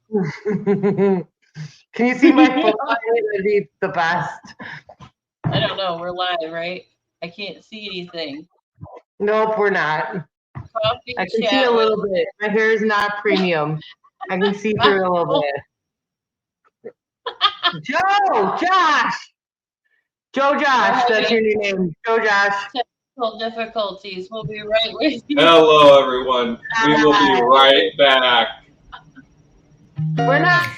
Can you see my foot underneath the best? I don't know. We're live, right? I can't see anything. Nope, we're not. Coffee I can see a chat with little bit. My hair is not premium. I can see through a little bit. Josh, that's your new name. Joe Josh. technical difficulties. We'll be right with you. Hello, everyone. We will be right back. We're not.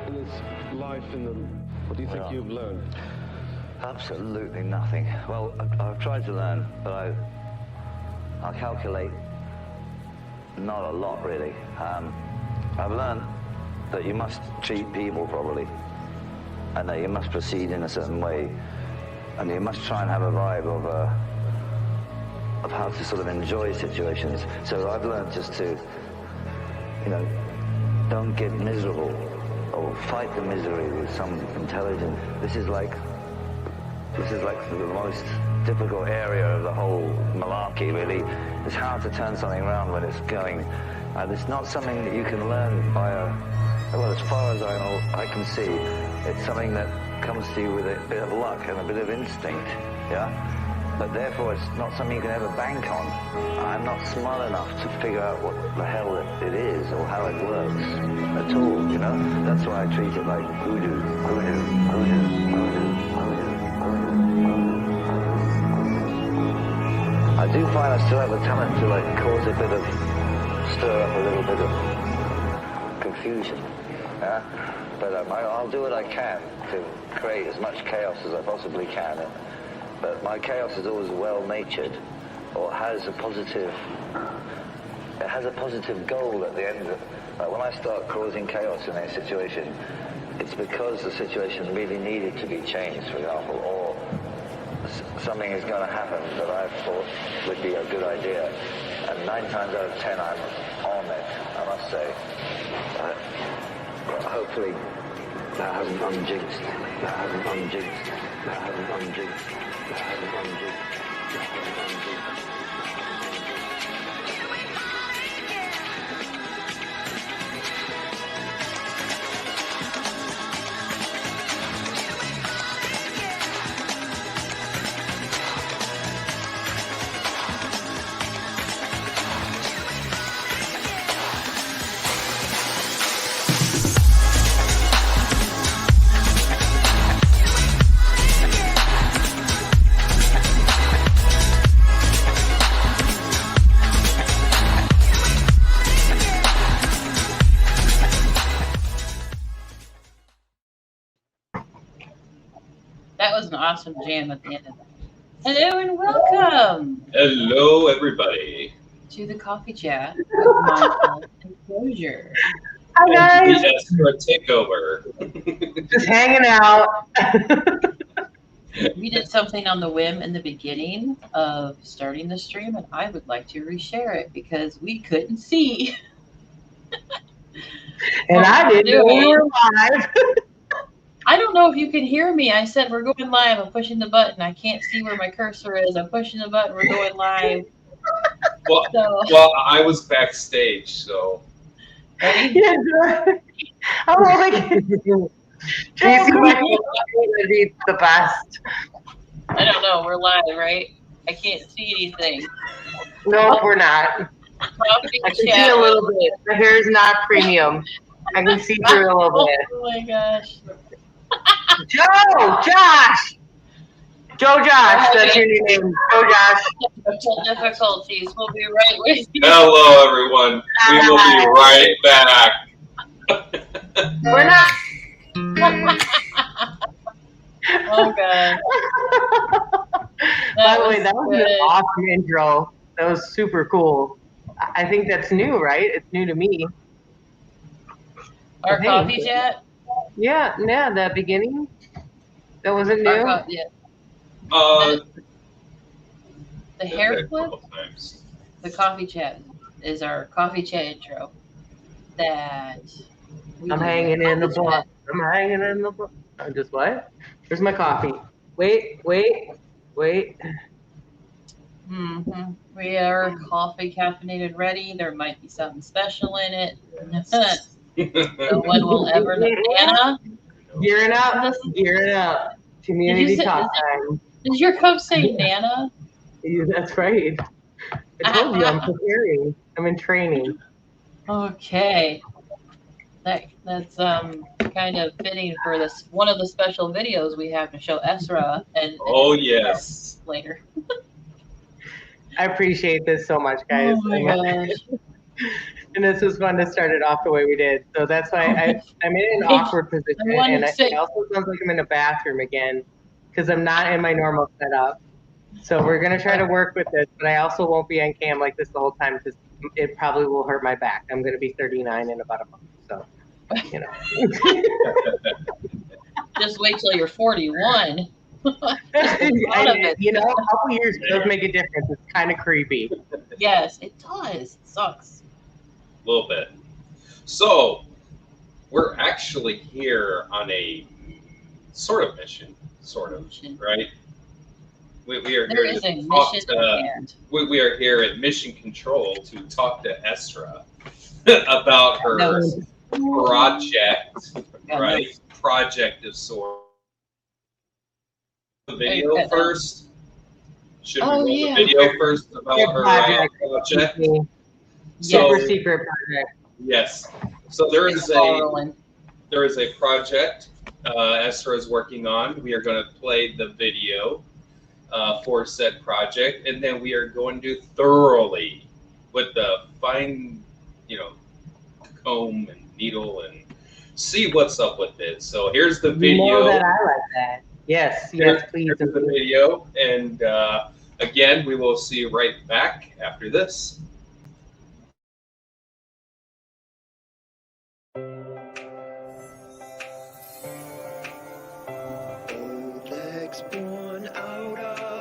In this life in them, what do you think you've learned? Absolutely nothing. Well, I've tried to learn, but I calculate not a lot really. I've learned that you must treat people properly, and that you must proceed in a certain way, and you must try and have a vibe of how to sort of enjoy situations. So I've learned just to, don't get miserable or fight the misery with some intelligence. This is like the most difficult area of the whole malarkey, really. It's hard to turn something around when it's going. And it's not something that you can learn by well, as far as I can see, it's something that comes to you with a bit of luck and a bit of instinct, yeah? But therefore, it's not something you can ever bank on. I'm not smart enough to figure out what the hell it is or how it works at all, That's why I treat it like hoodoo, hoodoo, hoodoo, hoodoo, hoodoo, hoodoo. I do find I still have the talent to cause a bit of, stir up a little bit of confusion, yeah? But I'll do what I can to create as much chaos as I possibly can. But my chaos is always well-natured, or has a positive goal at the end of it. When I start causing chaos in a situation, it's because the situation really needed to be changed, for example, or something is going to happen that I thought would be a good idea. And 9 times out of 10, I'm on it, I must say. But hopefully, that hasn't unjinxed. That hasn't unjinxed. That hasn't unjinxed. That hasn't unjinxed. That hasn't unjinxed. That was an awesome jam at the end of that. Hello and welcome Hello, everybody. to the coffee chat with Mindful Enclosure. Hi And guys, the Estra takeover. just hanging out. We did something on the whim in the beginning of starting the stream, and I would like to reshare it because we couldn't see. And What I we're didn't know we doing. were live. I don't know if you can hear me. I said we're going live. I'm pushing the button. I can't see where my cursor is. I'm pushing the button. We're going live. Well, So, well, I was backstage, so ready? Yeah, I'm like, JC Michael is the best. I don't know. We're live, right? I can't see anything. No, we're not. Coffee I can see chat a little bit. My hair is not premium. I can see through a little bit. Oh my gosh. Josh! Josh, that's your new name. Joe Josh. Technical difficulties. We'll be right with you. hello, everyone. We will be right back. We're not. Oh god. By the way, that was an good. awesome intro. That was super cool. I think that's new, right? It's new to me. Our Hey. coffee chat. Yeah, that beginning. That wasn't Our new. yeah. Uh, The hair a flip. couple times. The coffee chat is our coffee chat intro. That we I'm do. hanging in the Coffee block. chat. I'm hanging in the block. I'm just what? Where's my coffee? Wait. Mm-hmm. We are coffee caffeinated ready. There might be something special in it. No one will ever know. Anna, Gearing up. Community Did you say- talk time. does your cup say Nana? Yeah, that's right. I told you I'm preparing. I'm in training. Okay. That's kind of fitting for this one of the special videos we have to show Esra and Oh, yes. later. I appreciate this so much, guys. Oh my gosh. And this was fun to start it off the way we did. So that's why I'm in an awkward position. I wanted And to say- it also sounds like I'm in a bathroom again because I'm not in my normal setup. So we're going to try to work with this, but I also won't be on cam like this the whole time because it probably will hurt my back. I'm going to be 39 in about a month. So, you know. Just wait till you're 41. You know, a couple years does make a difference. It's kind of creepy. Yes, it does. It sucks. A little bit. So, we're actually here on a sort of mission, right? We are There here is a to talk mission to, at hand. we are here at Mission Control to talk to Estra about her project, Yeah, right? Project of sorts. The video Okay. first. Should we Oh, roll yeah. the video first about her project? Super So, secret project. yes. So there is Rolling. a project Esra is working on. We are going to play the video for said project, and then we are going to thoroughly, with the fine, comb and needle, and see what's up with it. So here's the video. You know that I like that. Yes, please. Here's the video, and again, we will see you right back after this. Legs born out of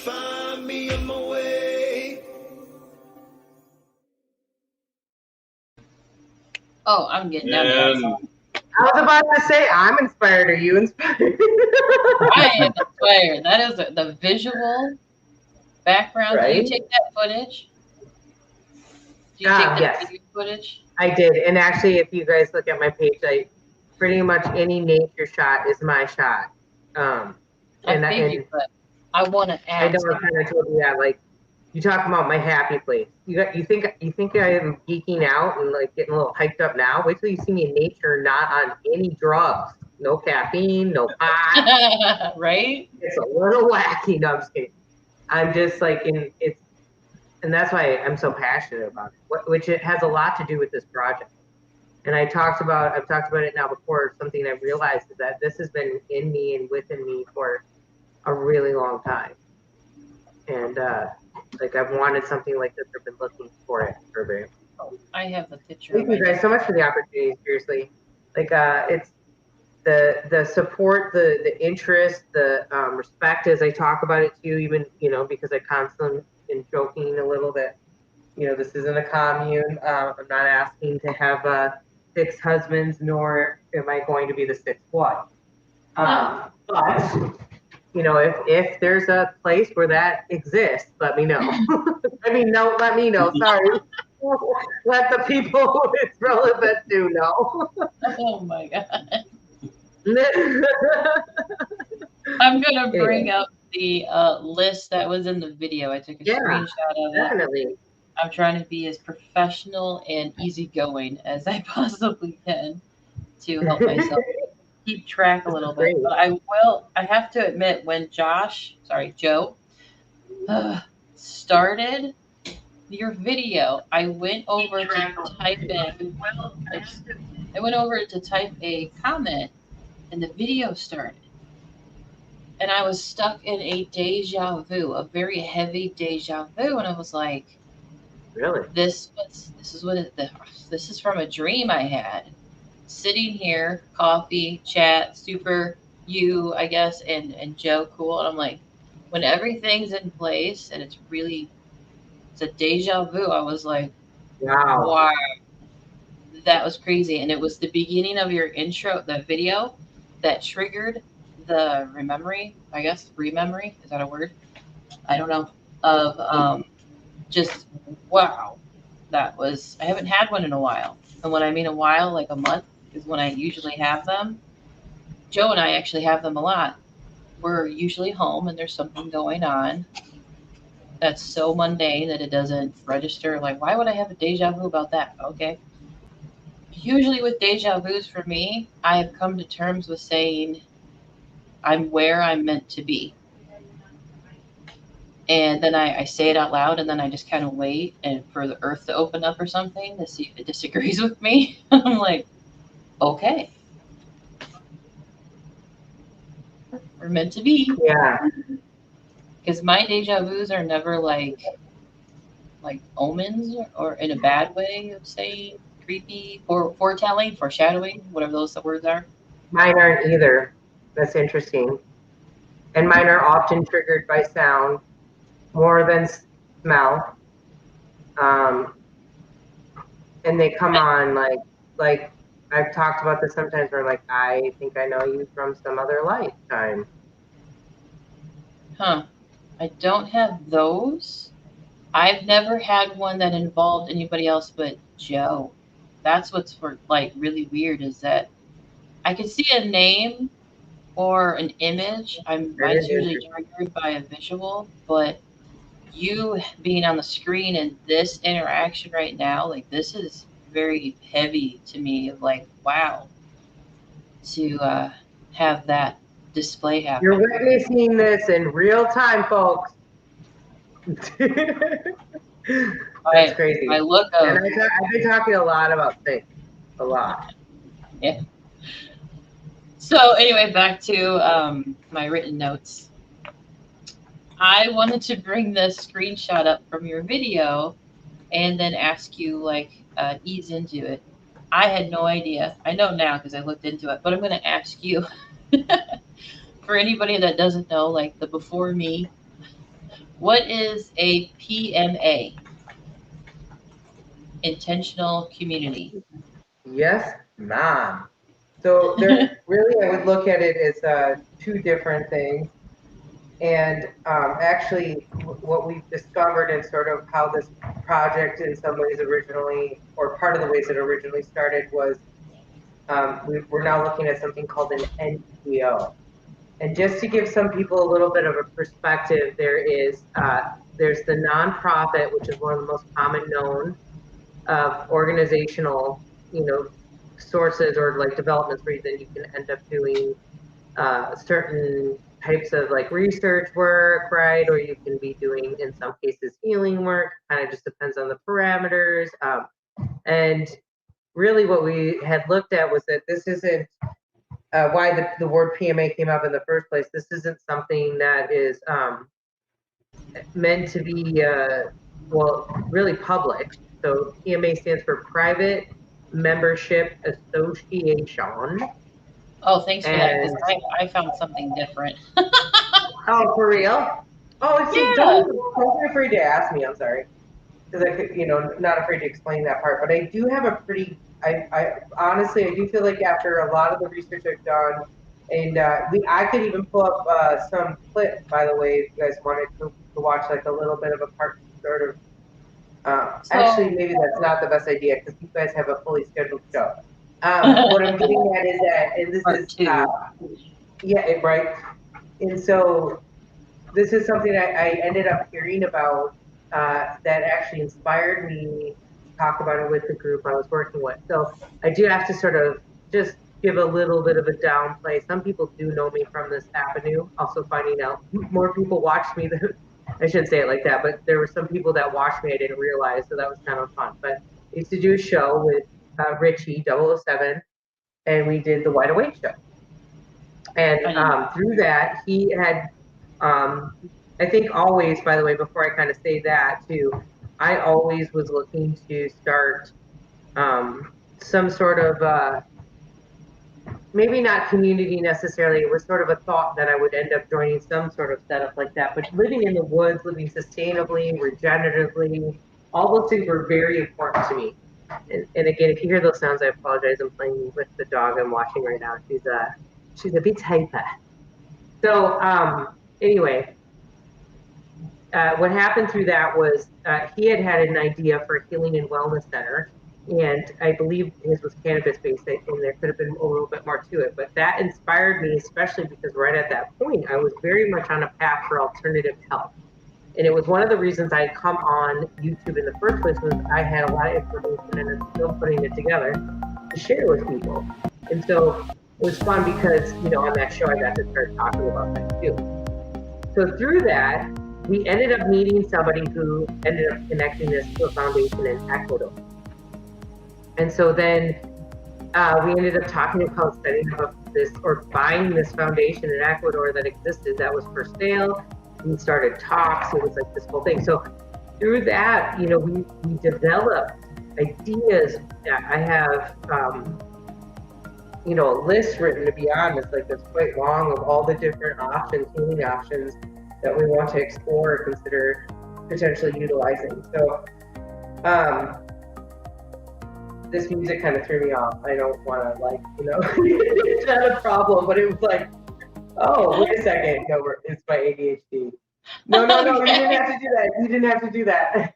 find me on my way. Oh, I'm getting down to that And song. I was about to say, I'm inspired. Are you inspired? I am inspired. That is the visual background. Did Right? you take that footage? Did you take that Yes. video footage? I did. And actually, if you guys look at my page, I pretty much any nature shot is my shot. I figured, but I want to I know ask. I kind of told you that, like, you talk about my happy place. You think I am geeking out and like getting a little hyped up now? Wait till you see me in nature, not on any drugs, no caffeine, no pot. Right? It's a little wacky. No, I'm just kidding. I'm just like and that's why I'm so passionate about it. Which it has a lot to do with this project. And I've talked about it now before. Something I've realized is that this has been in me and within me for a really long time. And like I've wanted something like this. I've been looking for it for a very. I have the picture. Thank you guys so much for the opportunity. Seriously, like it's the support, the interest, the respect as I talk about it too. Even because I constantly am joking a little bit. This isn't a commune. I'm not asking to have 6 husbands, nor am I going to be the 6th wife. But if there's a place where that exists, let me know. I mean, no, let me know. Sorry. Let the people it's relevant to know. Oh my god. I'm gonna bring up the list that was in the video. I took a screenshot of it. Definitely. I'm trying to be as professional and easy-going as I possibly can to help myself keep track a little bit. But I have to admit, when Joe, started your video, I went over to type a comment, and the video started. And I was stuck in a deja vu, a very heavy deja vu, and I was like, really? This is from a dream I had. Sitting here, coffee, chat, super you, I guess, and Joe cool. And I'm like, when everything's in place and it's a deja vu, I was like, wow. That was crazy. And it was the beginning of your intro, the video that triggered the rememory, is that a word? I don't know. Of just wow. I haven't had one in a while. And when I mean a while, like a month is when I usually have them. Joe and I actually have them a lot. We're usually home and there's something going on that's so mundane that it doesn't register. Like, why would I have a deja vu about that? Okay. Usually with deja vus for me, I have come to terms with saying I'm where I'm meant to be. And then I say it out loud, and then I just kind of wait and for the earth to open up or something to see if it disagrees with me. I'm like, okay. We're meant to be. Yeah. Because my deja vus are never like omens or in a bad way of saying creepy or foretelling, foreshadowing, whatever those words are. Mine aren't either. That's interesting. And mine are often triggered by sound more than smell. And they come on like I've talked about this sometimes where like, I think I know you from some other lifetime. Huh. I don't have those. I've never had one that involved anybody else but Joe. That's what's really weird is that I can see a name or an image. Mine's usually triggered by a visual, but you being on the screen and this interaction right now, like this is very heavy to me of like, wow, to have that display happen. You're witnessing this in real time, folks. That's crazy. I look up. And I've been talking a lot about things. A lot. Yeah. So anyway, back to my written notes. I wanted to bring this screenshot up from your video and then ask you, ease into it. I had no idea. I know now because I looked into it, but I'm going to ask you, for anybody that doesn't know, like the before me, What is a PMA? Intentional community. Yes, ma'am. So there, really, I would look at it as two different things. And actually, what we've discovered and sort of how this project in some ways originally, or part of the ways it originally started was we're now looking at something called an NGO. And just to give some people a little bit of a perspective, there's the nonprofit, which is one of the most common known organizational, sources or like developments where then you can end up doing certain types of like research work, right? Or you can be doing, in some cases, healing work. Kind of just depends on the parameters. And really, what we had looked at was that this isn't why the word PMA came up in the first place. This isn't something that is meant to be, really public. So PMA stands for Private Membership Association. Oh, thanks for that, because I found something different. Oh, for real? Oh, see, Yeah. don't be afraid to ask me. I'm sorry, because I could, not afraid to explain that part. But I do have a pretty. I honestly, I do feel like after a lot of the research I've done, and I could even pull up some clips, by the way, if you guys wanted to watch like a little bit of a part, sort of. Actually, maybe that's not the best idea because you guys have a fully scheduled show. What I'm getting at is that, and this Part is, two. right. And so this is something I ended up hearing about that actually inspired me to talk about it with the group I was working with. So I do have to sort of just give a little bit of a downplay. Some people do know me from this avenue. Also finding out more people watch me than, I shouldn't say it like that, but there were some people that watched me I didn't realize, so that was kind of fun. But I used to do a show with Richie 007, and we did the Wide Awake show. And through that, he had, I think always, by the way, before I kind of say that too, I always was looking to start some sort of, maybe not community necessarily, it was sort of a thought that I would end up joining some sort of setup like that, but living in the woods, living sustainably, regeneratively, all those things were very important to me. And again, if you hear those sounds, I apologize. I'm playing with the dog I'm watching right now. She's a bit hyper. So anyway, what happened through that was he had an idea for a healing and wellness center. And I believe his was cannabis-based, and there could have been a little bit more to it. But that inspired me, especially because right at that point, I was very much on a path for alternative health. And it was one of the reasons I had come on YouTube in the first place was I had a lot of information and I'm still putting it together to share with people. And so it was fun because, on that show, I got to start talking about that too. So through that, we ended up meeting somebody who ended up connecting this to a foundation in Ecuador. And so then we ended up talking about setting up this or buying this foundation in Ecuador that existed that was for sale. We started talks. It was like this whole thing. So through that, we developed ideas. I have, a list written, to be honest, like it's quite long of all the different options, healing options that we want to explore or consider potentially utilizing. So this music kind of threw me off. I don't want to it's not a problem, but it was like, oh, wait a second. No, it's my ADHD. No, you didn't have to do that. You didn't have to do that.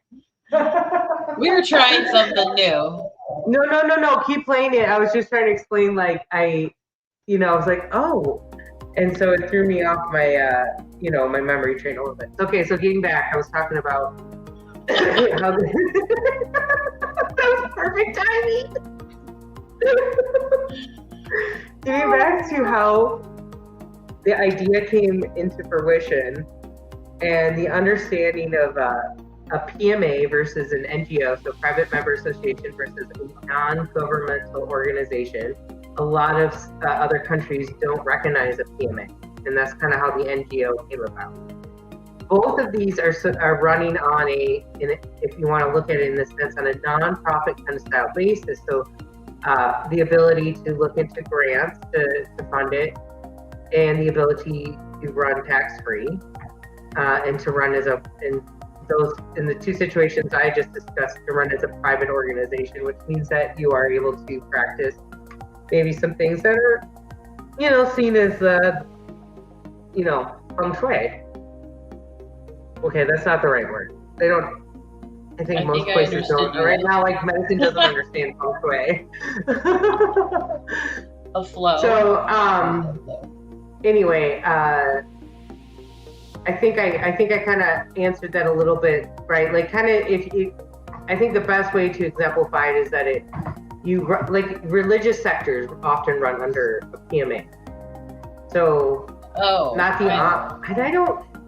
We were trying something new. No. Keep playing it. I was just trying to explain, I was like, oh. And so it threw me off my, my memory train a little bit. Okay, so getting back, I was talking about how that was perfect timing. Getting back to how the idea came into fruition and the understanding of a PMA versus an NGO, so private member association versus a non-governmental organization. A lot of other countries don't recognize a PMA, and that's kind of how the NGO came about. Both of these are running on if you want to look at it in this sense, on a nonprofit kind of style basis. So the ability to look into grants to fund it, and the ability to run tax-free. and to run as in the two situations I just discussed, to run as a private organization, which means that you are able to practice maybe some things that are, seen as, feng shui. Okay, that's not the right word. They don't. I think most places don't. Right now, like medicine doesn't understand feng shui. A flow. So, anyway, I think I kind of answered that a little bit, right? Like, kind of, I think the best way to exemplify it is that like religious sectors often run under a PMA. So, not the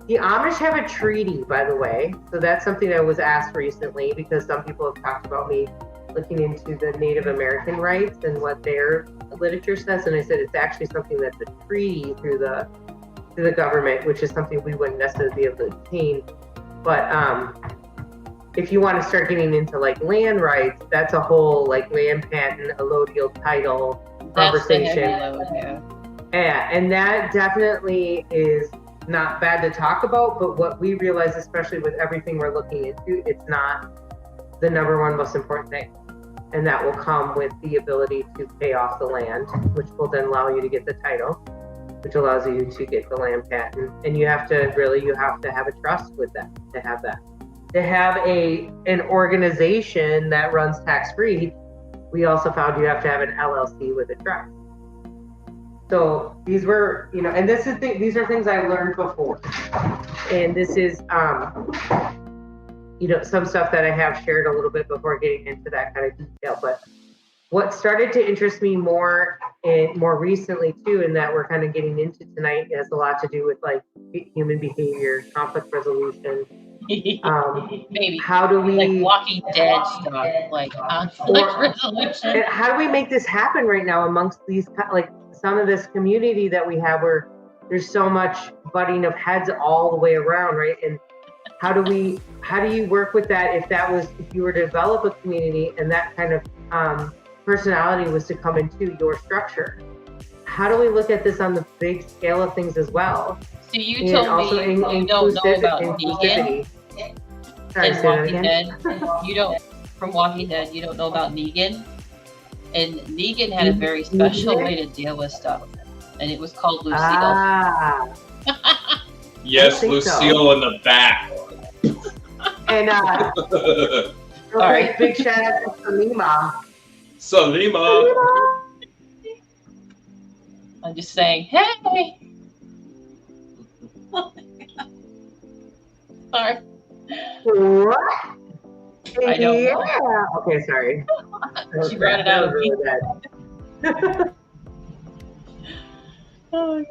the Amish have a treaty, by the way. So that's something that was asked recently because some people have talked about me looking into the Native American rights and what their literature says, and I said it's actually something that's a treaty through the government, which is something we wouldn't necessarily be able to obtain. But if you want to start getting into like land rights, that's a whole like land patent, allodial title conversation. Yeah, and that definitely is not bad to talk about, but what we realize, especially with everything we're looking into, it's not the number one most important thing. And that will come with the ability to pay off the land, which will then allow you to get the title, which allows you to get the land patent. And you have to have a trust with that, to have that. To have an organization that runs tax-free, we also found you have to have an LLC with a trust. So these were, and these are things I learned before. And this is, some stuff that I have shared a little bit before getting into that kind of detail. But what started to interest me more recently too, and that we're kind of getting into tonight, has a lot to do with like human behavior, conflict resolution. Maybe how do we like Walking Dead stuff, like conflict resolution? And how do we make this happen right now amongst these some of this community that we have, where there's so much butting of heads all the way around, right? And how do you work with that if you were to develop a community and that kind of personality was to come into your structure? How do we look at this on the big scale of things as well? So you told me you don't know about Negan and Walking Dead. You don't, from Walking Dead, you don't know about Negan. And Negan had a very special way to deal with stuff, and it was called Lucille. Yes, Lucille in the back. And big shout out to Salima. Salima. I'm just saying, hey. Sorry. What? I don't know. Okay, sorry. She brought it out of me. Oh my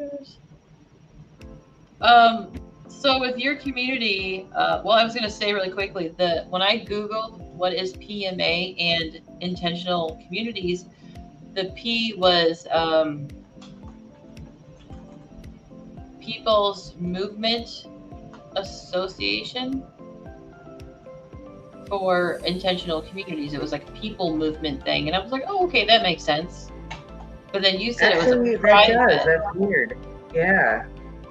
gosh. So with your community, I was going to say really quickly that when I Googled what is PMA and intentional communities, the P was People's Movement Association for intentional communities. It was like a people movement thing, and I was like, oh, okay, that makes sense. But then you said it was a private. That's weird. Yeah.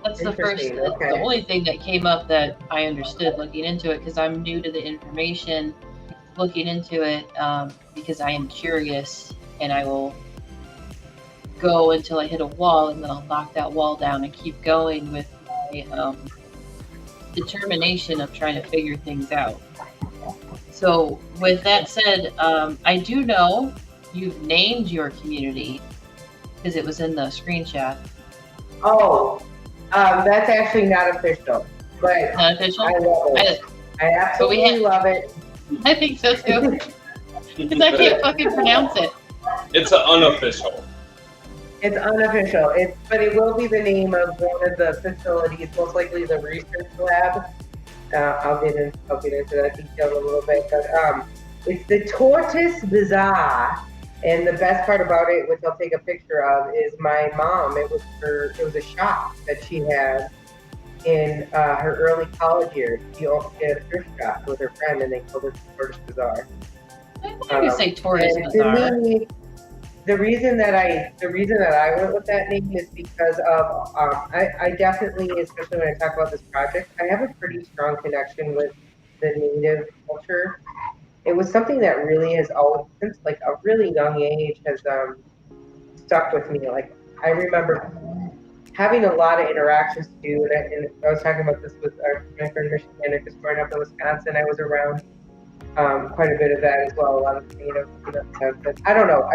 That's the first, the only thing that came up that I understood looking into it, because I'm new to the information, looking into it, because I am curious, and I will go until I hit a wall, and then I'll knock that wall down and keep going with my determination of trying to figure things out. So with that said, I do know you've named your community because it was in the screenshot. Oh, that's actually not official, but not official? I love it. I absolutely love it. I think so too. Because I can't fucking pronounce it. It's unofficial. It's unofficial. But it will be the name of one of the facilities, most likely the research lab. I'll get into that detail in a little bit, but it's the Tortoise Bazaar, and the best part about it, which I'll take a picture of, is my mom. It was a shop that she had in her early college years. She had a thrift shop with her friend, and they called it the Tortoise Bazaar. I thought you say Tortoise Bazaar. the reason that I went with that name is because of I definitely, especially when I talk about this project, I have a pretty strong connection with the native culture. It was something that really has always, since like a really young age, has stuck with me. Like I remember having a lot of interactions too, and I was talking about this with my friend Michigan, because growing up in Wisconsin, I was around quite a bit of that as well. A lot of stuff. But I don't know.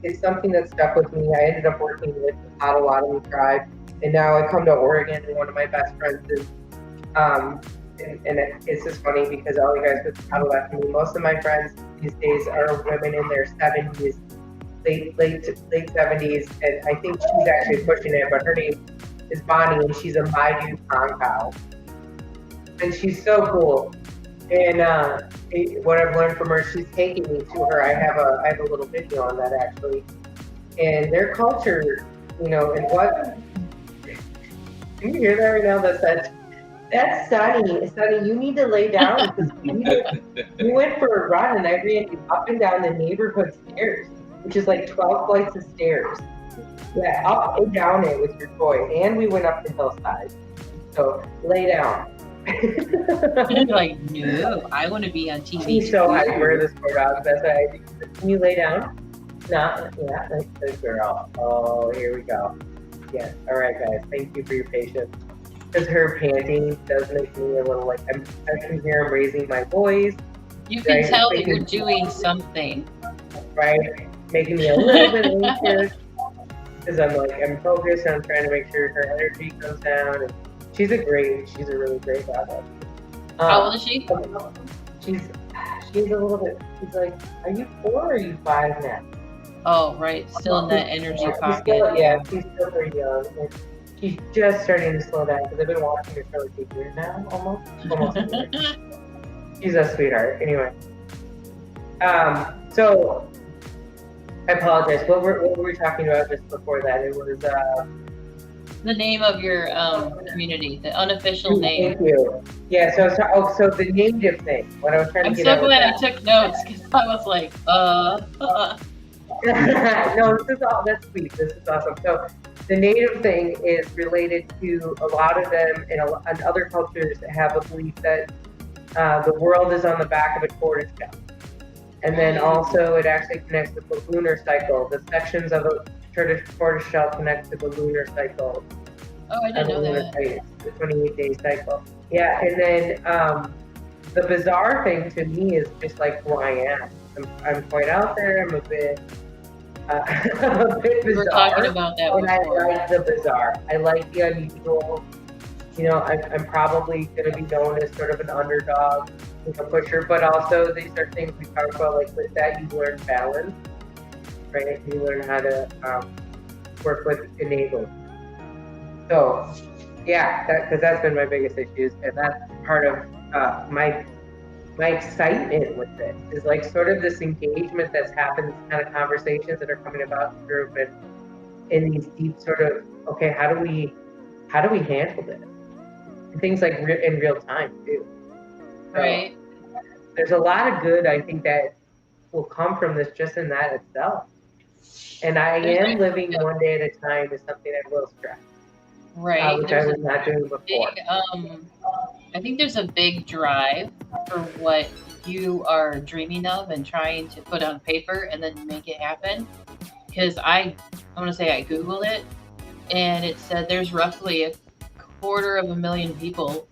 It's something that stuck with me. I ended up working with the Potawatomi tribe, and now I come to Oregon, and one of my best friends is, it's just funny because all you guys with Potawatomi, most of my friends these days are women in their 70s, late 70s, and I think she's actually pushing it, but her name is Bonnie, and she's a Maidu Pong cow, and she's so cool. And what I've learned from her, she's taking me to her. I have a little video on that actually, and their culture, and what. Can you hear that right now? That's Sunny. Sunny, you need to lay down because we went for a run, and I ran you up and down the neighborhood stairs, which is like 12 flights of stairs. Yeah, up and down it with your toy, and we went up the hillside. So lay down. Like, no, I want to be on TV. She's so hyper, this poor dog. That's why I think. Can you lay down? No, yeah, that's good girl. Oh, here we go. Yes. All right, guys. Thank you for your patience. Because her panting does make me a little like I can hear him raising my voice. You can tell that you're doing something. Right, making me a little bit anxious because I'm focused on trying to make sure her energy comes down. And she's a really great dog. How old is she? She's a little bit. She's like, are you 4 or are you 5 now? Oh, right, still in that energy pocket. She's still pretty young. And she's just starting to slow down because I've been watching her for like a year now, almost. A year. She's a sweetheart. Anyway, so I apologize. What were we talking about just before that? It was the name of your community, the unofficial name. Thank you. Yeah. So the native thing. What I was trying to get at. I'm so glad I took notes because I was like, No, that's sweet. This is awesome. So the native thing is related to a lot of them, and other cultures have a belief that the world is on the back of a tortoise shell. And then also it actually connects with the lunar cycle. The sections of a tortoise shell connect to the lunar cycle. Oh, I didn't know that. The 28-day cycle. Yeah, and then the bizarre thing to me is just like who I am. I'm quite out there. I'm a bit bizarre. We were talking about that and before. I like the bizarre. I like the unusual. I'm probably going to be known as sort of an underdog, a pusher, but also these are things we talk about. Like with that, you learn balance, right? You learn how to work with enablers. So, yeah, because that's been my biggest issues, and that's part of my excitement with this is like sort of this engagement that's happened, kind of conversations that are coming about in the group, and in these deep sort of, okay, how do we handle this? And things like in real time too. So, Right. There's a lot of good I think that will come from this just in that itself. And I am living one day at a time is something I will stress. Right. Which I was not doing before. Big, I think there's a big drive for what you are dreaming of and trying to put on paper and then make it happen. Because I want to say I Googled it, and it said there's roughly 250,000 people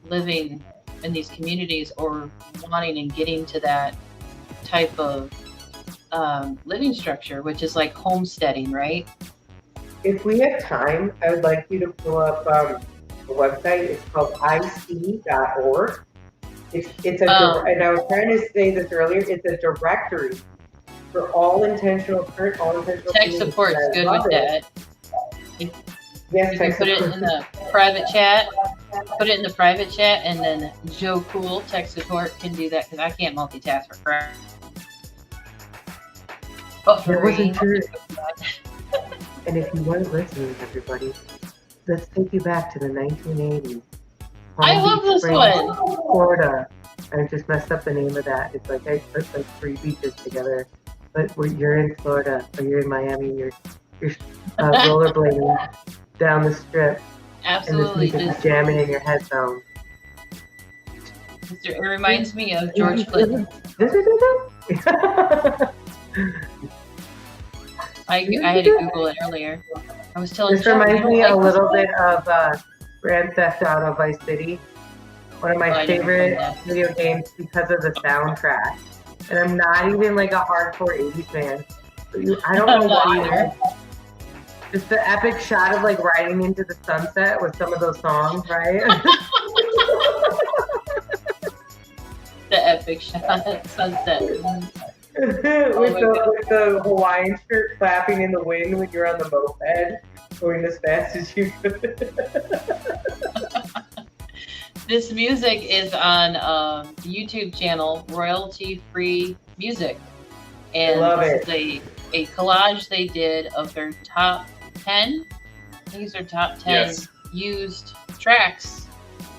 living in these communities or wanting and getting to that type of living structure, which is like homesteading, right? If we have time, I would like you to pull up a website. It's called ic.org. And I was trying to say this earlier. It's a directory for current all intentional. Tech support's good with that. Yes, you can put it in the private chat. Put it in the private chat, and then Joe Cool tech support can do that because I can't multitask for crap. But for wasn't true. And if you weren't listening, everybody, let's take you back to the 1980s. I love this one. Florida. I just messed up the name of that. It's like I put like 3 beaches together. but you're in Florida or you're in Miami, you're rollerblading down the strip, Absolutely. and this music's jamming in your headphones. It reminds me of George Clinton. I had to Google it earlier. I was telling This Joe, reminds you don't me like a this little one? bit of Grand Theft Auto Vice City, one of Oh, my I never favorite played that. video games because of the soundtrack. And I'm not even like a hardcore 80s fan. But I don't know I'm not why. either. Just the epic shot of like riding into the sunset with some of those songs, right? The epic shot at sunset. with the Hawaiian shirt flapping in the wind when you're on the moped, going as fast as you could. This music is on the YouTube channel Royalty Free Music, and love this is a collage they did of their top 10. I think it's their top 10 Yes. used tracks,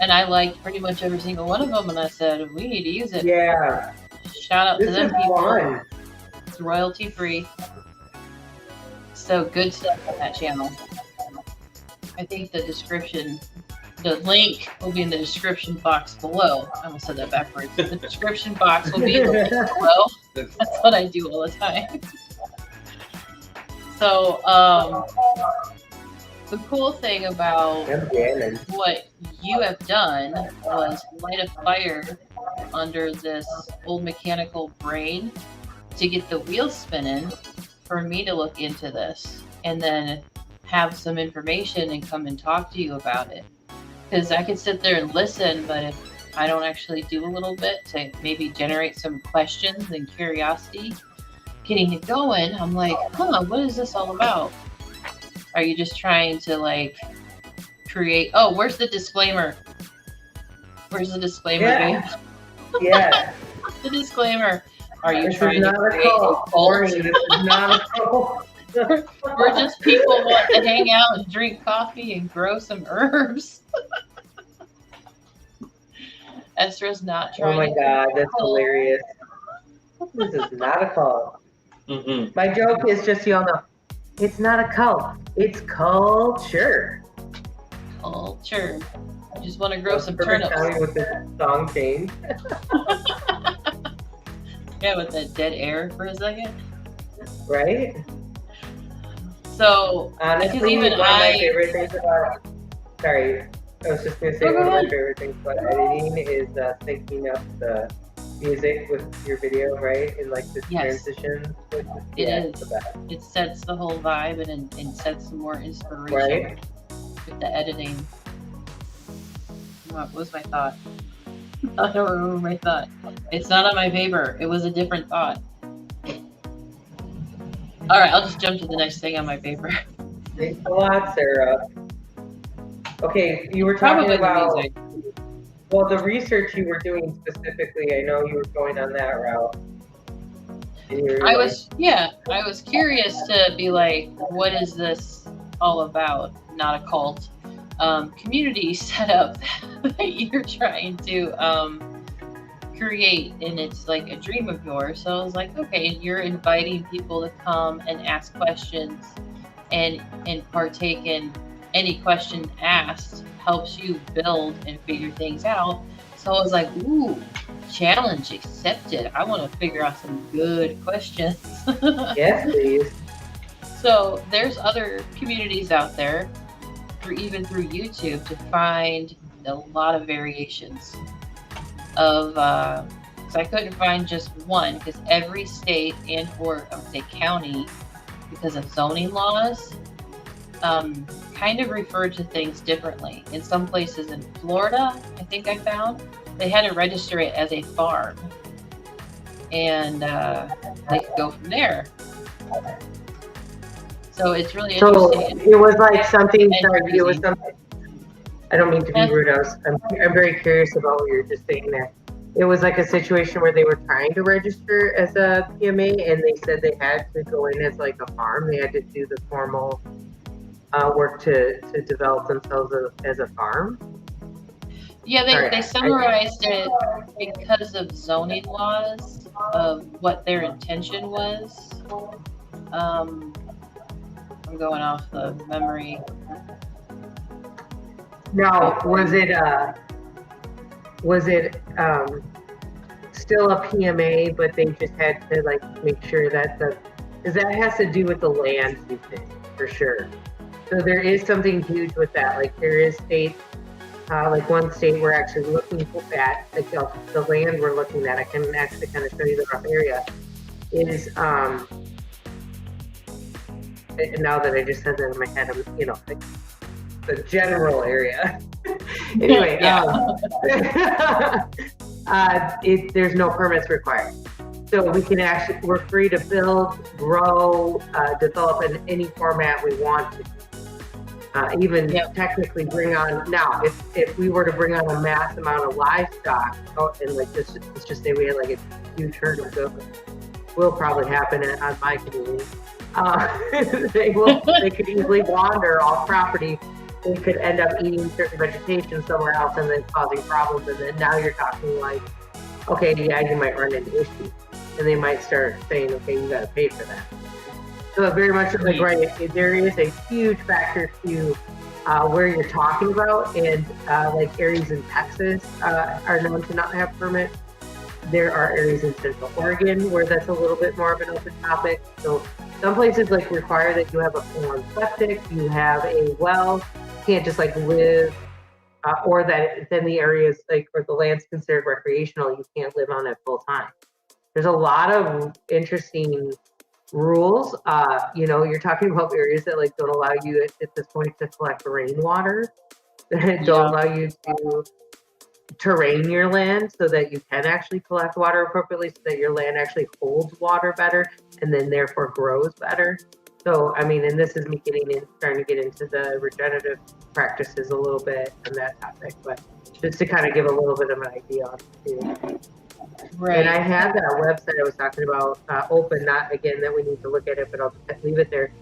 and I liked pretty much every single one of them. And I said, we need to use it. Yeah, Shout out to this them is people. fun. It's royalty free. So good stuff on that channel. I think the link will be in the description box below. I almost said that backwards. The description box will be in the link below. That's what I do all the time. So, the cool thing about what you have done was light a fire under this old mechanical brain to get the wheels spinning for me to look into this and then have some information and come and talk to you about it. Because I could sit there and listen, but if I don't actually do a little bit to maybe generate some questions and curiosity, getting it going, I'm like, what is this all about? Are you just trying to like create? Oh, where's the disclaimer? Where's the disclaimer? Yeah. Babe? Yeah. The disclaimer. Are you This trying is to not a create a cult. cult? Warning, this is not a cult. We're just people want to hang out and drink coffee and grow some herbs. Ezra's not Oh trying my to god, create a that's cult. hilarious. This is not a cult. Mm-hmm. My joke is just y'all know, it's not a cult. It's culture. Culture. I just want to grow some Perfect turnips. timing with this song change. Yeah, with that dead air for a second. Right? So, Honestly, because even one of my favorite things about, sorry, I was just going to say No, go one of my ahead. favorite things about editing is syncing up the music with your video, right? And like the Yes. transitions. It It's is. the best. It sets the whole vibe and sets some more inspiration Right? with the editing. What was my thought? I don't remember my thought. It's not on my paper. It was a different thought. All right, I'll just jump to the next thing on my paper. Thanks a lot, Sarah. Okay, you were talking Probably the about, music. well, the research you were doing specifically, I know you were going on that route. And you were I like, was curious to be like, what is this all about? Not a cult. Community setup that you're trying to create, and it's like a dream of yours. So I was like, okay, you're inviting people to come and ask questions and partake in any question asked helps you build and figure things out. So I was like, ooh, challenge accepted. I want to figure out some good questions. yes, please. So there's other communities out there, even through YouTube, to find a lot of variations of. So I couldn't find just one because every state and or I would say county, because of zoning laws, kind of refer to things differently. In some places in Florida, I think I found they had to register it as a farm, and they could go from there. So it's really So interesting. it was like something, And sorry, it was crazy. something, I don't mean to be rude, I'm very curious about what you were just saying there. It was like a situation where they were trying to register as a PMA and they said they had to go in as like a farm. They had to do the formal work to develop themselves as a farm. Yeah, Sorry, they summarized it because of zoning laws of what their intention was. I'm going off the memory. Now, was it still a PMA, but they just had to like make sure that because that has to do with the land usage for sure. So there is something huge with that. Like there is states, like one state we're actually looking at, like the land we're looking at. I can actually kind of show you the rough area. Is and now that I just said that in my head, I'm like the general area. Anyway, there's no permits required. So we're free to build, grow, develop in any format we want to. Even technically bring on, now, if we were to bring on a mass amount of livestock, and like this, let's just say we had like a huge herd of goats, will probably happen on my community. They could easily wander off property. They could end up eating certain vegetation somewhere else and then causing problems. And then now you're talking like, okay, yeah, you might run into issues. And they might start saying, okay, you got to pay for that. So very much like, right, there is a huge factor to where you're talking about. And like areas in Texas are known to not have permits. There are areas in Central Oregon where that's a little bit more of an open topic. So some places like require that you have a full-on septic, you have a well, you can't just like live, or that then the areas like, or the land's considered recreational, you can't live on it full time. There's a lot of interesting rules. You're talking about areas that like don't allow you at this point to collect rainwater, that don't allow you to terrain your land so that you can actually collect water appropriately, so that your land actually holds water better and then therefore grows better. So, I mean, and this is me starting to get into the regenerative practices a little bit on that topic, but just to kind of give a little bit of an idea on it too. Right. And I have that website I was talking about open, not again that we need to look at it, but I'll just leave it there.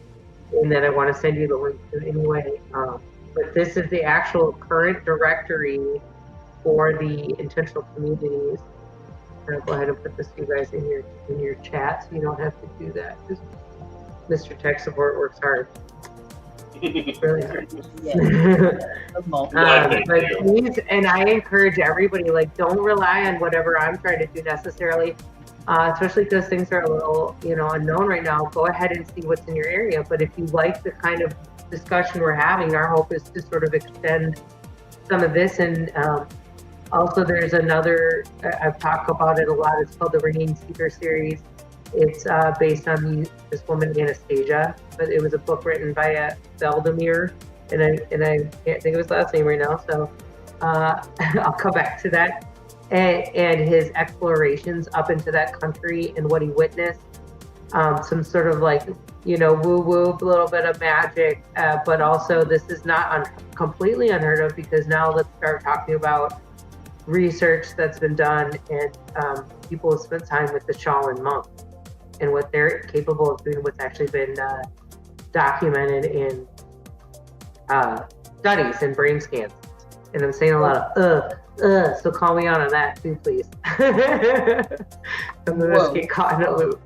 And then I want to send you the link to it anyway. But this is the actual current directory for the intentional communities. I'll go ahead and put this to you guys in your chat so you don't have to do that. Mr. Tech Support works hard. Really hard. But please, and I encourage everybody, like, don't rely on whatever I'm trying to do necessarily, especially because things are a little, unknown right now. Go ahead and see what's in your area. But if you like the kind of discussion we're having, our hope is to sort of extend some of this. And also there's another, I've talked about it a lot, it's called the Ringing Seeker series. It's based on this woman, Anastasia, but it was a book written by Valdemir, and I can't think of his last name right now, so I'll come back to that. And his explorations up into that country and what he witnessed, some sort of like, woo-woo, a little bit of magic, but also this is not completely unheard of, because now let's start talking about research that's been done, and people have spent time with the Shaolin monks and what they're capable of doing, what's actually been documented in studies and brain scans. And I'm saying a lot of so call me on that too, please. Some of us get caught in a loop.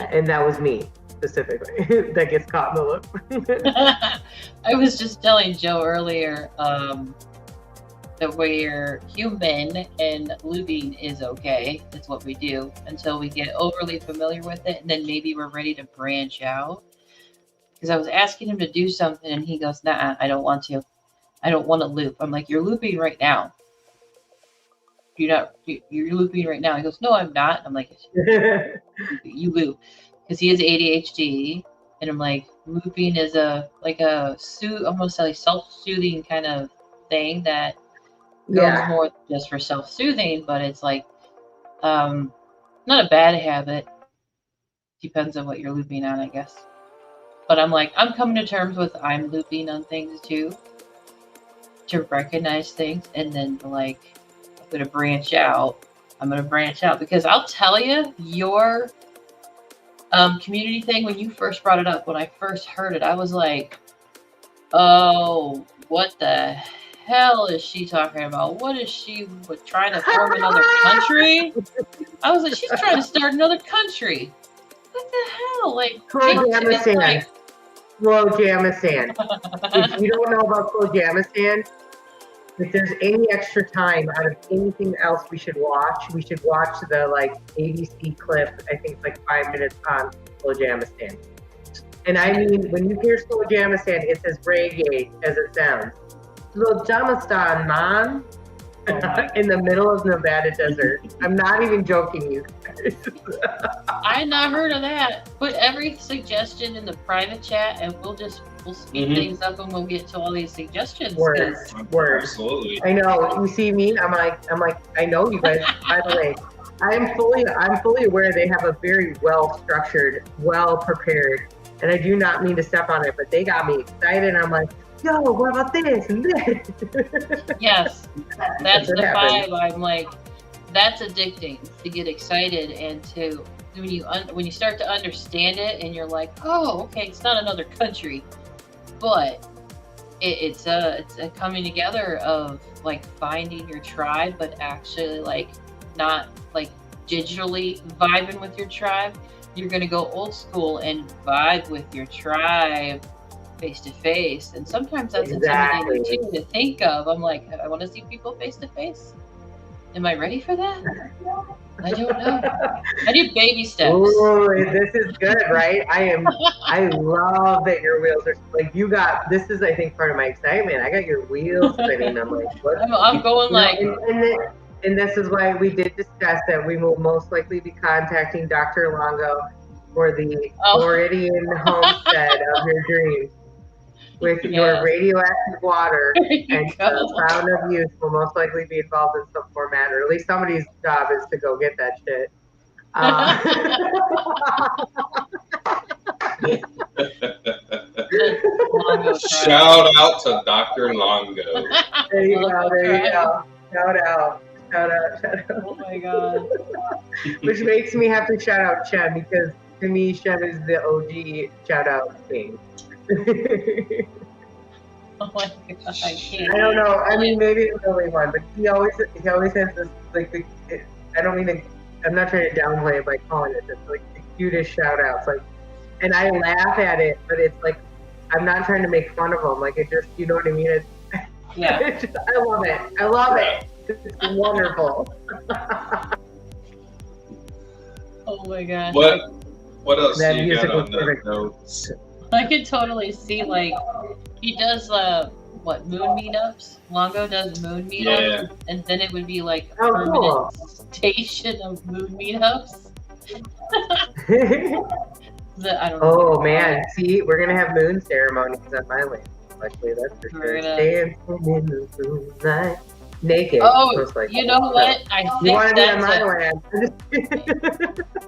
And that was me specifically that gets caught in the loop. I was just telling Joe earlier that we're human and looping is okay. That's what we do until we get overly familiar with it, and then maybe we're ready to branch out. Because I was asking him to do something, and he goes, "Nah, I don't want to. I don't want to loop." I'm like, "You're looping right now. You're looping right now." He goes, "No, I'm not." I'm like, "You loop," because he has ADHD, and I'm like, looping is almost like self-soothing kind of thing that goes more just for self-soothing, but it's like not a bad habit. Depends on what you're looping on, I guess. But I'm like, I'm coming to terms with I'm looping on things too, to recognize things, and then like I'm gonna branch out. Because I'll tell you, your community thing, when you first brought it up, when I first heard it, I was like, oh what the hell is she talking about? What is she trying to form another country? I was like, she's trying to start another country. What the hell? Like, Klojamistan. Klojamistan. If you don't know about Klojamistan, if there's any extra time out of anything else we should watch the like ABC clip. I think it's like 5 minutes on Klojamistan. And I mean, when you hear Klojamistan, it's as reggae as it sounds. Klojamistan, man. In the middle of Nevada desert. I'm not even joking, you guys. I had not heard of that. Put every suggestion in the private chat, and we'll speed things up, and we'll get to all these suggestions. Word. Absolutely. I know. You see me? I'm like. I know you guys. By the way, I'm fully aware they have a very well structured, well prepared, and I do not mean to step on it, but they got me excited. I'm like, yo, what about this and this? Yes, that's the vibe. I'm like, that's addicting to get excited and to when you start to understand it and you're like, oh, okay, it's not another country, but it's a coming together of like finding your tribe, but actually like not like digitally vibing with your tribe. You're gonna go old school and vibe with your tribe face to face, and sometimes that's intimidating too to think of. I'm like, I want to see people face to face. Am I ready for that? I don't know. I do baby steps. Ooh, this is good, right? I love that your wheels are like you got. This is, I think, part of my excitement. I got your wheels spinning. I'm like, what? I'm going like. And this is why we did discuss that we will most likely be contacting Dr. Longo for the Floridian homestead of your dreams. With your radioactive water and the Fountain of Youth will most likely be involved in some format, or at least somebody's job is to go get that shit. Shout out to Dr. Longo. There you go. Shout out. Oh my god. Which makes me have to shout out Shem, because to me Shem is the OG shout out thing. Oh my god, I can't. I don't know. I mean, maybe it's the only one, but he always has this like I'm not trying to downplay it by calling it this, like the cutest shout outs, like, and I laugh at it, but it's like I'm not trying to make fun of him. Like, it just, you know what I mean? It's, yeah. It's just, I love it. It's wonderful. Oh my gosh. What else That do you music got was on the perfect. notes? I could totally see, like, he does moon meetups. Longo does moon meetups, and then it would be like a permanent station of moon meetups. I don't know. Oh man, see, we're gonna have moon ceremonies at my land. Actually, that's for sure. Dancing in the moonlight, naked. Oh, you know what? I think you want to be on my land.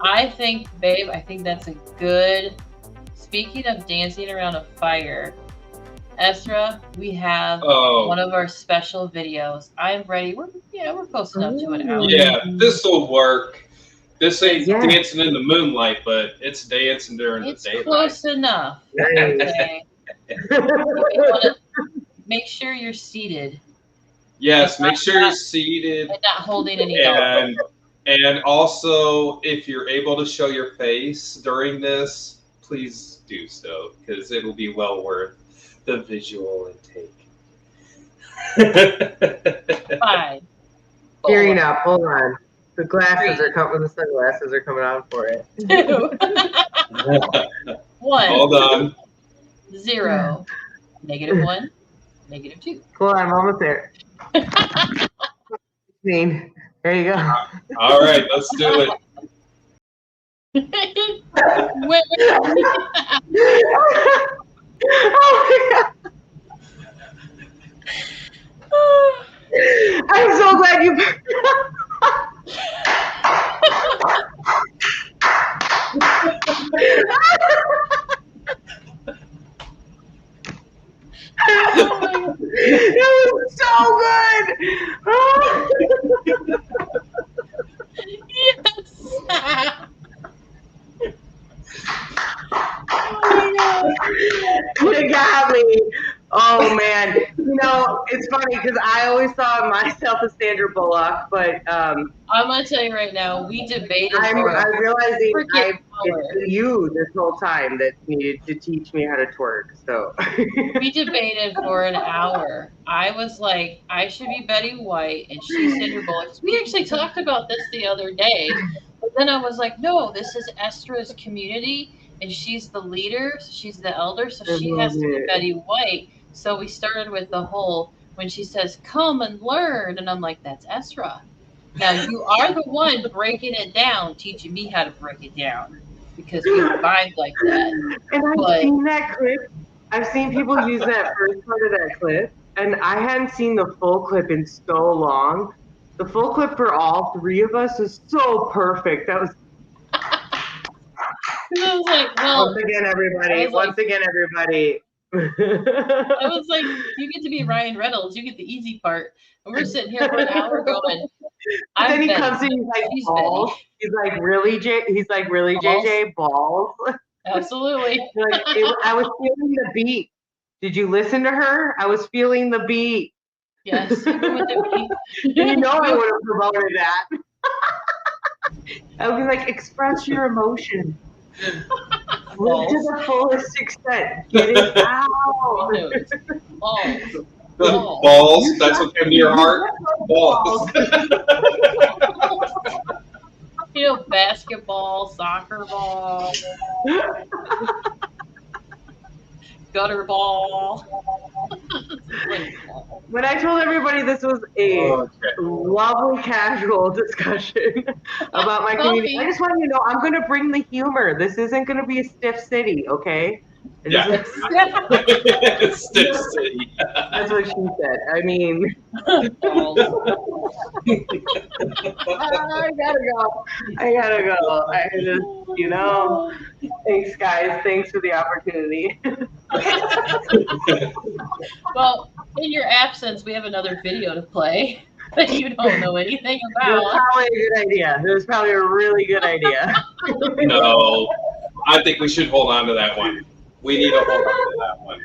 I think, babe, that's a good. Speaking of dancing around a fire, Ezra, we have one of our special videos. I'm ready. We're close enough to an hour. Yeah, this will work. This ain't dancing in the moonlight, but it's dancing during the daylight. It's close enough. Okay. Make sure you're seated. Yes, make sure you're seated. And not holding any doll. And also, if you're able to show your face during this, please do so, because it'll be well worth the visual intake. 5. Gearing up. Hold on. The glasses are coming. The sunglasses are coming on for it. 2. 1. Hold on. 0. -1. -2. Hold on, I'm almost there. There you go. All right, let's do it. Wait. Oh my God. I'm so glad you. That was so good. Yes. Oh my God. You got me. Oh man, It's funny because I always saw myself as Sandra Bullock, but I'm gonna tell you right now, we debated I'm for a realizing freaking it's hour. you this whole time that needed to teach me how to twerk. So We debated for an hour. I was like, I should be Betty White, and she's Sandra Bullock. We actually talked about this the other day, but then I was like, no, this is Estra's community, and she's the leader, she's the elder, so she has to be Betty White. So we started with the whole when she says, "Come and learn," and I'm like, that's Estra. Now you are the one breaking it down, teaching me how to break it down because we vibe like that. And I've But- seen that clip. I've seen people use that first part of that clip, and I hadn't seen the full clip in so long. The full clip for all three of us is so perfect. That was I was like, well, once again, everybody. I was like, you get to be Ryan Reynolds, you get the easy part, and we're sitting here for an hour going. But then he Betty. comes in, he's like, She's balls. Betty. He's like, really, Balls. JJ, balls? Absolutely. I was feeling the beat. Did you listen to her? I was feeling the beat. Yes. Even with the beat. I would have promoted that. I would be like, express your emotion. Live to the fullest extent. Get it out. Balls. Balls. That's what came to your heart. Balls. Basketball, soccer ball, gutter ball. When I told everybody this was a lovely casual discussion about my community, I just want you to know I'm going to bring the humor. This isn't going to be a stiff city, okay? Yeah. Stiff City. That's what she said. I mean, I gotta go. I just, thanks guys. Thanks for the opportunity. Well, in your absence, we have another video to play that you don't know anything about. That's probably a good idea. It was probably a really good idea. No, I think we should hold on to that one. We need to hold on to that one.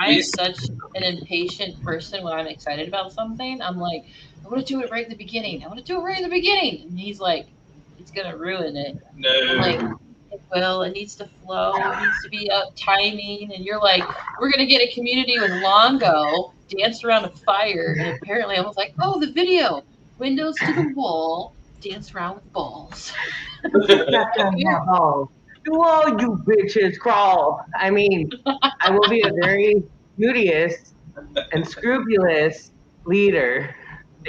I am such an impatient person when I'm excited about something. I'm like, I want to do it right in the beginning. And he's like, it's going to ruin it. No. I'm like, it will. It needs to flow. It needs to be up timing. And you're like, we're going to get a community with Longo, dance around a fire. And apparently I was like, oh, the video. Windows to the wall, dance around with balls. Do all you bitches crawl. I mean, I will be a very studious and scrupulous leader.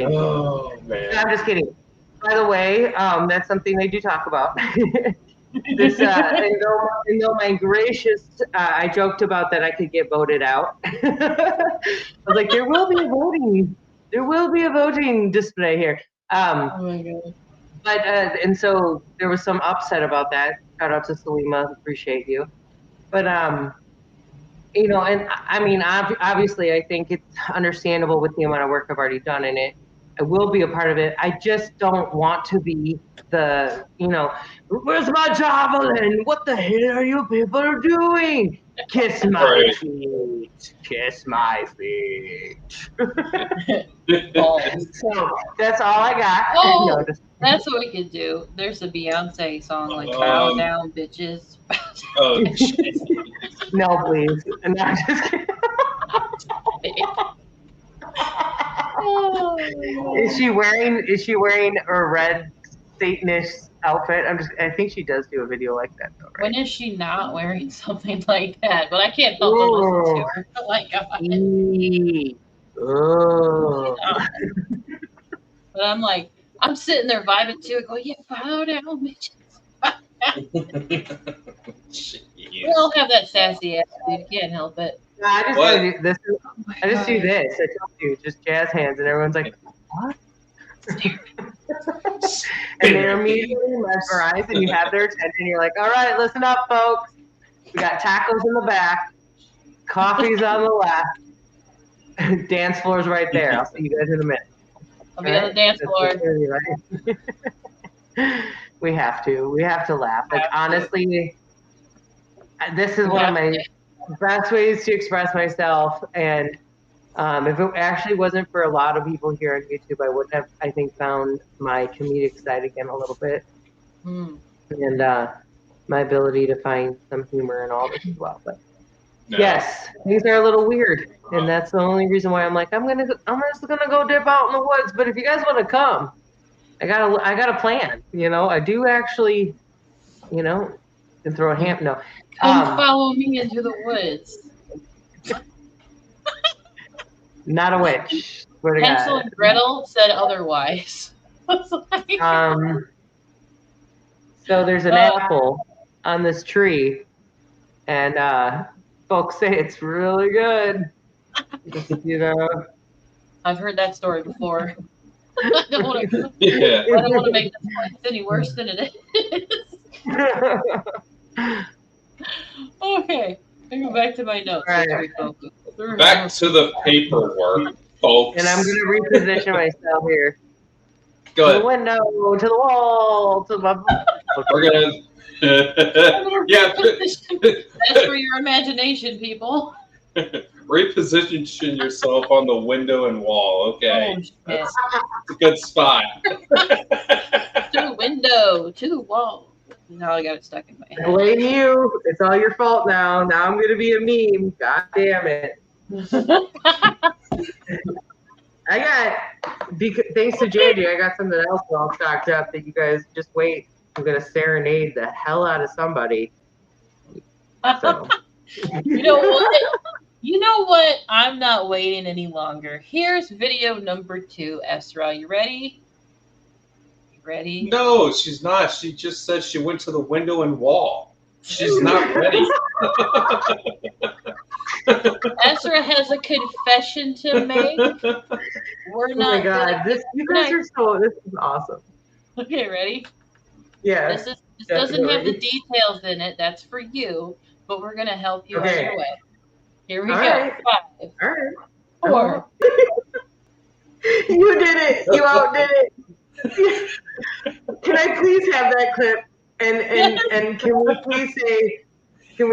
Oh, man. I'm just kidding. By the way, that's something they do talk about. This, and though my gracious, I joked about that I could get voted out. I was like, there will be a voting display here. Oh my God. But and so there was some upset about that. Shout out to Salima, appreciate you. But and I mean, obviously, I think it's understandable with the amount of work I've already done in it. I will be a part of it. I just don't want to be the, where's my javelin? What the hell are you people doing? Kiss my feet. Kiss my feet. So that's all I got. Oh, that's what we could do. There's a Beyonce song like "Bow Down, Bitches." Oh, shit. No, please. No, I'm just kidding. Is she wearing a red Satanist outfit? I think she does do a video like that though, right? When is she not wearing something like that? But I can't help but listen to her. Oh my God. But I'm like, I'm sitting there vibing to it, going, yeah, bow down, bitches. We all have that sassy attitude. You can't help it. No, I just do this. I just do this. I told you, just jazz hands, and everyone's like, "What?" And they're immediately mesmerized, and you have their attention. You're like, "All right, listen up, folks. We got tacos in the back, coffee's on the left, dance floor's right there. I'll see you guys in a minute." I'll be on the dance floor. Right? We have to laugh. Like honestly, this is one of best ways to express myself. And if it actually wasn't for a lot of people here on YouTube, I would have, I think, found my comedic side again a little bit. And my ability to find some humor in all this as well. But yes, things are a little weird. And that's the only reason why I'm like, I'm just gonna go dip out in the woods. But if you guys want to come, I got a plan. I do actually, can throw a ham. No, Come follow me into the woods. not a witch. Swear to Hansel God. and Gretel said otherwise. So there's an apple on this tree, and folks say it's really good. I've heard that story before. I don't want to make this place any worse than it is. Okay, I go back to my notes. Right. Back to the paperwork, folks. And I'm gonna reposition myself here. Go To the ahead. window, to the wall, to the. We're gonna. Yeah. That's for your imagination, people. Reposition yourself on the window and wall. Okay, Oh, shit. that's a good spot. To the window, to the wall. Now I got it stuck in my I head. blame you. It's all your fault now. Now I'm gonna be a meme. God damn it. Thanks to JJ, I got something else all stocked up that you guys just wait. I'm gonna serenade the hell out of somebody. So. You know what? You know what? I'm not waiting any longer. Here's video number 2, Esra. You ready? You ready? No, she's not. She just said she went to the window and wall. She's not ready. Esra has a confession to make. We're Oh not. my God, this is awesome. Okay, ready? Yeah. This doesn't have the details in it. That's for you, but we're gonna help you on your way. Here we All go. right. 5, All right. 4. You did it. You outdid it. Can I please have that clip? And can we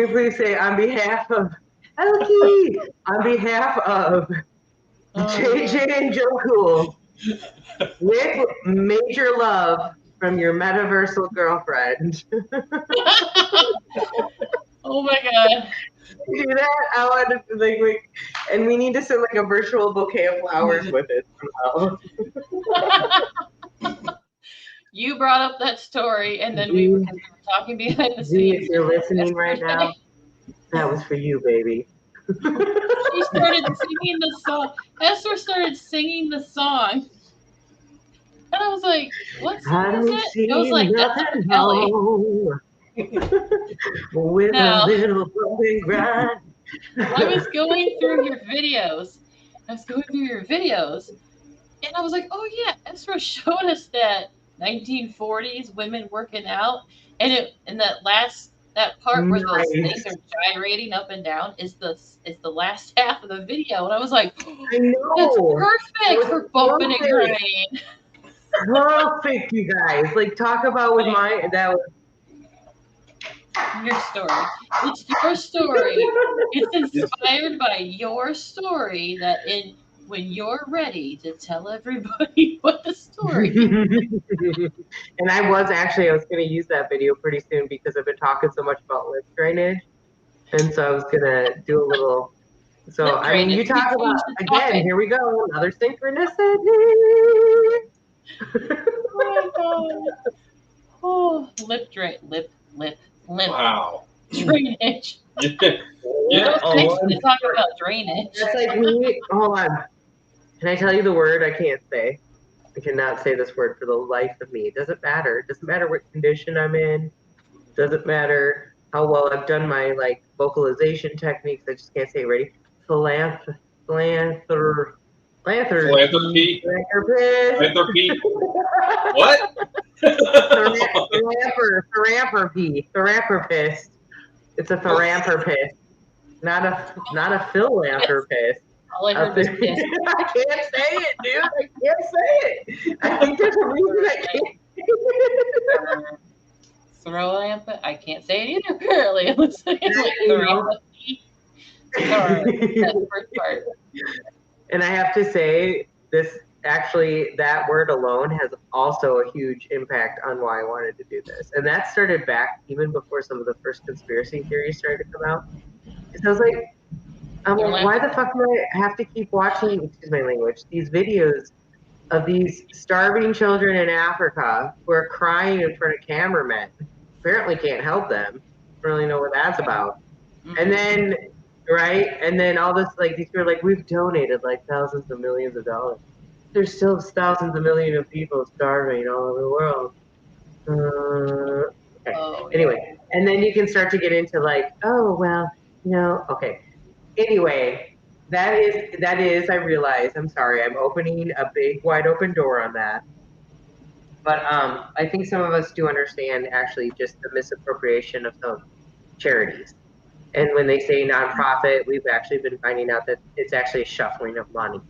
please say on behalf of Elkie, on behalf of JJ and Joe Cool, with major love from your metaversal girlfriend. Oh my God. Do that. I want to and we need to send like a virtual bouquet of flowers with it somehow. You brought up that story, and then we were talking behind the Z, scenes. if you're listening right now, that was for you, baby. She started singing the song. Esther started singing the song. And I was like, what song is it? I was like, that's for Kelly. With Now, a little broken grind. I was going through your videos. And I was like, oh yeah, Ezra showed us that 1940s women working out. And that part where those things are gyrating up and down is the last half of the video. And I was like, I know. that's perfect for bumping and grinding. Perfect, you guys. Like, talk about with that was your story. It's your story. It's inspired by your story when you're ready to tell everybody what the story is. And I was going to use that video pretty soon because I've been talking so much about lip drainage. And so I was going to do a little. So, I mean, you talk about, again, here we go, another synchronicity. Oh my God. Oh, lip. Wow. Drainage. Yeah. To talk about drainage. That's like me. Hold on. Can I tell you the word I can't say? I cannot say this word for the life of me. It doesn't matter. It doesn't matter what condition I'm in. It doesn't matter how well I've done my vocalization techniques. I just can't say it. Ready? Philanthropy. Philanthropy. What? Philanthropist. It's a philanthropist, not a philanthropist. All I heard was piss. I can't say it, dude. I can't say it. I think there's a reason I can't. I can't say it either, apparently. It looks like philanthropy. That first part. And I have to say, that word alone has also a huge impact on why I wanted to do this. And that started back even before some of the first conspiracy theories started to come out. Because I was like, why the fuck do I have to keep watching, excuse my language, these videos of these starving children in Africa who are crying in front of cameramen? Apparently can't help them. Don't really know what that's about. Mm-hmm. And then, right? And then all this, like, these people are like, we've donated like thousands of millions of dollars. There's still thousands of millions of people starving all over the world. Okay. Oh, Anyway, yeah. and then you can start to get into like, oh, well, okay. Anyway, that is, I realize, I'm sorry, I'm opening a big wide open door on that. But I think some of us do understand actually just the misappropriation of some charities. And when they say nonprofit, we've actually been finding out that it's actually a shuffling of money.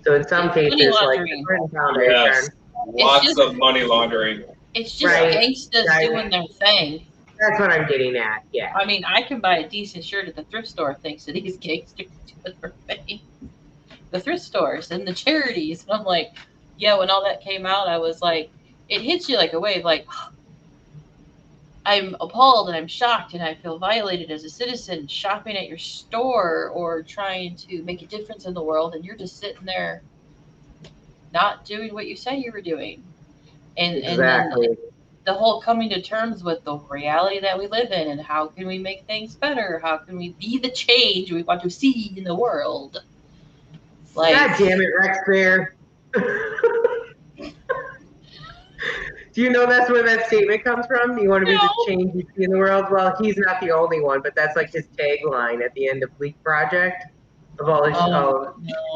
So in some It's money cases, like the laundering. Clinton Foundation, Yes, lots of money laundering. It's just Right, gangsters right. doing their thing. that's what I'm getting at. Yeah. I mean, I can buy a decent shirt at the thrift store thanks to these gangsters doing their thing. The thrift stores and the charities. And I'm like, yeah, when all that came out, I was like, it hits you like a wave. Like, I'm appalled and I'm shocked and I feel violated as a citizen shopping at your store or trying to make a difference in the world, and you're just sitting there not doing what you say you were doing. And Exactly. then the whole coming to terms with the reality that we live in and how can we make things better? How can we be the change we want to see in the world? Like, God damn it, Rex Bear. Do you know that's where that statement comes from? You want to be the change you see in the world? Well, he's not the only one, but that's like his tagline at the end of Bleak Project. Of all his,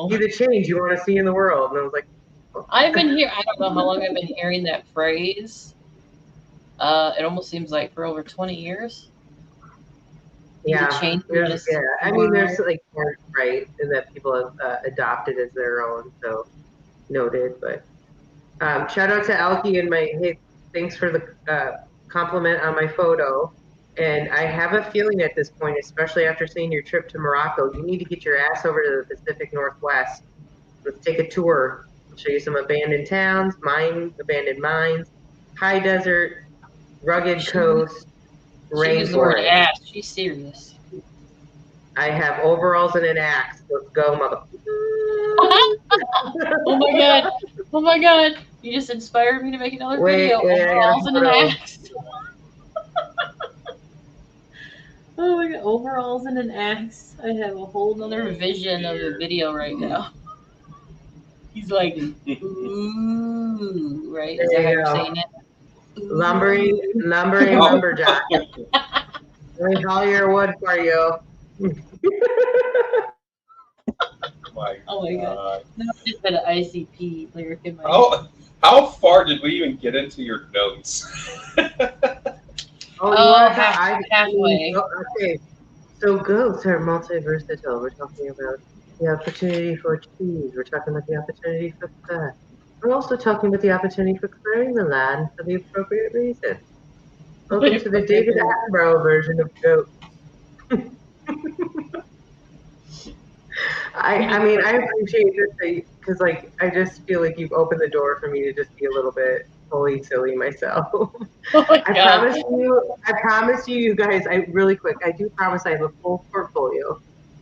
be the change you want to see in the world. And I was like, I've been here, I don't know how long I've been hearing that phrase. It almost seems like for over 20 years. Yeah, change I mean, there's like right, and that people have adopted as their own, so noted. But shout out to Alki and hey, thanks for the compliment on my photo. And I have a feeling at this point, especially after seeing your trip to Morocco, you need to get your ass over to the Pacific Northwest. Let's take a tour. I'll show you some abandoned towns, abandoned mines, high desert, rugged coast, She used the word rainforest. ass. She's serious. I have overalls and an axe. Let's go, mother. Oh my god. Oh my god. You just inspired me to make another video. Overalls and an axe. Oh my god. Overalls and an axe. I have a whole nother vision of a video right now. He's like, ooh, right? Is that how you're saying it? Ooh. Lumbering lumberjack. Let me haul your wood for you. Oh my god. No, I just had an ICP lyric in my head. How far did we even get into your notes? Halfway. Okay. So ghosts are multi-versatile. We're talking about the opportunity for cheese. We're talking about the opportunity for fat. We're also talking about the opportunity for clearing the land for the appropriate reason. Welcome to the David Attenborough version of goat. I mean, I appreciate this because, like, I just feel like you've opened the door for me to just be a little bit fully silly myself. Oh my God. I promise you guys, really quick, I do promise I have a full portfolio.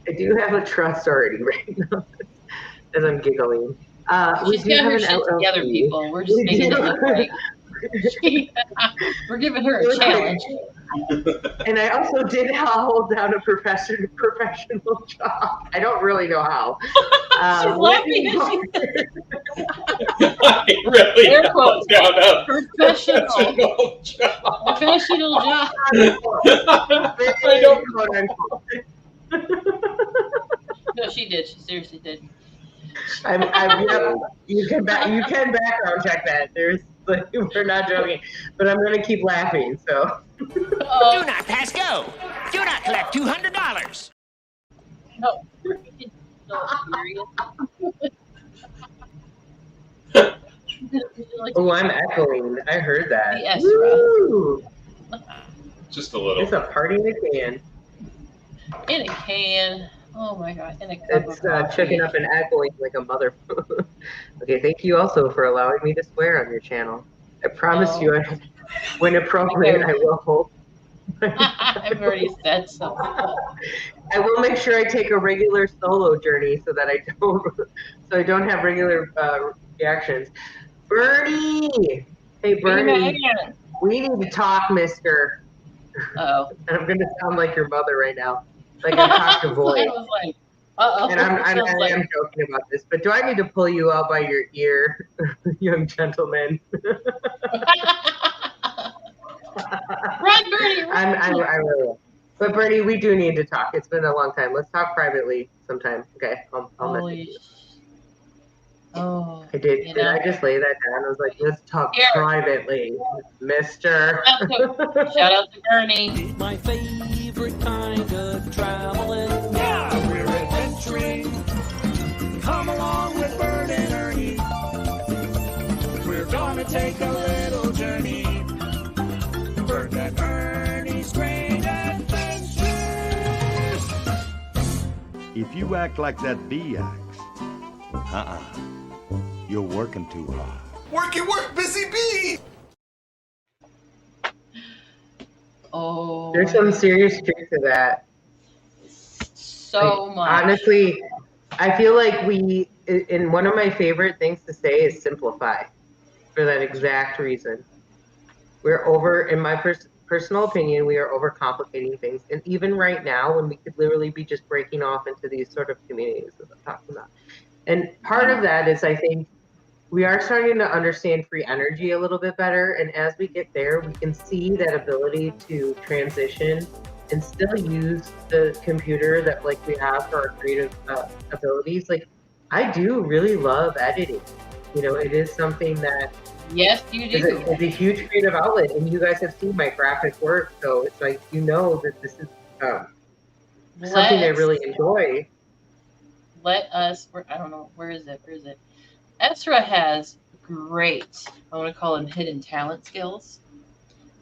I do have a trust already right now as I'm giggling. She's got her shit together, people. We're just making it look like we're giving her a challenge. And I also did hold down a professional job. I don't really know how. She's laughing. I really held down a professional job. Professional job. I don't. No, she did. She seriously did. You can background check that. We're not joking, but I'm gonna keep laughing. So. Do not pass go. Do not collect $200. No. Oh, I'm echoing. I heard that. Yes, just a little. It's a party in a can. In a can. Oh my god, in a cup It's of coffee. chicken up and echoing like a mother. Okay, thank you also for allowing me to swear on your channel. I promise Oh. you, when appropriate, I will hold. I've already said so. I will make sure I take a regular solo journey so that I don't have regular reactions. Bernie, hey Bernie, we need to talk, Mister. Oh. And I'm gonna sound like your mother right now, like I talked to voice. I was like, uh-oh. And I am joking about this, but do I need to pull you out by your ear, young gentleman? Run, Bernie! Run. I really will. But Bernie, we do need to talk. It's been a long time. Let's talk privately sometime. Okay, I'll message you. Oh, I did. Did I just lay that down? I was like, let's talk privately, Mister. Shout out to Bernie. My favorite kind of traveling. Yeah, we're adventuring. Come along with Bert and Ernie. We're gonna take a little journey. Bert and Ernie's Great Adventures. If you act like that bee acts, you're working too hard. Work, busy bee! Oh. There's some serious truth to that. So much. Honestly, I feel like and one of my favorite things to say is simplify for that exact reason. In my personal opinion, we are overcomplicating things. And even right now, when we could literally be just breaking off into these sort of communities that I'm talking about. And part of that is, I think, we are starting to understand free energy a little bit better. And as we get there, we can see that ability to transition and still use the computer that like we have for our creative abilities. Like, I do really love editing. You know, it is something that yes, you do. It's a huge creative outlet, and you guys have seen my graphic work, so it's like, you know that this is something I really enjoy. I don't know, where is it? Ezra has great, I want to call them hidden talent skills.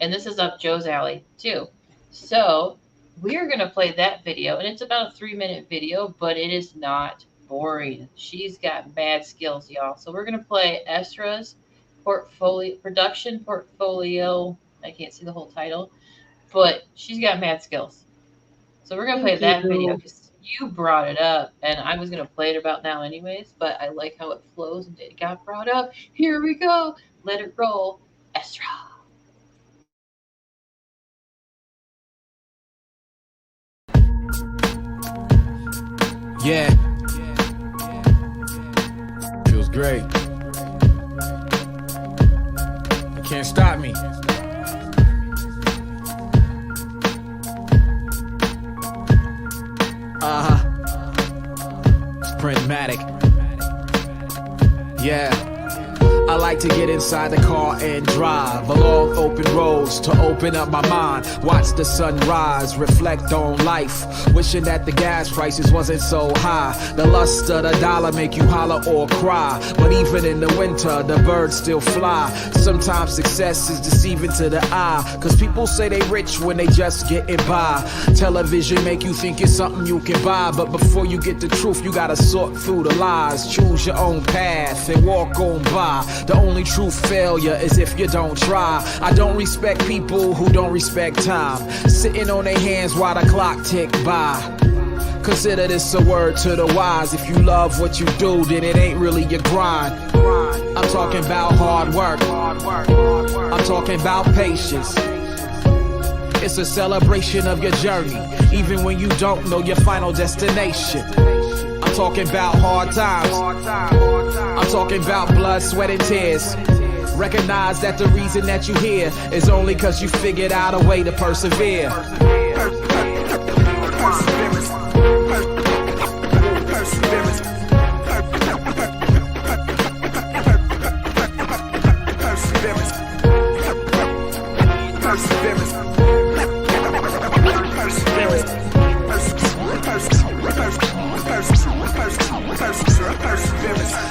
And this is up Joe's alley too. So we're going to play that video, and it's about a 3-minute video, but it is not boring. She's got bad skills, y'all. So we're going to play Ezra's production portfolio. I can't see the whole title, but she's got mad skills. So we're going to play that video because you brought it up, and I was going to play it about now anyways, but I like how it flows and it got brought up. Here we go. Let it roll. Ezra. Yeah. Feels great. You can't stop me. It's Printmatic. Yeah. I like to get inside the car and drive along open roads to open up my mind. Watch the sun rise, reflect on life. Wishing that the gas prices wasn't so high. The lust of the dollar make you holler or cry. But even in the winter, the birds still fly. Sometimes success is deceiving to the eye, cause people say they rich when they just getting by. Television make you think it's something you can buy, but before you get the truth, you gotta sort through the lies. Choose your own path and walk on by. The only true failure is if you don't try. I don't respect people who don't respect time, sitting on their hands while the clock tick by. Consider this a word to the wise. If you love what you do, then it ain't really your grind. I'm talking about hard work. I'm talking about patience. It's a celebration of your journey, even when you don't know your final destination. I'm talking about hard times. I'm talking about blood, sweat, and tears. Recognize that the reason that you here is only cause you figured out a way to persevere.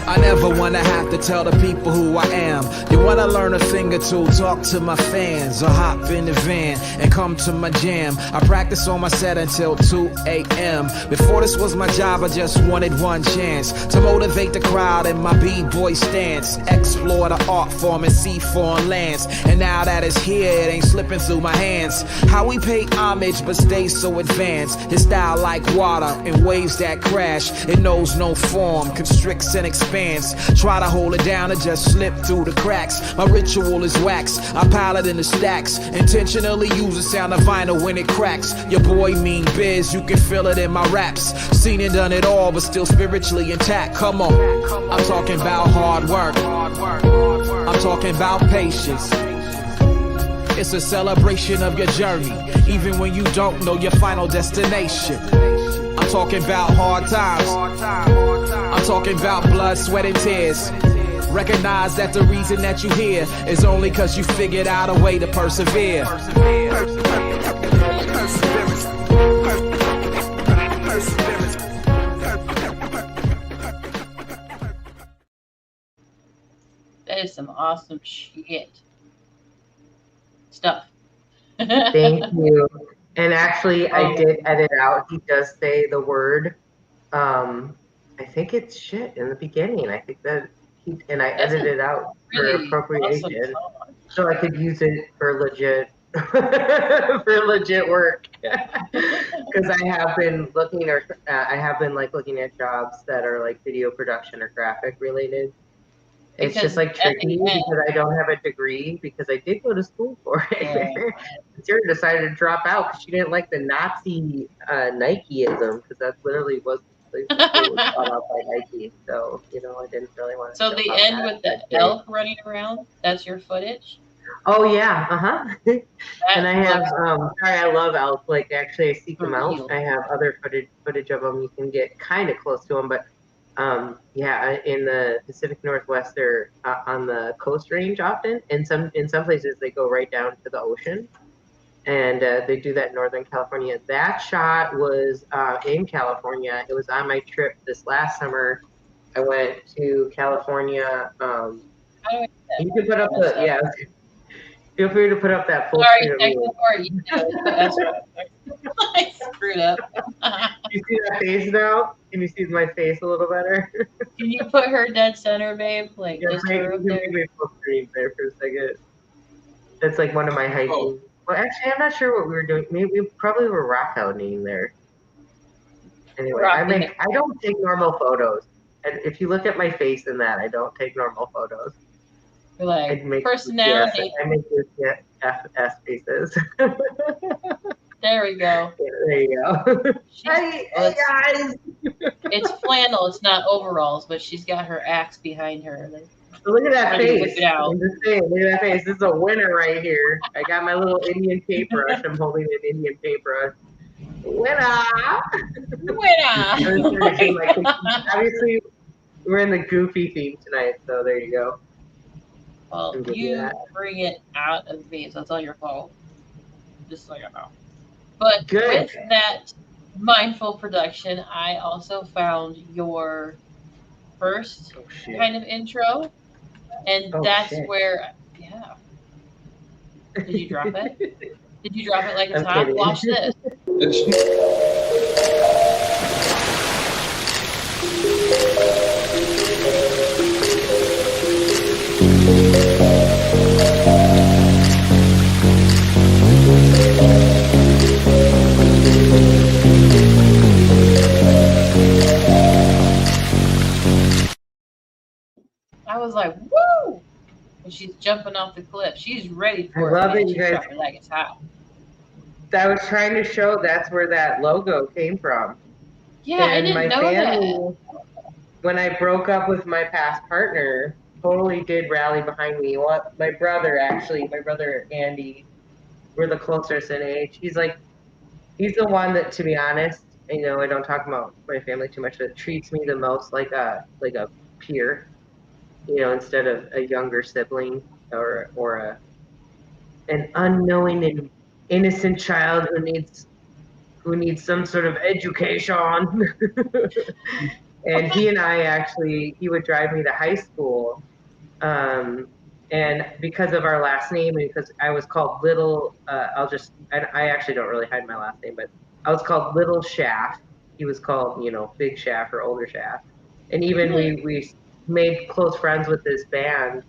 I never wanna have to tell the people who I am. You wanna learn a thing or two, talk to my fans, or hop in the van and come to my jam. I practice on my set until 2 a.m. Before this was my job, I just wanted one chance to motivate the crowd in my b-boy stance, explore the art form and see foreign lands. And now that it's here, it ain't slipping through my hands. How we pay homage but stay so advanced. His style like water in waves that crash. It knows no form, constricts and expands. Try to hold it down and just slip through the cracks. My ritual is wax, I pile it in the stacks. Intentionally use the sound of vinyl when it cracks. Your boy mean biz, you can feel it in my raps. Seen and done it all, but still spiritually intact. Come on, I'm talking about hard work. I'm talking about patience. It's a celebration of your journey, even when you don't know your final destination. I'm talking about hard times. I'm talking about blood, sweat, and tears. Recognize that the reason that you here is only cause you figured out a way to persevere. That is some awesome shit. Stuff. Thank you. And actually, I did edit out. He does say the word. I think it's shit in the beginning. I think that and I edited it out for appropriation, awesome, so I could use it for legit for legit work. Because I have been looking, looking at jobs that are like video production or graphic related. It's just like tricky because I don't have a degree, because I did go to school for it. Yeah. Sarah decided to drop out because she didn't like the Nazi Nikeism, because that literally was taught out by Nike. So, I didn't really want to. So the end with the elk running around, that's your footage? Oh yeah, and I have I love elk. Like, actually, I seek them out. I have other footage of them. You can get kind of close to them, but in the Pacific Northwest, they're on the Coast Range often. In some places, they go right down to the ocean, and they do that in Northern California. That shot was in California. It was on my trip this last summer. I went to California. You can put up feel free to put up that full screen. I screwed up. You see that face now? Can you see my face a little better? Can you put her dead center, babe? Like, just her up there? Full screen there for a second. That's like one of my hiking. Oh. Well, actually, I'm not sure what we were doing. Maybe we probably were rock outing there. Anyway, I don't take normal photos. And if you look at my face in that, I don't take normal photos. Like, personality. I make this S faces. There we go. There you go. Hey guys. It's flannel. It's not overalls, but she's got her axe behind her. Like, so look at that face. I'm just saying, look at that face. This is a winner right here. I got my little Indian paintbrush. I'm holding an Indian paintbrush. Winner. Obviously, we're in the goofy theme tonight, so there you go. Well, you bring it out of me, so it's all your fault. Just so you know. But with that mindful production, I also found your first kind of intro, and that's where, Did you drop it? Did you drop it like it's hot? Watch this. I was like, woo! And she's jumping off the cliff. She's ready for it. I love it, you guys. Like it's hot. I was trying to show that's where that logo came from. Yeah, and I didn't know that. When I broke up with my past partner, totally did rally behind me. My brother Andy, we're the closest in age. He's the one that, to be honest, I don't talk about my family too much, but treats me the most like a peer, instead of a younger sibling or an unknowing and innocent child who needs some sort of education. And he and I he would drive me to high school, And because of our last name, and because I was called Little, I actually don't really hide my last name, but I was called Little Shaft. He was called, Big Shaft or Older Shaft. And even we made close friends with this band,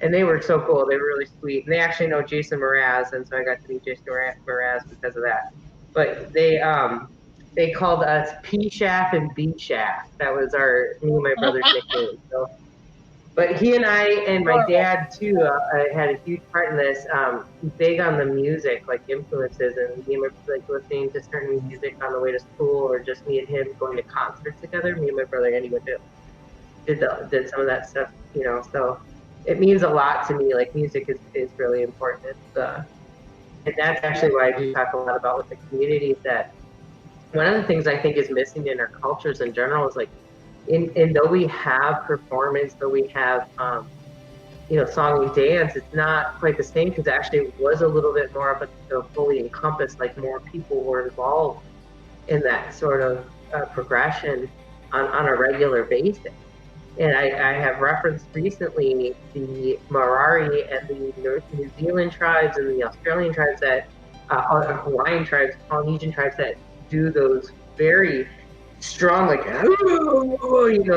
and they were so cool. They were really sweet. And they actually know Jason Mraz, and so I got to meet Jason Mraz because of that. But they called us P Shaft and B Shaft. That was me and my brother's nickname. So, but he and I and my dad too had a huge part in this. He's big on the music, like influences, and me and my like listening to certain music on the way to school, or just me and him going to concerts together. Me and my brother, and he did some of that stuff, So it means a lot to me. Like music is really important. And that's actually why I do talk a lot about with the community. Is that one of the things I think is missing in our cultures in general is like, and though we have performance, though we have, song and dance, it's not quite the same, because actually it was a little bit more of a fully encompassed, like more people were involved in that sort of progression on a regular basis. And I have referenced recently the Maori and the New Zealand tribes and the Australian tribes or Hawaiian tribes, Polynesian tribes that do those very strong, like, and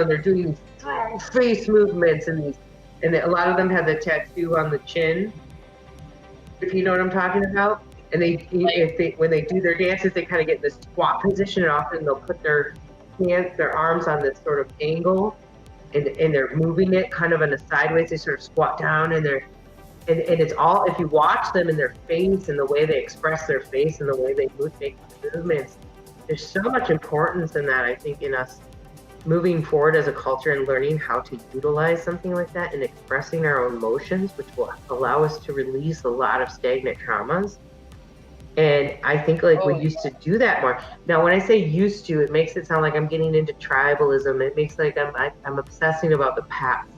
they're doing these strong face movements and a lot of them have the tattoo on the chin, if you know what I'm talking about. And when they do their dances, they kind of get in this squat position, and often they'll put their arms on this sort of angle, and they're moving it kind of in a sideways. They sort of squat down, and it's all, if you watch them in their face and the way they express their face and the way they make movements, there's so much importance in that, I think, in us moving forward as a culture and learning how to utilize something like that and expressing our own emotions, which will allow us to release a lot of stagnant traumas. And I think we used to do that more. Now, when I say used to, it makes it sound like I'm getting into tribalism. It makes like I'm obsessing about the past,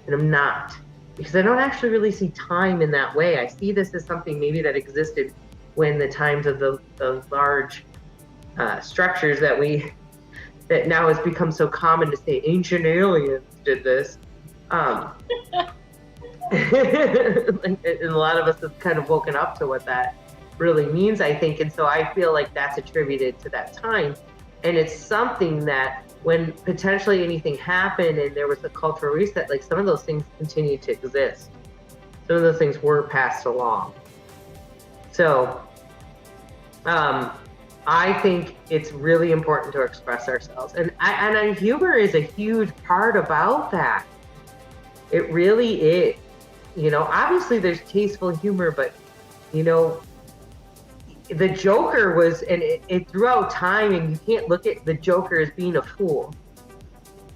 and I'm not, because I don't actually really see time in that way. I see this as something maybe that existed when the times of the large structures that now has become so common to say ancient aliens did this. And a lot of us have kind of woken up to what that really means, I think. And so I feel like that's attributed to that time. And it's something that when potentially anything happened and there was a cultural reset, like some of those things continue to exist. Some of those things were passed along. So I think it's really important to express ourselves. And humor is a huge part about that. It really is. Obviously there's tasteful humor, but, the Joker was, and it throughout time, and you can't look at the Joker as being a fool.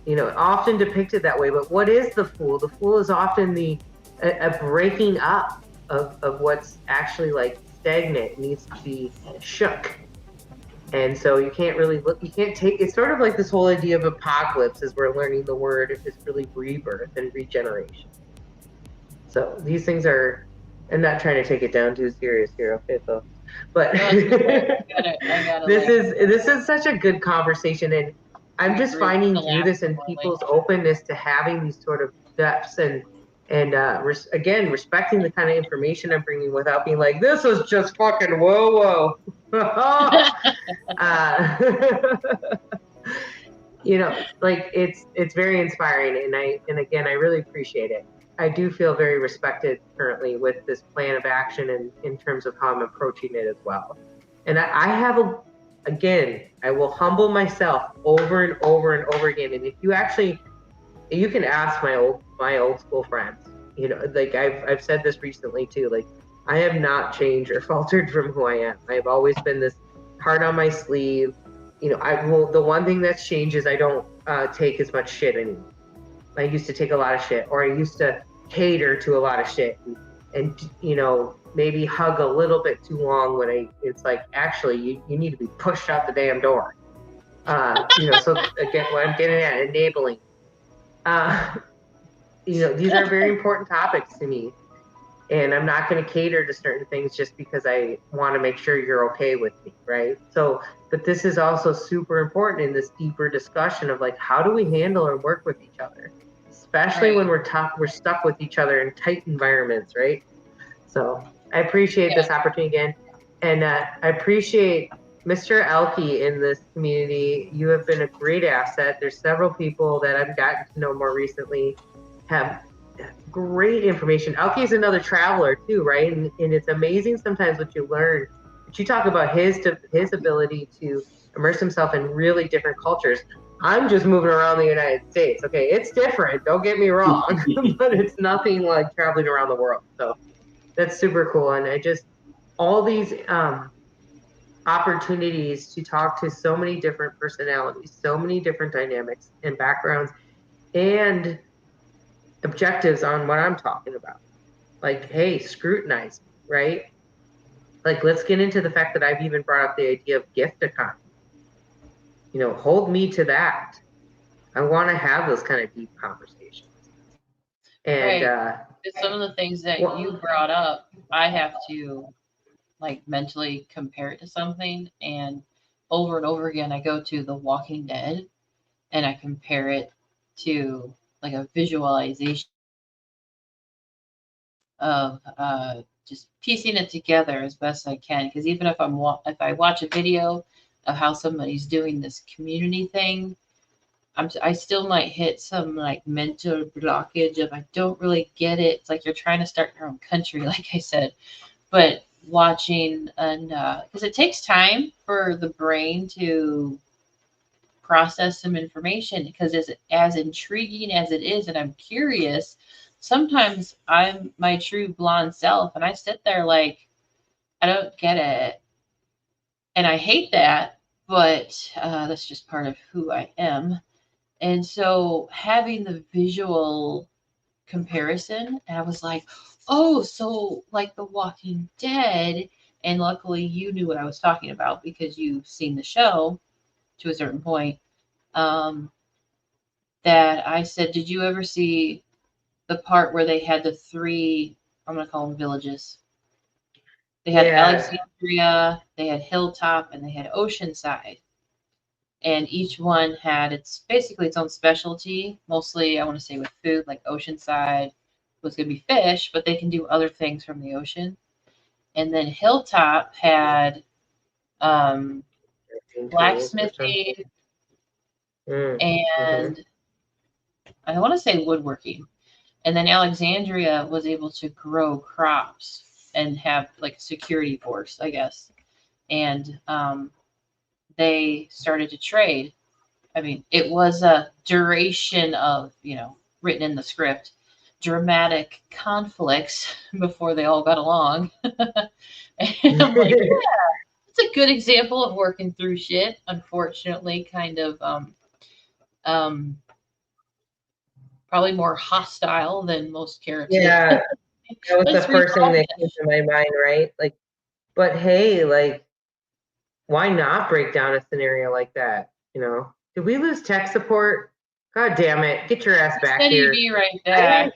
Often depicted that way, but what is the fool? The fool is often a breaking up of what's actually like stagnant. It needs to be shook. And so you can't really it's sort of like this whole idea of apocalypse as we're learning the word is really rebirth and regeneration. So these things are, I'm not trying to take it down too serious here, okay, folks. But this is such a good conversation, and I'm just finding through this and people's openness to having these sort of depths and again, respecting the kind of information I'm bringing without being like, this is just fucking whoa. Like it's very inspiring, and again, I really appreciate it. I do feel very respected currently with this plan of action in terms of how I'm approaching it as well. And I will humble myself over and over and over again. And if you can ask my old school friends, like I've said this recently too, like I have not changed or faltered from who I am. I've always been this heart on my sleeve. The one thing that's changed is I don't take as much shit anymore. I used to take a lot of shit, or I used to cater to a lot of shit and maybe hug a little bit too long when it's like, actually you need to be pushed out the damn door. So again, what I'm getting at, enabling. These are very important topics to me, and I'm not going to cater to certain things just because I want to make sure you're okay with me, right? So, but this is also super important in this deeper discussion of like, how do we handle or work with each other, especially Right. when we're stuck with each other in tight environments, right? So I appreciate this opportunity again, and I appreciate Mr. Elke in this community. You have been a great asset. There's several people that I've gotten to know more recently have great information. Elke is another traveler too, right? And it's amazing sometimes what you learn. But you talk about his ability to immerse himself in really different cultures. I'm just moving around the United States. Okay, it's different. Don't get me wrong, but it's nothing like traveling around the world. So that's super cool. And I just all these opportunities to talk to so many different personalities, so many different dynamics and backgrounds, and objectives on what I'm talking about. Like, hey, scrutinize me, right? Like, let's get into the fact that I've even brought up the idea of gift economy. You know, hold me to that. I want to have those kind of deep conversations. And Right. Some of the things that you brought up, I have to like mentally compare it to something, and over again, I go to The Walking Dead and I compare it to like a visualization of just piecing it together as best I can. Because even if if I watch a video of how somebody's doing this community thing, I still might hit some like mental blockage of I don't really get it. It's like you're trying to start your own country, like I said. But watching and because it takes time for the brain to process some information, because as intriguing as it is, and I'm curious, sometimes I'm my true blonde self and I sit there like I don't get it, and I hate that, but that's just part of who I am. And so having the visual comparison, and I was like, oh, so like The Walking Dead, and luckily you knew what I was talking about because you've seen the show to a certain point. That I said, did you ever see the part where they had the three, I'm going to call them villages? They had Alexandria, they had Hilltop, and they had Oceanside. And each one had basically its own specialty. Mostly, I want to say with food, like Oceanside was going to be fish, but they can do other things from the ocean. And then Hilltop had blacksmithing and I want to say woodworking. And then Alexandria was able to grow crops and have like a security force, I guess. And they started to trade. I mean, it was a duration of, written in the script, dramatic conflicts before they all got along. And I'm like, yeah, it's a good example of working through shit. Unfortunately, kind of probably more hostile than most characters. Yeah, that was the first thing that came to my mind, right? Like, but hey, like, why not break down a scenario like that? Did we lose tech support? God damn it! Get your ass back here. Be right back.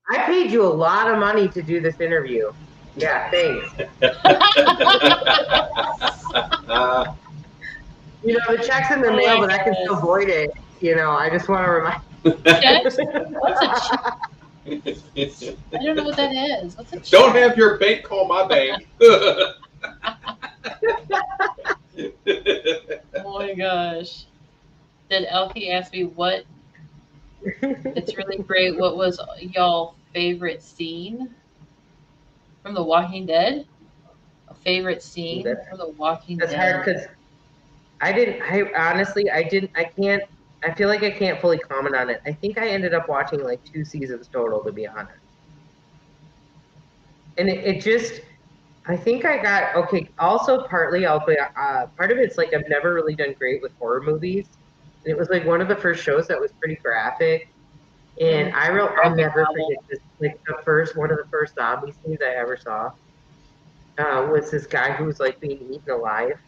I paid you a lot of money to do this interview. Yeah, thanks. The check's in the mail, but I can still void it. I just want to remind. Checks? What's a check? I don't know what that is. What's a check? Don't have your bank call my bank. Oh my gosh. Did Elke ask me what? It's really great. What was y'all favorite scene from The Walking Dead? A favorite scene from The Walking Dead. That's hard because I feel like I can't fully comment on it. I think I ended up watching like 2 seasons total, to be honest. And it just, I think I got, okay, also partly, part of it's like I've never really done great with horror movies. And it was like one of the first shows that was pretty graphic. And I'll never forget this. Like one of the first zombie scenes I ever saw was this guy who was like being eaten alive,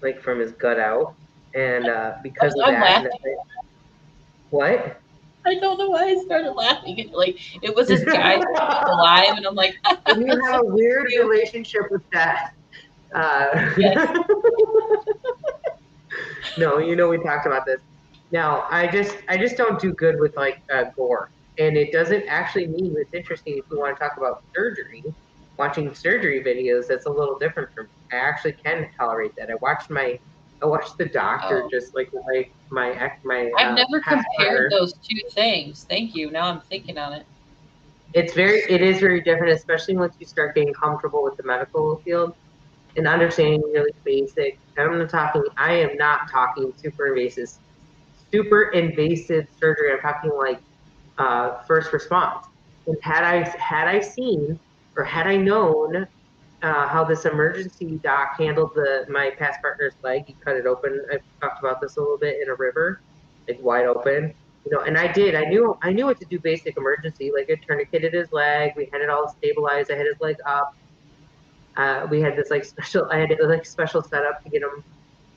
like from his gut out. And because of that, what? I don't know why I started laughing. Like it was this guy alive, and I'm like, you have a weird relationship with that. Yes. No, we talked about this. Now, I just don't do good with like gore. And it doesn't actually mean, it's interesting if you want to talk about surgery, watching surgery videos, that's a little different from me. I actually can tolerate that. I watched the doctor Oh. just like my I've never past compared partner. those two things. Thank you. Now I'm thinking on it. It is very different, especially once you start getting comfortable with the medical field and understanding really basic. I am not talking super invasive surgery. I'm talking like first response. And had I seen or had I known how this emergency doc handled my past partner's leg, he cut it open. I've talked about this a little bit in a river, like wide open. And I did. I knew what to do. Basic emergency, like I tourniqueted his leg. We had it all stabilized. I had his leg up. We had this like special. I had a like special setup to get him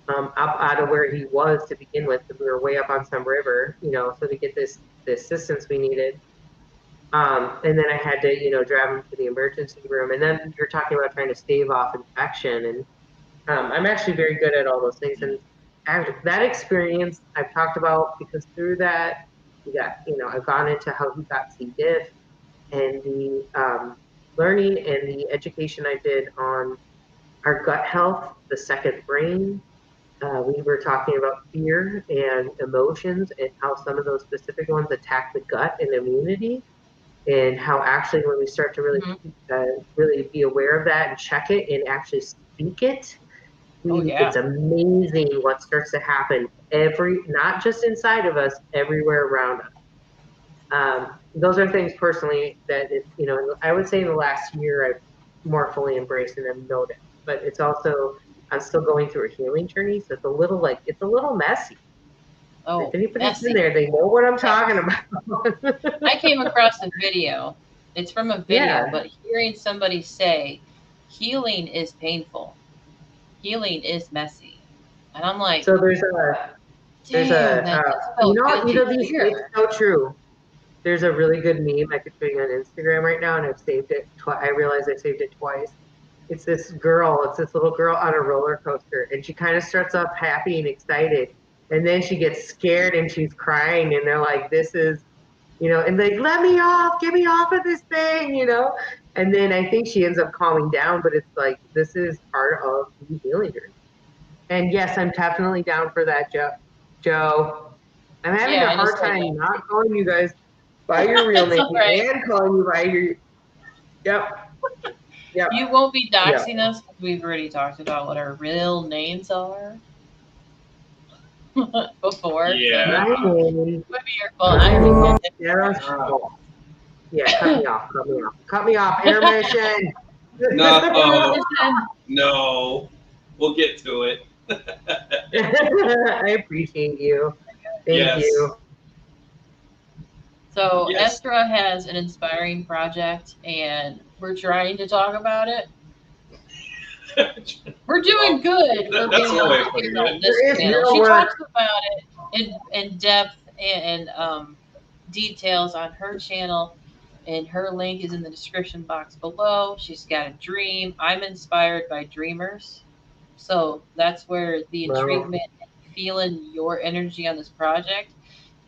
up out of where he was to begin with, because we were way up on some river. So to get the assistance we needed. And then I had to, drive him to the emergency room. And then you're talking about trying to stave off infection. And I'm actually very good at all those things. And that experience I've talked about, because through that, I've gone into how he got C. diff and the learning and the education I did on our gut health, the second brain. We were talking about fear and emotions and how some of those specific ones attack the gut and immunity. And how actually when we start to really be aware of that and check it and actually speak it, it's amazing what starts to happen not just inside of us, everywhere around us. Those are things personally that I would say in the last year I've more fully embraced and have noticed. But it's also, I'm still going through a healing journey, so it's a little messy. Oh, if anybody's messy. in there, they know what I'm talking about. I came across a video. It's from a video, but hearing somebody say, healing is painful. Healing is messy. And I'm like, so it's so true. There's a really good meme I could show you on Instagram right now, and I've saved it. I realized I saved it twice. It's this little girl on a roller coaster, and she kind of starts off happy and excited, and then she gets scared and she's crying, and they're like, "This is," and like, "Let me off, get me off of this thing," And then I think she ends up calming down, but it's like, this is part of the healing journey. And yes, I'm definitely down for that, Joe. I'm having a hard time not calling you guys by your real name and calling you by your. Yep. You won't be doxing us because we've already talked about what our real names are before. Yeah. So would be your fault. Yeah, cut me off. Intermission. No. We'll get to it. I appreciate you. Thank you. So Estra has an inspiring project, and we're trying to talk about it. We're doing good. That's the way putting it. She talks about it in depth and details on her channel, and her link is in the description box below. She's got a dream. I'm inspired by dreamers, so that's where the intriguement and feeling your energy on this project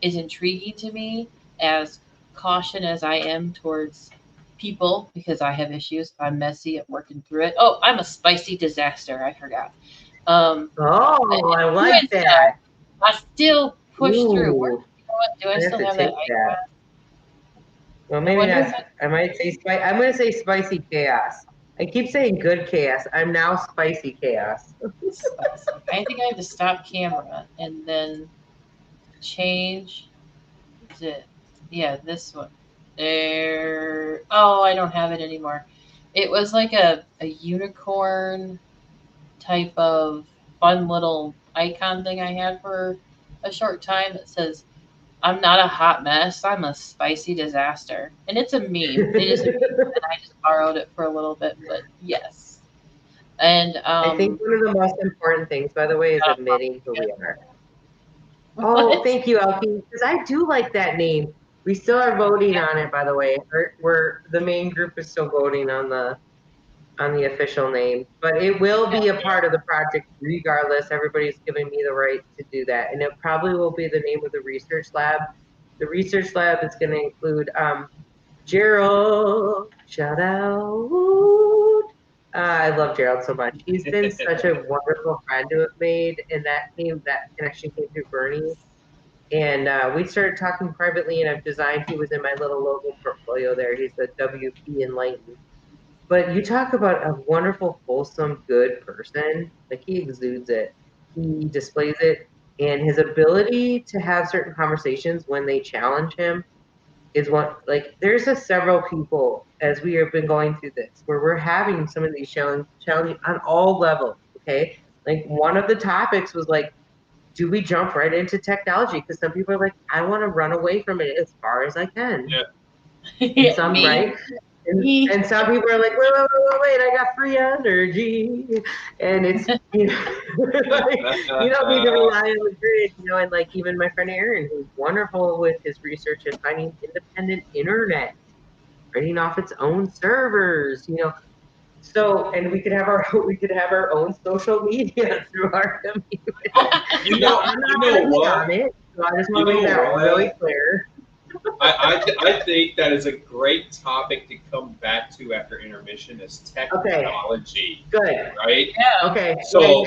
is intriguing to me, as caution as I am towards people, because I have issues. I'm messy at working through it. Oh, I'm a spicy disaster. I forgot. I like that. I still push through. Do I still have that? Well, maybe not. I'm going to say spicy chaos. I keep saying good chaos. I'm now spicy chaos. I think I have to stop camera and then change it. Yeah, this one. There. Oh, I don't have it anymore. It was like a unicorn type of fun little icon thing I had for a short time that says, "I'm not a hot mess. I'm a spicy disaster." And it's a meme. It is a meme, and I just borrowed it for a little bit, but yes. And I think one of the most important things, by the way, is admitting who we are. Oh, thank you, Elkie, because I do like that name. We still are voting on it, by the way. The main group is still voting on the official name, but it will be a part of the project regardless. Everybody's giving me the right to do that, and it probably will be the name of the research lab. The research lab is going to include Gerald. Shout out. I love Gerald so much. He's been such a wonderful friend to have made, and that connection came through Bernie. And we started talking privately, and I've designed. He was in my little logo portfolio there. He's the WP Enlightened. But you talk about a wonderful, wholesome, good person. Like, he exudes it. He displays it. And his ability to have certain conversations when they challenge him is one, like, there's several people as we have been going through this where we're having some of these challenges on all levels, okay? Like, one of the topics was like, do we jump right into technology? Because some people are like, I want to run away from it as far as I can. Yeah. And some, right? And some people are like, wait, I got free energy. And it's, you don't need to rely on the grid, and like even my friend Aaron, who's wonderful with his research and finding independent internet, running off its own servers, So, and we could have our own social media through our community. I'm not going to what? on it, so I just want to make that really clear. I think that is a great topic to come back to after intermission is technology. Good. Right? Yeah. Okay. So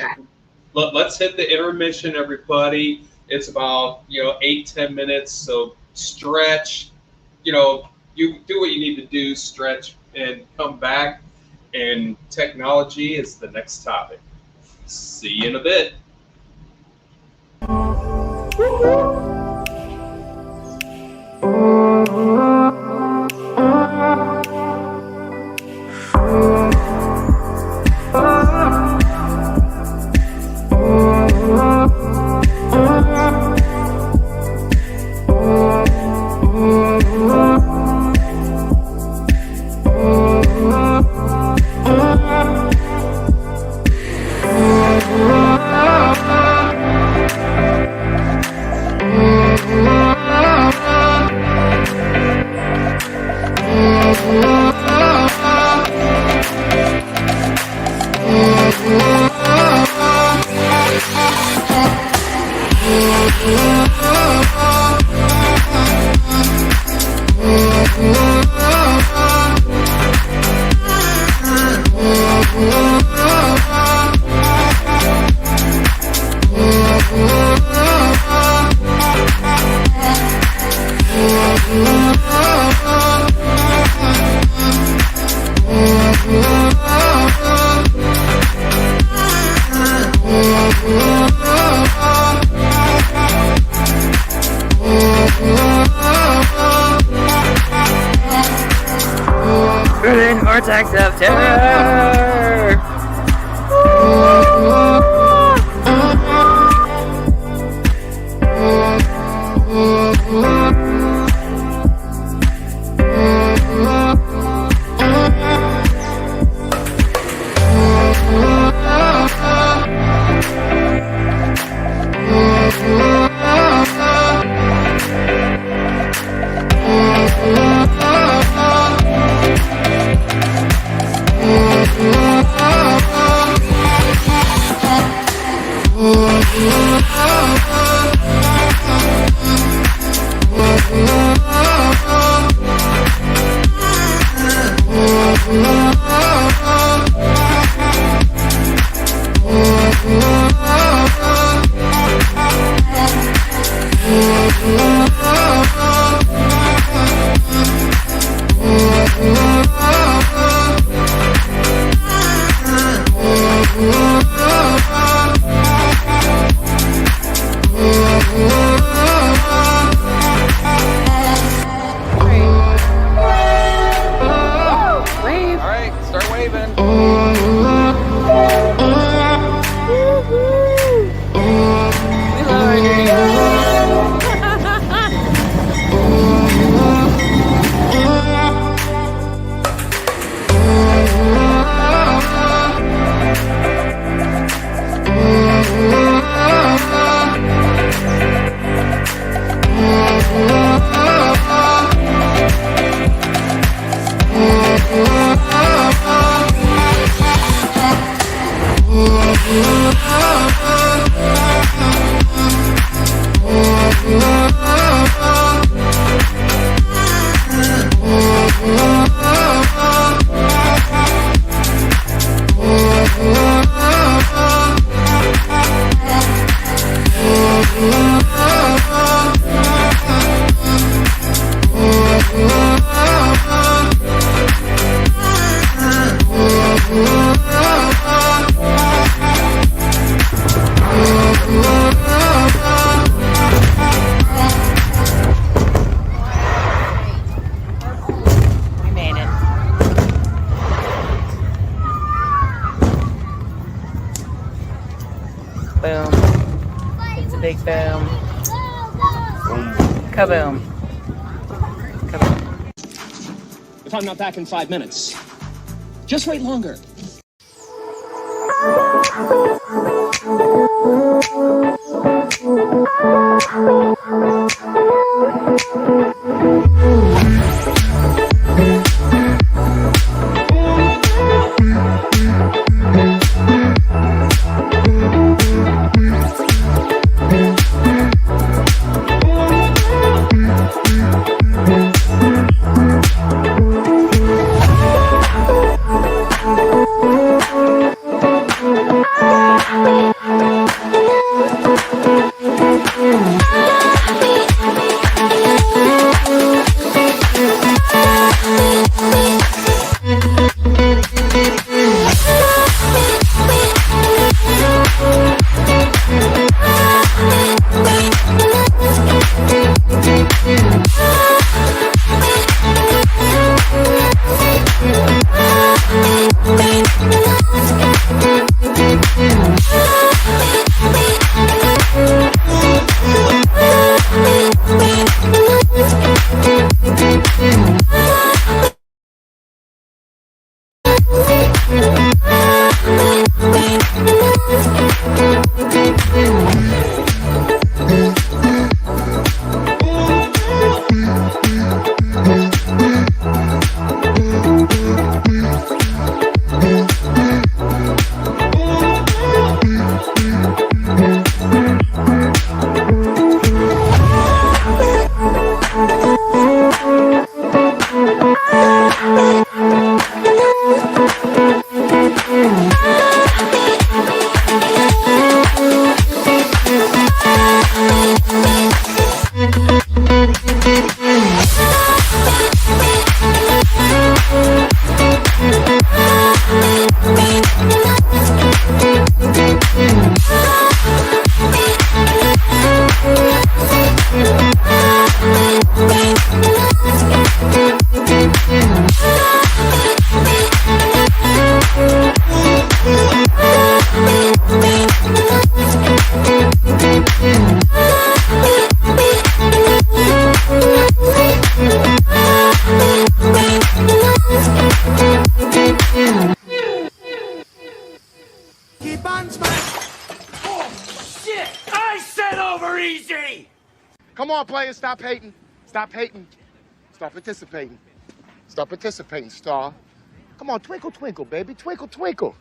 let's hit the intermission, everybody. It's about 8-10 minutes. So stretch. You do what you need to do. Stretch and come back. And technology is the next topic. See you in a bit. Vortex of terror! Big boom. Kaboom. Kaboom. If I'm not back in 5 minutes, just wait longer. Come on, players, stop hating. Stop hating. Start participating. Start participating, Star. Come on, twinkle, twinkle, baby. Twinkle, twinkle.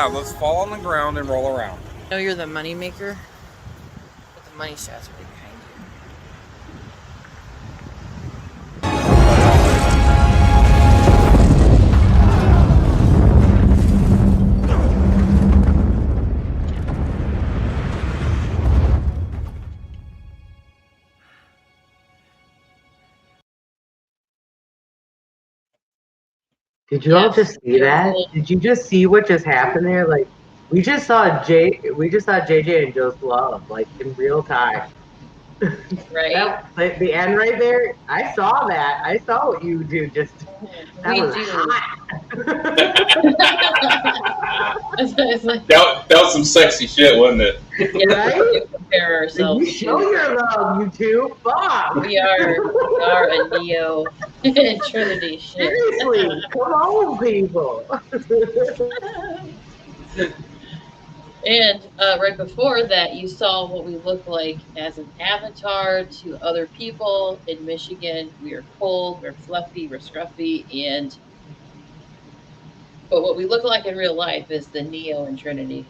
Yeah, let's fall on the ground and roll around. I know you're the money maker, but the money shots are behind you. Did you all just see that? Did you just see what just happened there? Like, we just saw JJ and Joe's love, like in real time. Right. Like the end right there. I saw that. I saw what you do. Just that We was do. hot. That was some sexy shit, wasn't it? Yeah, Right? we compare ourselves. You show your love, you two. Fuck. We are a Neo Trinity shit. Seriously, come on, people. And right before that, you saw what we look like as an avatar to other people in Michigan. We are cold, we're fluffy, we're scruffy, but what we look like in real life is the Neo and Trinity.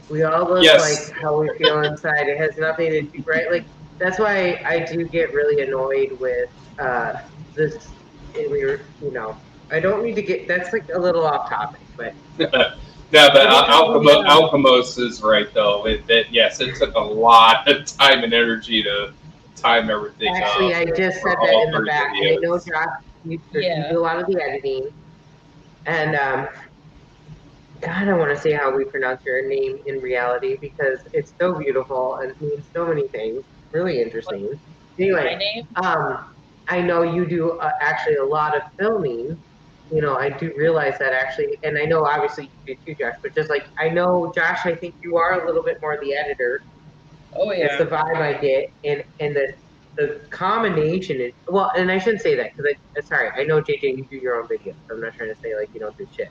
We all look Yes. like how we feel inside. It has nothing to do, right? Like, that's why I do get really annoyed with this. I don't need to get, that's like a little off topic, but. Yeah, but Alchemos is right, though. Yes, it took a lot of time and energy to time everything Actually, up. I just said that in the back. And I know, Josh, you do a lot of the editing. And, God, I want to say how we pronounce your name in reality because it's so beautiful and means so many things. Really interesting. Anyway, My name? I know you do actually a lot of filming. You know, I do realize that actually, and I know obviously you do too, Josh, but just like, I know, Josh, I think you are a little bit more the editor. Oh, yeah. That's the vibe I get. And the combination is, well, and I shouldn't say that because sorry, I know, JJ, you do your own videos. So I'm not trying to say like you don't do shit.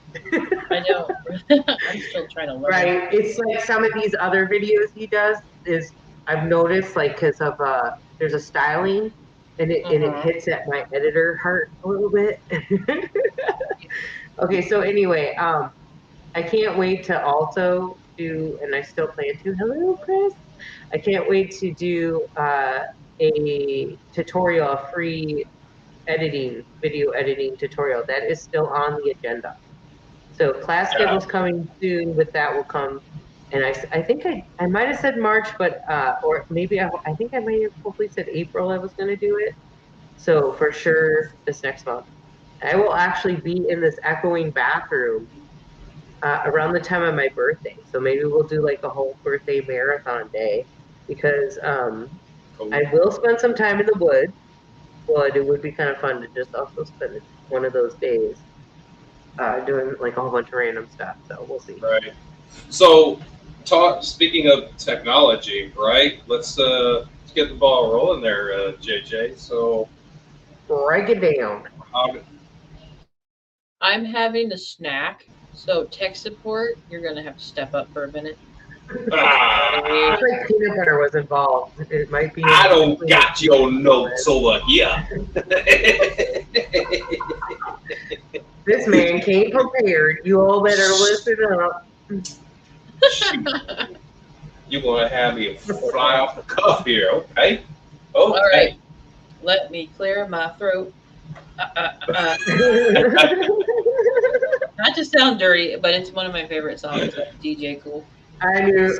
I know. I'm still trying to learn. Right. It's like some of these other videos he does is, I've noticed, like, because of, there's a styling and it hits at my editor heart a little bit. Okay, so anyway, I can't wait to also do, and I still plan to, hello, Chris. I can't wait to do a tutorial, a free video editing tutorial. That is still on the agenda. So class schedule's coming soon. With that will come, and I think I might have said March, but or maybe I think I might have hopefully said April I was going to do it. So for sure this next month. I will actually be in this echoing bathroom around the time of my birthday. So maybe we'll do like a whole birthday marathon day because I will spend some time in the woods. Well, it would be kind of fun to just also spend one of those days doing like a whole bunch of random stuff. So we'll see. Right. So, speaking of technology, right? Let's get the ball rolling there, JJ. So, break it down. I'm having a snack, so tech support, you're gonna have to step up for a minute. It's like peanut butter was involved. It might be. I don't got your notes over here. This man came prepared. You all better listen up. You're gonna have me fly off the cuff here, okay? Okay. All right, let me clear my throat. Not to sound dirty, but it's one of my favorite songs, DJ Cool. I knew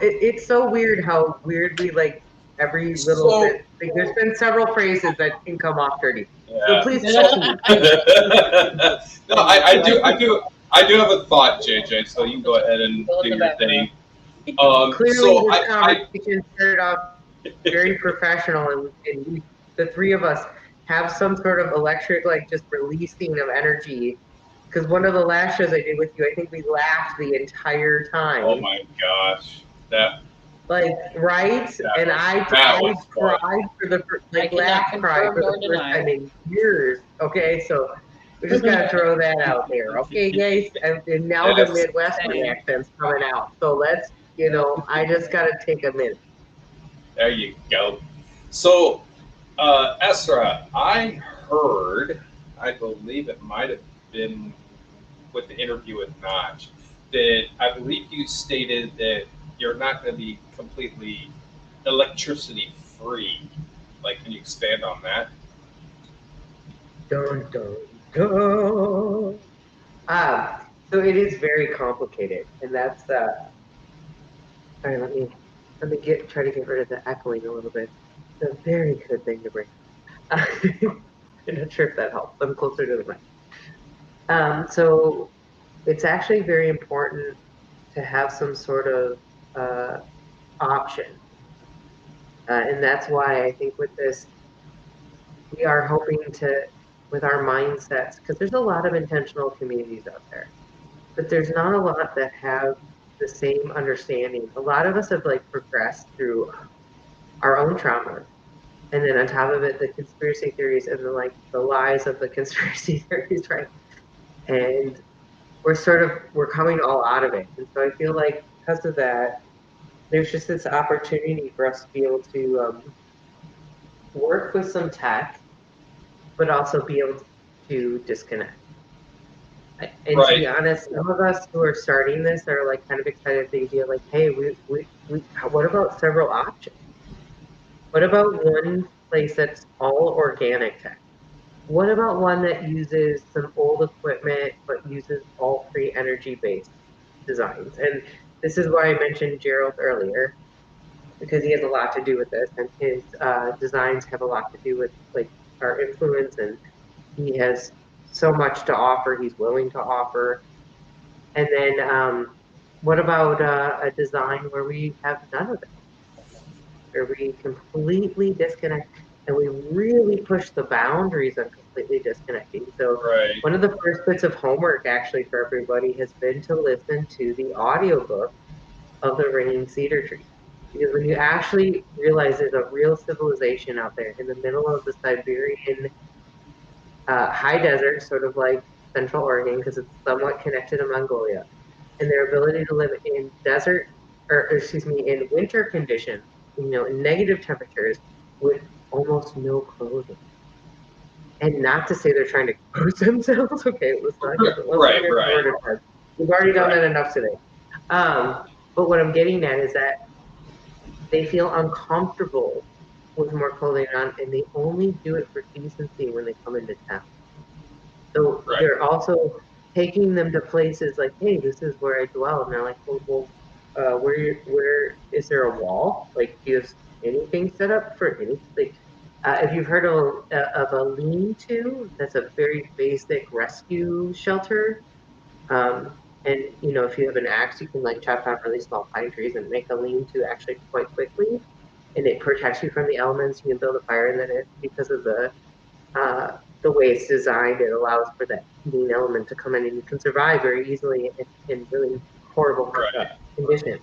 it's so weird how weirdly like every little bit. Like, there's been several phrases that can come off dirty. Yeah. So please tell me. No, I do have a thought, JJ. So you can go ahead and do your thing. Clearly, so this conversation started off very professional, and we, the three of us, have some sort of electric, like, just releasing of energy. Because one of the last shows I did with you, I think we laughed the entire time. Oh my gosh, that. Like, right? And I cried for the laugh cry for the first time in years. Okay, so we just gotta throw that out there. Okay, guys, and now the Midwestern accent's coming out. So let's, I just gotta take a minute. There you go. So, Ezra, I believe it might have been with the interview with Notch, that I believe you stated that you're not going to be completely electricity free. Like, can you expand on that? Dun, dun, dun. So it is very complicated, and that's all right, let me try to get rid of the echoing a little bit. It's a very good thing to bring up. I'm not sure if that helps. I'm closer to the mic. So it's actually very important to have some sort of option. And that's why I think with this, we are hoping to, with our mindsets, because there's a lot of intentional communities out there, but there's not a lot that have the same understanding. A lot of us have like progressed through our own trauma. And then on top of it, the conspiracy theories and the lies of the conspiracy theories, right? And we're coming all out of it. And so I feel like because of that, there's just this opportunity for us to be able to work with some tech, but also be able to disconnect. And to be honest, some of us who are starting this are like kind of excited at the idea, like, hey, what about several options? What about one place that's all organic tech? What about one that uses some old equipment but uses all free energy-based designs? And this is why I mentioned Gerald earlier, because he has a lot to do with this, and his designs have a lot to do with like our influence, and he has so much to offer. He's willing to offer. And then, what about a design where we have none of it, where we completely disconnect and we really push the boundaries of completely disconnecting? So one of the first bits of homework actually for everybody has been to listen to the audiobook of the Ringing Cedar Tree. Because when you actually realize there's a real civilization out there in the middle of the Siberian high desert, sort of like Central Oregon, because it's somewhat connected to Mongolia, and their ability to live in desert, in winter conditions, in negative temperatures with almost no clothing. And not to say they're trying to expose themselves. Okay, let's not get right. We've already done that enough today. But what I'm getting at is that they feel uncomfortable with more clothing on, and they only do it for decency when they come into town. So they're also taking them to places like, hey, this is where I dwell. And they're like, well, where is there a wall? Like, do you have anything set up for anything? Like, if you've heard of a lean-to, that's a very basic rescue shelter. And if you have an axe, you can like chop down really small pine trees and make a lean-to actually quite quickly, and it protects you from the elements. You can build a fire, and then because of the way it's designed, it allows for that heating element to come in, and you can survive very easily in really horrible conditions.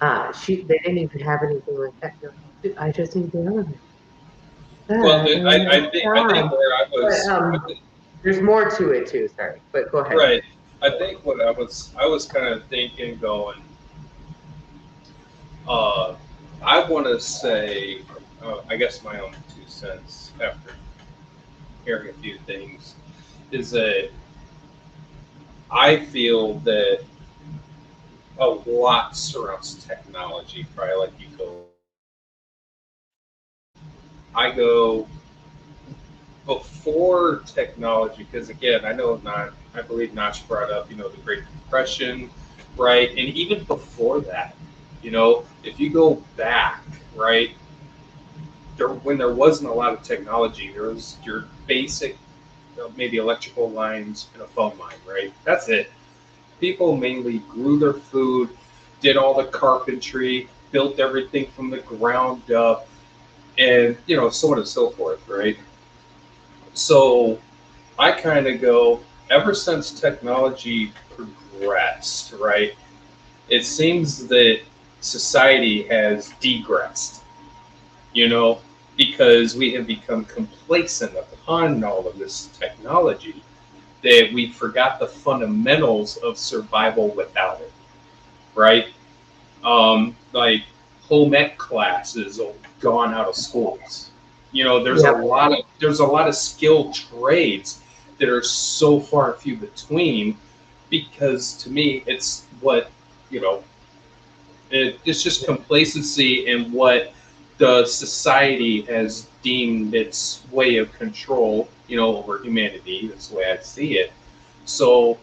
They didn't even have anything like that. I just need the element. Well, I think where I was. But, there's more to it too. Sorry, but go ahead. Right. I think what I was kind of thinking, going. I want to say, I guess my own 2 cents after hearing a few things, is that I feel that a lot surrounds technology, probably like you go. I go before technology, because again, I believe Notch brought up, the Great Depression, right? And even before that, if you go back, right, when there wasn't a lot of technology, there was your basic, maybe electrical lines and a phone line, right? That's it. People mainly grew their food, did all the carpentry, built everything from the ground up, and, so on and so forth, right? So I kind of go, ever since technology progressed, right, it seems that society has degressed, because we have become complacent upon all of this technology, that we forgot the fundamentals of survival without it, right? Like home ec classes are gone out of schools. There's a lot of skilled trades that are so far and few between, because to me, it's what, you know, it's just complacency in what the society has deemed its way of control, you know, over humanity. That's the way I see it. So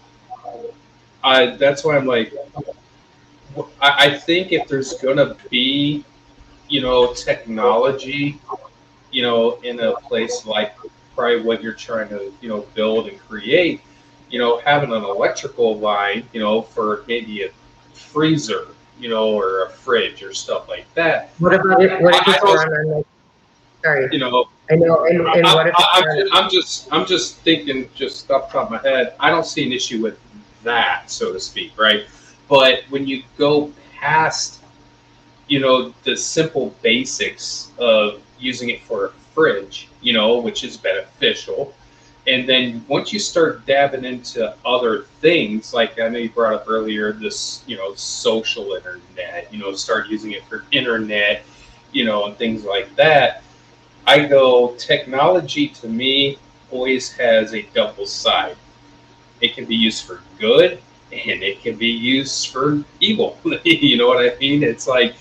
that's why I'm like, I think if there's gonna be, you know, technology, you know, in a place like probably what you're trying to, you know, build and create, you know, having an electrical line, you know, for maybe a freezer, you know, or a fridge or stuff like that. What about it? What if it's run on like? Sorry. You know, I know. And what if I'm just thinking, just off the top of my head, I don't see an issue with that, so to speak, right? But when you go past, you know, the simple basics of using it for a fridge, you know, which is beneficial, and then once you start dabbing into other things, like I know you brought up earlier, this, you know, social internet, you know, start using it for internet, you know, and things like that. I go, technology to me always has a double side. It can be used for good and it can be used for evil. You know what I mean? It's like,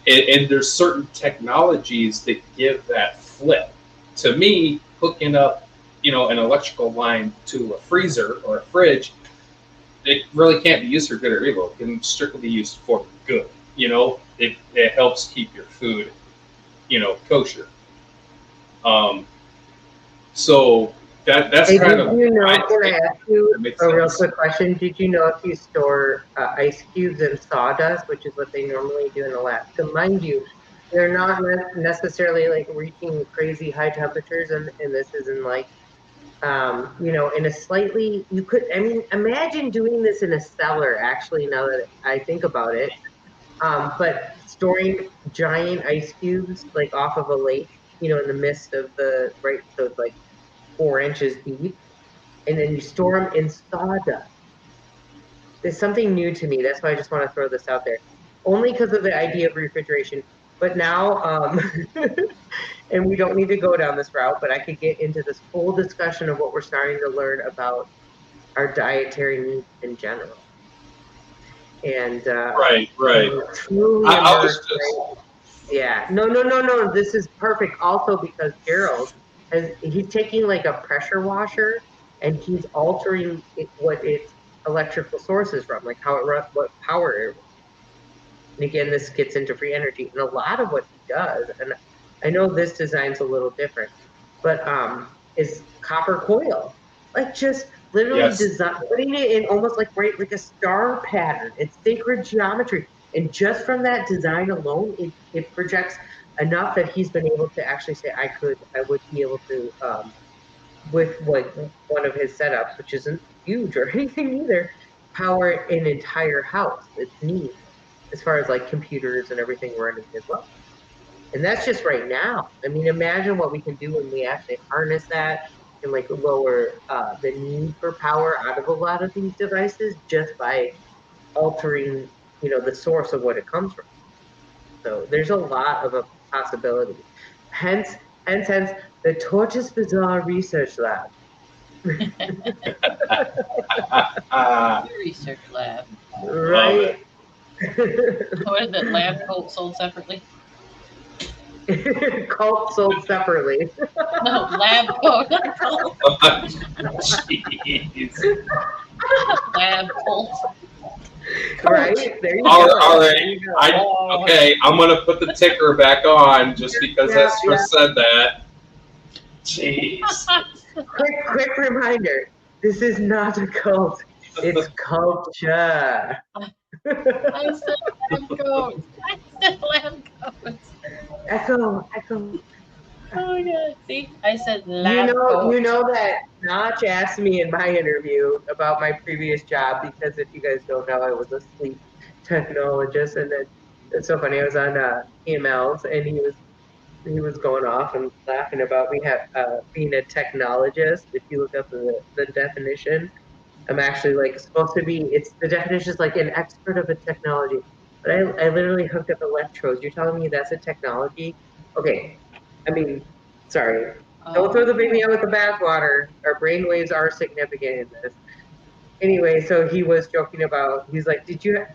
and there's certain technologies that give that flip. To me, hooking up, you know, an electrical line to a freezer or a fridge, it really can't be used for good or evil. It can strictly be used for good. You know, it helps keep your food, you know, kosher. So that's Hey, kind did of. you know? Can I ask you a real sense. quick question? Did you know if you store ice cubes in sawdust, which is what they normally do in Alaska, mind you, they're not necessarily like reaching crazy high temperatures, and this isn't like, you know, in a slightly, you could, I mean, imagine doing this in a cellar. Actually, now that I think about it, but storing giant ice cubes like off of a lake, you know, in the midst of the right, so it's like 4 inches deep, and then you store them in sawdust. There's something new to me. That's why I just want to throw this out there, only because of the idea of refrigeration. But now, and we don't need to go down this route, but I could get into this whole discussion of what we're starting to learn about our dietary needs in general. And Right. truly I was immersed, just. right? Yeah. No. This is perfect. Also because Gerald he's taking like a pressure washer and he's altering what its electrical source is from, like how it runs, what power it runs. And again, this gets into free energy. And a lot of what he does, and I know this design's a little different, but is copper coil. Like just literally Yes. design putting it in almost like right like a star pattern. It's sacred geometry. And just from that design alone, it projects enough that he's been able to actually say, I would be able to, with like one of his setups, which isn't huge or anything either, power an entire house. It's neat as far as like computers and everything running as well. And that's just right now. I mean, imagine what we can do when we actually harness that and like lower the need for power out of a lot of these devices just by altering, you know, the source of what it comes from. So there's a lot of a possibility. Hence, the Tortoise Bazaar Research Lab. Research lab. Right. What is it? Lab coat sold separately? Cult sold separately. No, lab coat. Jeez. Lab coat. Right. There you All go. right. There you go. Okay, I'm gonna put the ticker back on just because Esther said that. Jeez. Quick reminder. This is not a cult. It's culture. I said lab coat. I said lab coat. Echo. Oh my god. See? I said lab You know that Notch asked me in my interview about my previous job because if you guys don't know, I was a sleep technologist, and then it's so funny. I was on EMLs, and he was going off and laughing about me being a technologist. If you look up the definition, I'm actually like supposed to be. It's the definition is like an expert of a technology, but I literally hooked up electrodes. You're telling me that's a technology? Okay, I mean, sorry. Don't throw the baby out with the bathwater. Our brainwaves are significant in this. Anyway, so he was joking about. He's like, "Did you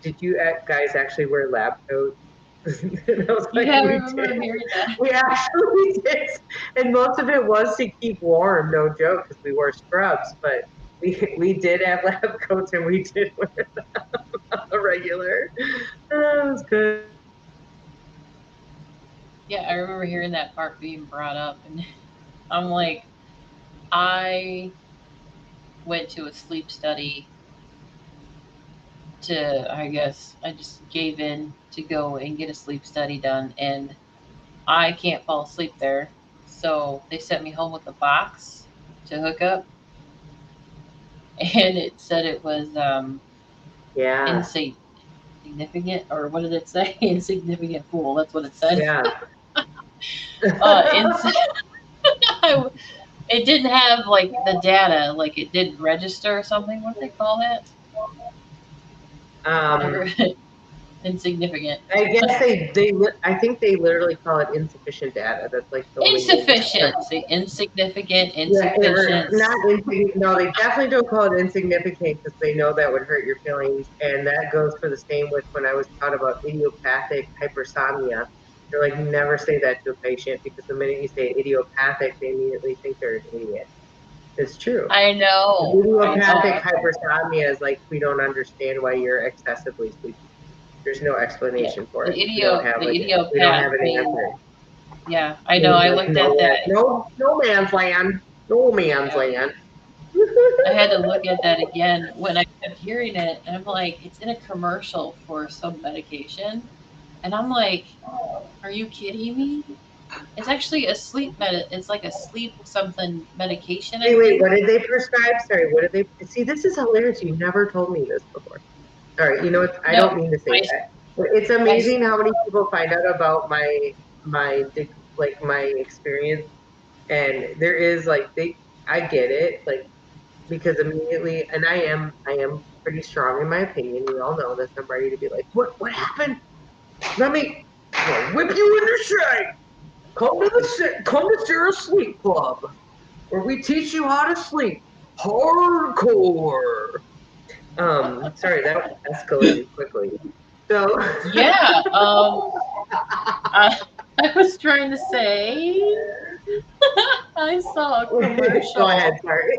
guys actually wear lab coats?" And I was like, Yeah, I "We remember did. hearing that. We actually did." And most of it was to keep warm, no joke, because we wore scrubs. But we did have lab coats, and we did wear them on the regular. That was good. Yeah, I remember hearing that part being brought up, and I'm like, I went to a sleep study I guess, I just gave in to go and get a sleep study done, and I can't fall asleep there. So they sent me home with a box to hook up, and it said it was Yeah. insignificant, or what did it say? Insignificant fool. That's what it said. Yeah. It didn't have like the data, like it didn't register or something. What do they call that? Insignificant. I guess I think they literally call it insufficient data. That's like the only Insufficient. See, insignificant, insufficient. No, they definitely don't call it insignificant because they know that would hurt your feelings. And that goes for the same with when I was taught about idiopathic hypersomnia. They're like, never say that to a patient because the minute you say idiopathic, they immediately think they're an idiot. It's true. I know. Idiopathic hypersomnia is like, we don't understand why you're excessively sleepy. There's no explanation for it. We don't have an answer. Yeah, I know. I looked at that. No man's land. No man's land. I had to look at that again when I kept hearing it, and I'm like, it's in a commercial for some medication, and I'm like, are you kidding me? It's actually a it's like a sleep something medication. Wait, what did they prescribe? Sorry, what did they? See, this is hilarious. You never told me this before. Sorry, you know what? I don't mean to say that. But it's amazing how many people find out about my experience, and there is like I get it, like because immediately, and I am pretty strong in my opinion. You all know this. I'm ready to be like, what happened? Let me whip you into shape. Come to Sarah Sleep Club, where we teach you how to sleep hardcore. Sorry, that escalated quickly. So yeah, I was trying to say, I saw a commercial. Go ahead, sorry.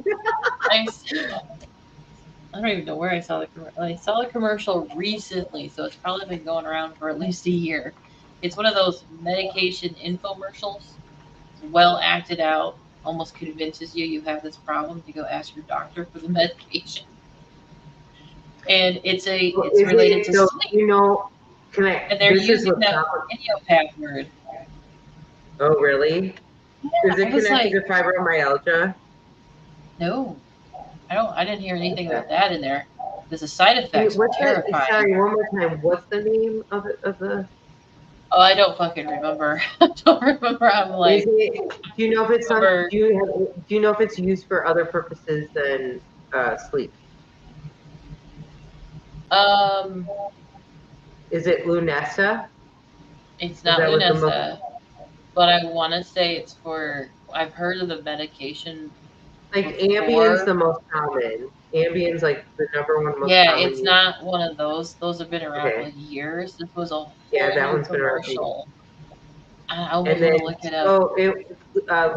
I don't even know where I saw the commercial. I saw the commercial recently, so it's probably been going around for at least a year. It's one of those medication infomercials, well acted out, almost convinces you have this problem to go ask your doctor for the medication. And it's related to sleep. You know, and they're using that idiopathic word. Oh, really? Yeah, is it connected to fibromyalgia? No, I didn't hear anything about that in there. There's a side effect. Terrifying. Sorry, one more time. What's the name of the? Oh, I don't fucking remember. I don't remember. I'm like, do you know if it's do you know if it's used for other purposes than sleep? Is it Lunesta? It's not Lunesta, but I want to say it's for. I've heard of the medication. Like Ambien's the most common. Ambien's like the number one most common. It's not one of those. Those have been around for years. This was a that one's been around. I want to look it up. Oh,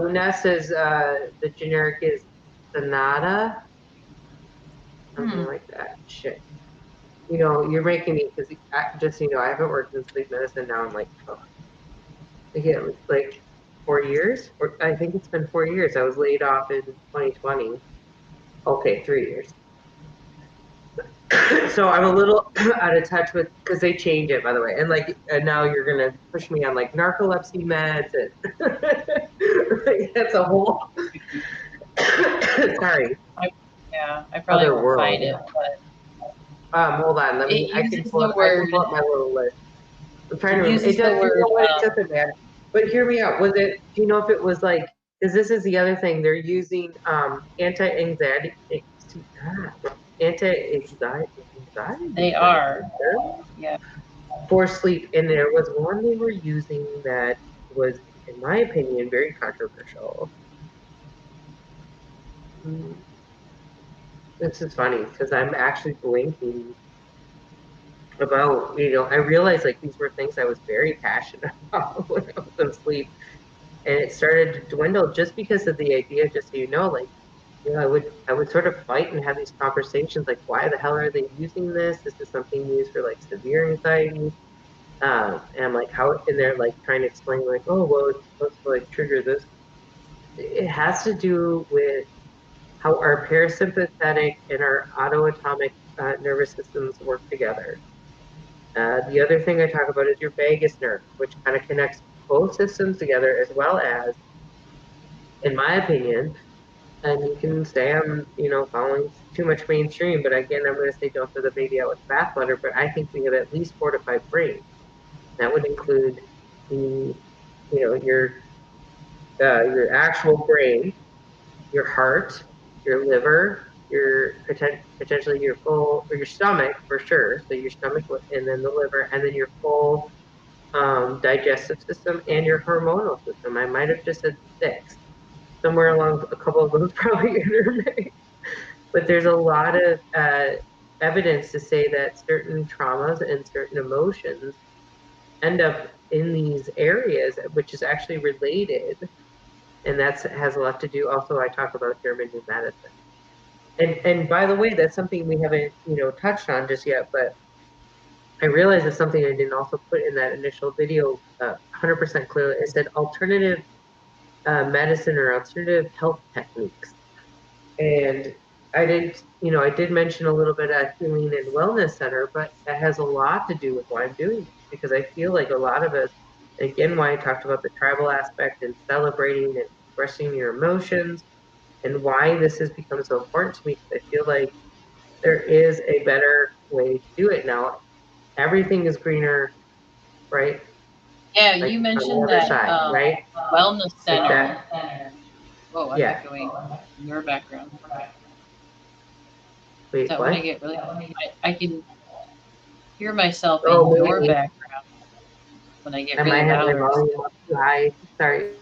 Lunesta's the generic is Sonata. Something like that. Shit. You know, you're making me because just so you know, I haven't worked in sleep medicine now. I'm like, again, like 4 years. Or I think it's been 4 years. I was laid off in 2020. Okay, 3 years. So I'm a little out of touch with because they change it, by the way, and now you're gonna push me on like narcolepsy meds and that's a whole. Sorry. I probably won't find it, but. Hold on. I can pull up my little list. I'm trying to remember. It doesn't matter. But hear me out. Do you know if it was like, because this is the other thing, they're using anti-anxiety. They are. Yeah. For sleep. And there was one they were using that was, in my opinion, very controversial. This is funny because I'm actually blinking about, I realized like these were things I was very passionate about when I was asleep. And it started to dwindle just because of the idea, just so you know, like, I would sort of fight and have these conversations like, why the hell are they using this? This is something used for like severe anxiety. And I'm like, how, and they're like trying to explain, like, oh, well, it's supposed to like trigger this. It has to do with how our parasympathetic and our autonomic nervous systems work together. The other thing I talk about is your vagus nerve, which kind of connects both systems together, as well as, in my opinion, and you can say I'm, following too much mainstream, but again, I'm going to say don't throw the baby out with the bathwater. But I think we have at least 4 to 5 brains. That would include the, your actual brain, your heart, your liver, your potentially your full, or your stomach for sure. So your stomach, and then the liver, and then your full digestive system and your hormonal system. I might have just said 6. Somewhere along a couple of those probably intermixed. But there's a lot of evidence to say that certain traumas and certain emotions end up in these areas, which is actually related. And that has a lot to do. Also, I talk about German New Medicine. And by the way, that's something we haven't, touched on just yet, but I realized it's something I didn't also put in that initial video 100% clearly. I said alternative medicine or alternative health techniques. And I did mention a little bit at Healing and Wellness Center, but that has a lot to do with why I'm doing this, because I feel like a lot of us, again, why I talked about the tribal aspect and celebrating and expressing your emotions, and why this has become so important to me, because I feel like there is a better way to do it now. Everything is greener, right? Yeah, Like, you on the mentioned other that side, right? wellness Like center. that. Whoa, I'm Yeah. echoing in your background. Wait, That what? when I get really, I can hear myself Oh, in your maybe. background when I get I really might have my loud or volume up too high. Sorry.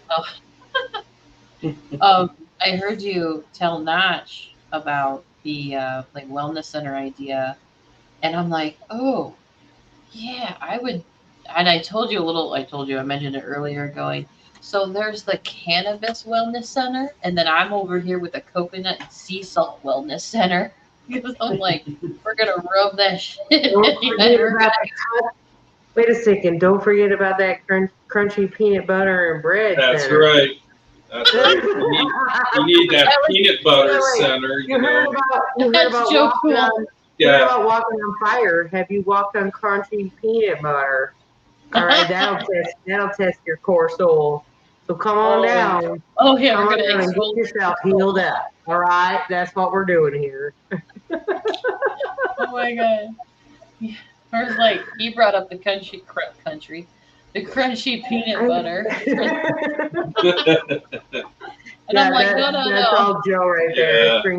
I heard you tell Notch about the like wellness center idea, and I'm like, oh, yeah, I would. And I told you I mentioned it earlier, going, so there's the cannabis wellness center, and then I'm over here with the coconut and sea salt wellness center. Because I'm like, we're gonna rub that shit. Wait a second. Don't forget about that crunchy peanut butter and bread That's center. right. That's right. You need that peanut butter center. You heard about Joe walking Cool. on. You heard about walking on fire. Have you walked on crunchy peanut butter? All right, that'll test your core soul. So come on down. Oh yeah, Come we're on gonna down and get yourself healed up. All right, that's what we're doing here. Oh my god. Yeah. I was like, he brought up the the crunchy peanut butter. And I'm like, no. That's all Joe right there.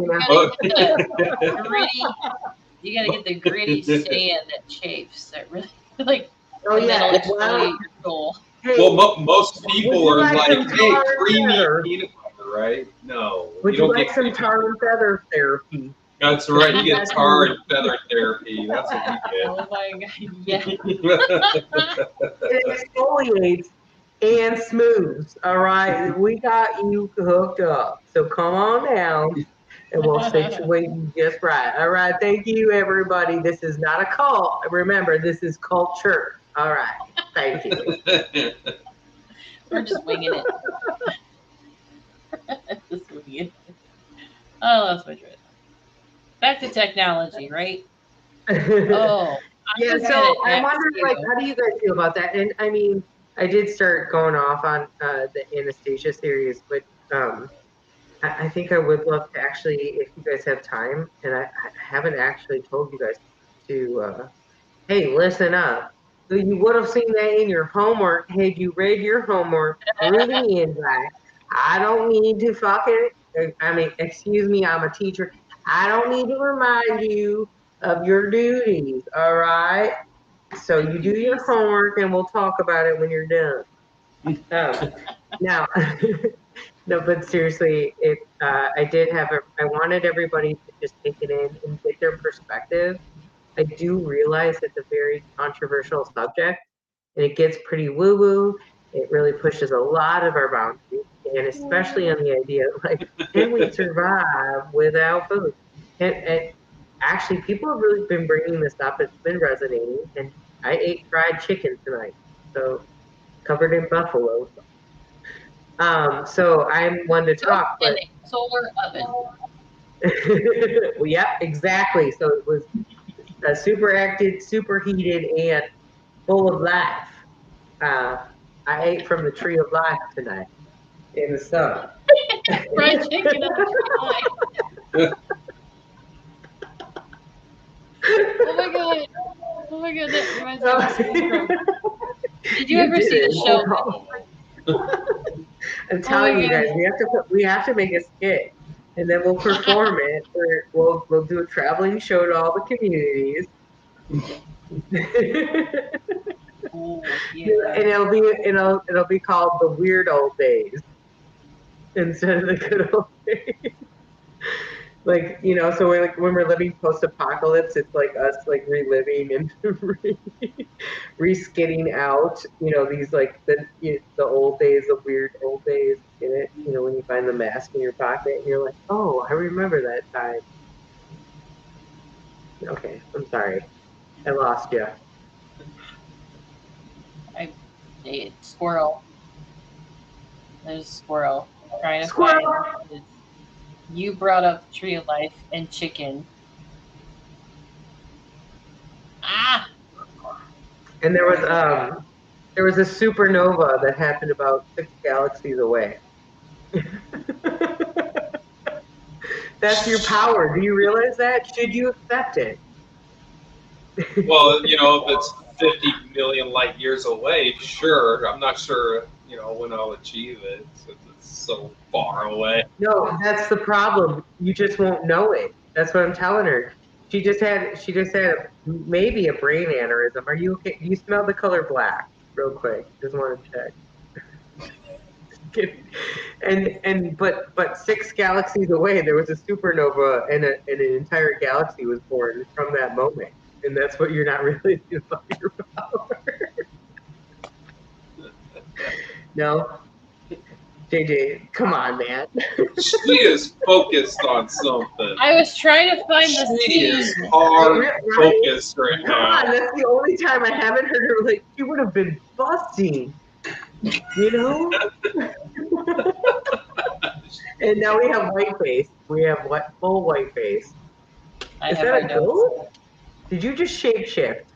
You gotta get the gritty sand that chafes. That really, like, oh yeah, that'll exfoliate your soul. Hey, well, most people are like, hey, creamy feather? peanut butter, right? No. Would you don't like get some creamy. tar and feather therapy? That's right. You get tar and feather therapy. That's what you Oh my god, yeah. It exfoliates and smooths. All right, we got you hooked up. So come on down, and we'll situate you just right. All right, thank you, everybody. This is not a cult. Remember, this is culture. All right, thank you. We're just winging it. Just winging it. I lost my thread. Back to technology, right? Oh, yeah. So I'm wondering, like, how do you guys feel about that? And I mean, I did start going off on the Anastasia series, but I think I would love to actually, if you guys have time, and I haven't actually told you guys to, hey, listen up. So you would have seen that in your homework had you read your homework through the invite. I don't need to excuse me, I'm a teacher. I don't need to remind you of your duties, all right? So you do your homework and we'll talk about it when you're done. Now, No, but seriously, I did I wanted everybody to just take it in and get their perspective. I do realize it's a very controversial subject and it gets pretty woo woo. It really pushes a lot of our boundaries, and especially on the idea of like, can we survive without food? And actually, people have really been bringing this up. It's been resonating, and I ate fried chicken tonight, so covered in buffalo. So I'm one to talk, In but a solar oven. well, yeah, exactly. So it was super active, super heated, and full of life. I ate from the tree of life tonight in the sun. Fried chicken on the tree line. Oh my god. Oh my god, that reminds me of the scene from. Did you ever see the show? I'm telling you guys, we have to make a skit, and then we'll perform it. We'll do a traveling show to all the communities. Oh, And it'll be called the Weird Old Days instead of the Good Old Days. Like, so when we're living post-apocalypse, it's like us like reliving and re-skitting out, these like the old days, the weird old days in it. When you find the mask in your pocket and you're like, oh, I remember that time. Okay, I'm sorry, I lost you. Squirrel. There's a squirrel trying to find. You brought up the tree of life and chicken. Ah. And there was a supernova that happened about 6 galaxies away. That's your power. Do you realize that? Should you accept it? Well, if it's 50 million light years away, sure. I'm not sure, when I'll achieve it since it's so far away. No, that's the problem. You just won't know it. That's what I'm telling her. She just had maybe a brain aneurysm. Are you okay? You smell the color black, real quick. Just want to check. But 6 galaxies away, there was a supernova, and an entire galaxy was born from that moment. And that's what you're not realizing about your power. No, JJ, come on, man. She is focused on something. I was trying to find the She scene. is hard focused right Come now. on, that's the only time I haven't heard her like. She would have been busting, And now we have white face. We have full white face. Is that a ghost? Did you just shape shift?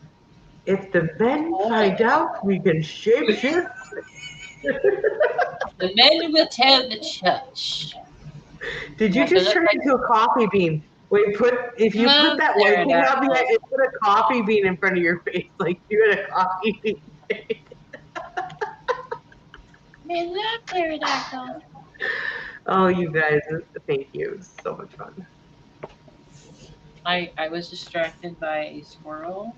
If the men find out we can shape shift. The men will tell the church. Did you just turn into a coffee bean? Wait, if you put that white thing up, you put a coffee bean in front of your face, like you had a coffee bean face. Men love pterodactyls. Oh, you guys, thank you. It was so much fun. I was distracted by a squirrel.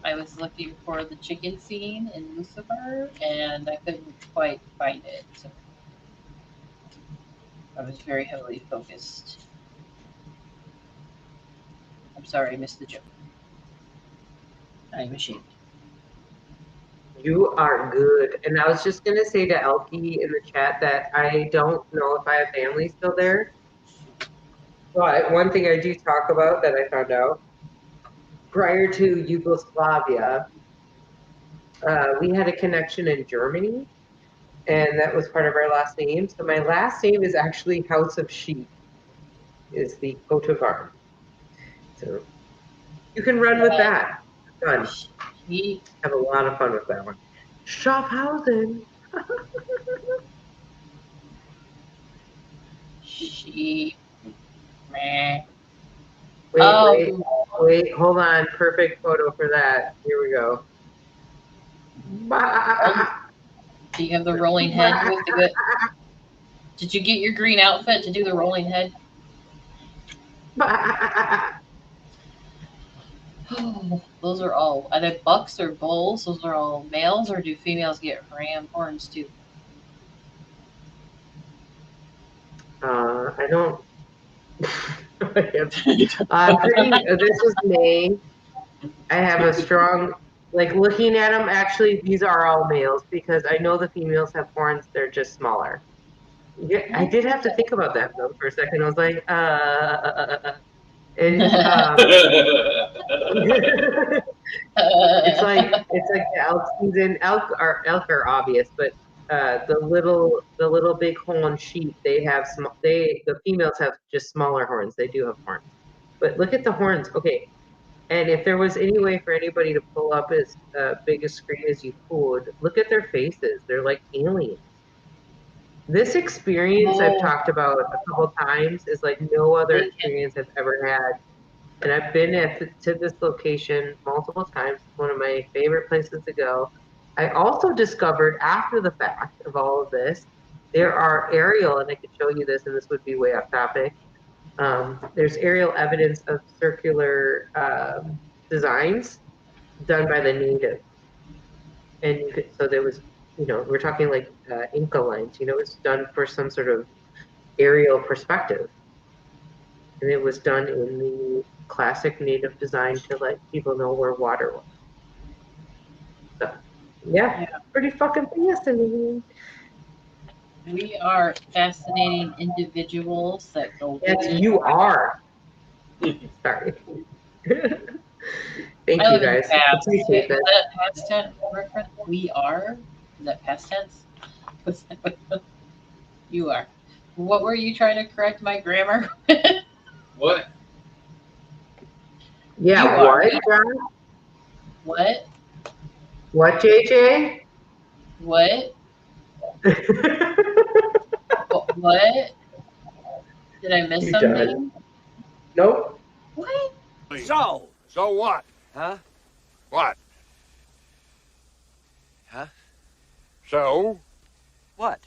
I was looking for the chicken scene in Lucifer, and I couldn't quite find it. So I was very heavily focused. I'm sorry, I missed the joke. I'm ashamed. You are good. And I was just going to say to Elkie in the chat that I don't know if I have family still there. But one thing I do talk about that I found out, prior to Yugoslavia, we had a connection in Germany, and that was part of our last name. So my last name is actually House of Sheep, is the coat of arms. So you can run with that. Fun. Have a lot of fun with that one. Schaffhausen. Sheep. Meh. Wait, hold on. Perfect photo for that. Here we go. Do you have the rolling head with the good? Did you get your green outfit to do the rolling head? Those are they bucks or bulls? Those are all males, or do females get ram horns too? I don't. This is May. I have a strong, like looking at them. Actually, these are all males because I know the females have horns. They're just smaller. Yeah, I did have to think about that though for a second. I was like, it's like the elk season. Elk are obvious, but the little bighorn sheep, they have the females have just smaller horns. They do have horns, but look at the horns. Okay, and if there was any way for anybody to pull up as big a screen as you could, look at their faces. They're like aliens. This experience I've talked about a couple times is like no other experience I've ever had. And I've been to this location multiple times. It's one of my favorite places to go. I also discovered after the fact of all of this, there are aerial, and I could show you this, and this would be way off topic. There's aerial evidence of circular designs done by the natives. And so there was, we're talking like Inca lines, it's done for some sort of aerial perspective. And it was done in the classic native design to let people know where water was. So, yeah, pretty fucking fascinating. We are fascinating individuals that go. Yes, you are. Sorry. Thank you guys. Appreciate that. Is that past tense reference? We are? Is that past tense? You are. What were you trying to correct my grammar? What? Yeah, what, John? What? What, JJ? What? What? Did I miss something? Nope. What? So what? Huh? What? Huh? So? What?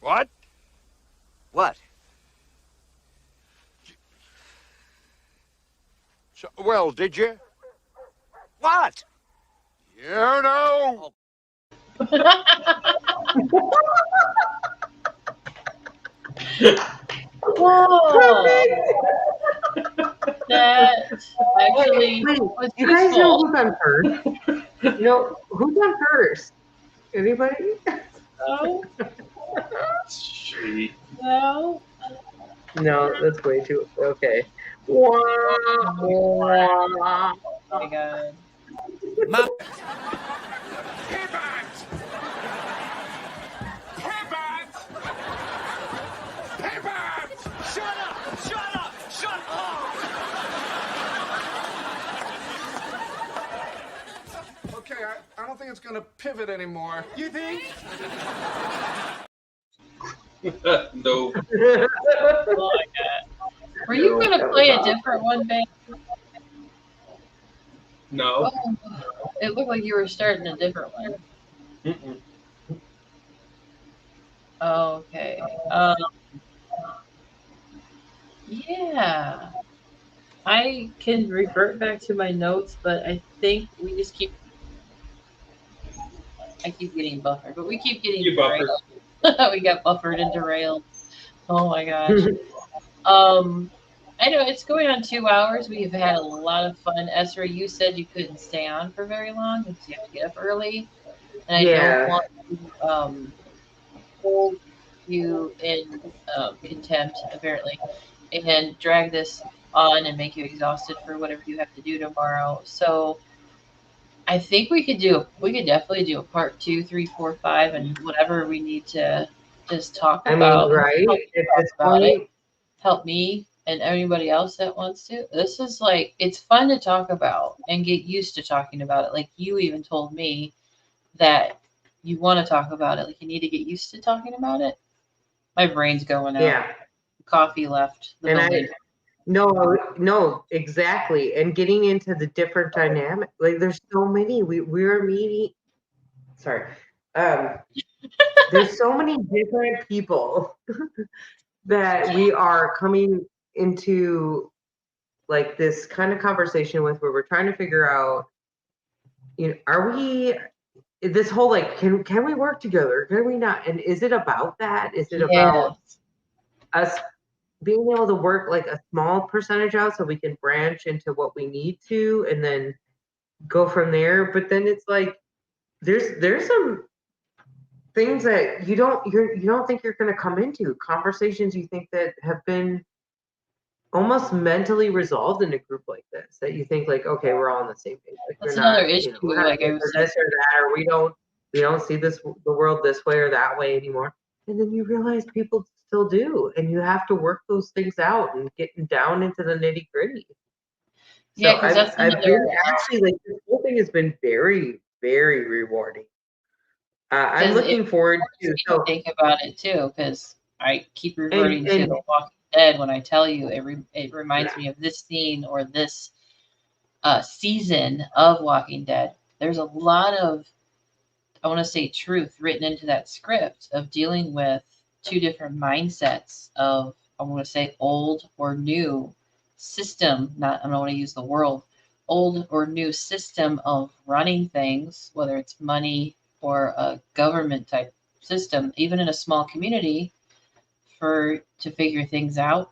What? What? So, well, did you? What? You know. Whoa. That actually was you guys useful. know who's on first? Who's on first? Anybody? Oh. No. No, that's way too okay. Oh my god. Shut up! Shut up! Shut up! Okay, I don't think it's gonna pivot anymore. You think? No. Oh my god. Were you gonna play a different one, babe? No. Oh, it looked like you were starting a different one. Mm-mm. Okay. Yeah. I can revert back to my notes, but I think we just keep. I keep getting buffered, but we keep getting derailed. We got buffered and derailed. Oh my gosh. I know it's going on 2 hours. We've had a lot of fun. Ezra, you said you couldn't stay on for very long because you have to get up early, and I don't want to hold you in contempt, apparently, and drag this on and make you exhausted for whatever you have to do tomorrow. So I think we could definitely do a part 2, 3, 4, 5, and whatever we need to just talk about. Right? At this point, help me and anybody else that wants to. This is like, it's fun to talk about and get used to talking about it. Like you even told me that you want to talk about it. Like you need to get used to talking about it. My brain's going out. Yeah. Coffee left the building. No, exactly. And getting into the different dynamic, like there's so many. We're meeting. Sorry. There's so many different people that we are coming into like this kind of conversation with, where we're trying to figure out, are we this whole like, can we work together? Can we not? And is it about that? Is it Yeah. about us being able to work like a small percentage out so we can branch into what we need to and then go from there? But then it's like there's some things that you don't think you're going to come into, conversations you think that have been almost mentally resolved in a group like this, that you think like, okay, we're all on the same page. Like That's we're not, another issue. we're not Like I here was for saying, this or that, or we don't see the world this way or that way anymore. And then you realize people still do, and you have to work those things out and getting down into the nitty gritty. So yeah, because that's I've been another. actually like, this whole thing has been very, very rewarding. I'm 'Cause looking it forward forced to me to think about it too, because I keep reverting to and The Walking Dead when I tell you it reminds me of this scene or this season of Walking Dead. There's a lot of, I want to say, truth written into that script of dealing with two different mindsets of, I want to say, old or new system. Not, I don't want to use the world, old or new system of running things, whether it's money or a government type system, even in a small community, to figure things out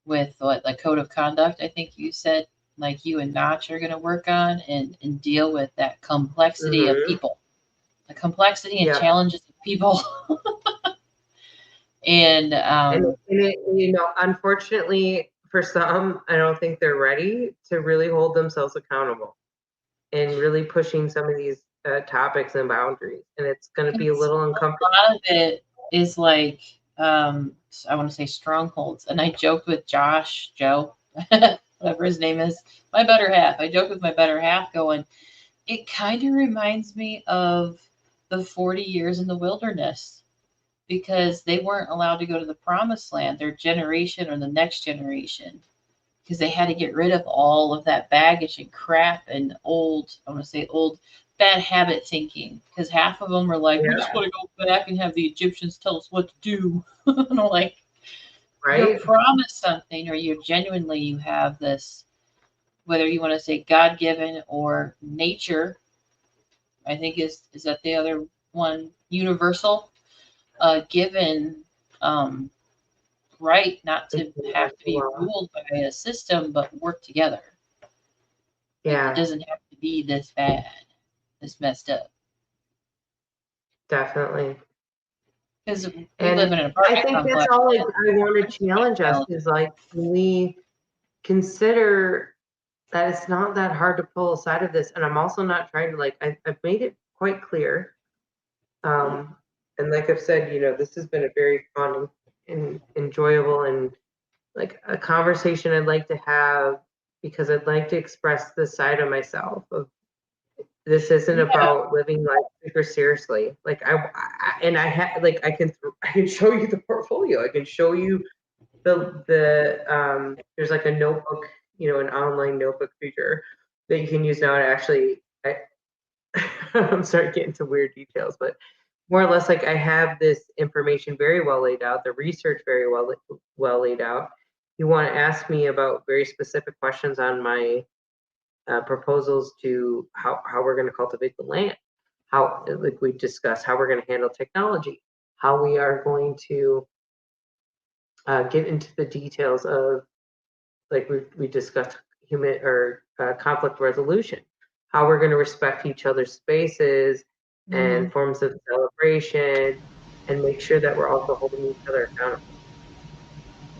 with what, like code of conduct, I think you said, like you and Notch are going to work on and deal with that complexity of people, the complexity and challenges of people. and unfortunately for some, I don't think they're ready to really hold themselves accountable and really pushing some of these topics and boundaries. And it's going to be a little uncomfortable. A lot of it is like, I want to say strongholds. And I joked with Joe, whatever his name is, my better half. I joked with my better half going, it kind of reminds me of the 40 years in the wilderness, because they weren't allowed to go to the promised land, their generation or the next generation, because they had to get rid of all of that baggage and crap and old, I want to say old bad habit thinking, because half of them were like, we just want to go back and have the Egyptians tell us what to do. And I'm like, you're promised something, or you have this, whether you want to say God-given or nature, I think is that the other one, universal, given right not to have to be ruled by a system, but work together. Yeah. It doesn't have to be this bad, this messed up. Definitely. Because we live in an apartment I think complex. that's all I want to challenge us is like, can we consider that it's not that hard to pull aside of this? And I'm also not trying to like, I've made it quite clear. And like I've said, this has been a very fun and enjoyable and like a conversation I'd like to have, because I'd like to express this side of myself of, this isn't about living life super seriously. Like I can show you the portfolio. I can show you the there's like a notebook, an online notebook feature that you can use now to actually, I'm sorry to get into weird details, but more or less like I have this information very well laid out, the research very well laid out. You want to ask me about very specific questions on my proposals to how we're going to cultivate the land, how, like we discussed, how we're going to handle technology, how we are going to get into the details of, like we discussed, human or conflict resolution, how we're going to respect each other's spaces and forms of celebration, and make sure that we're also holding each other accountable.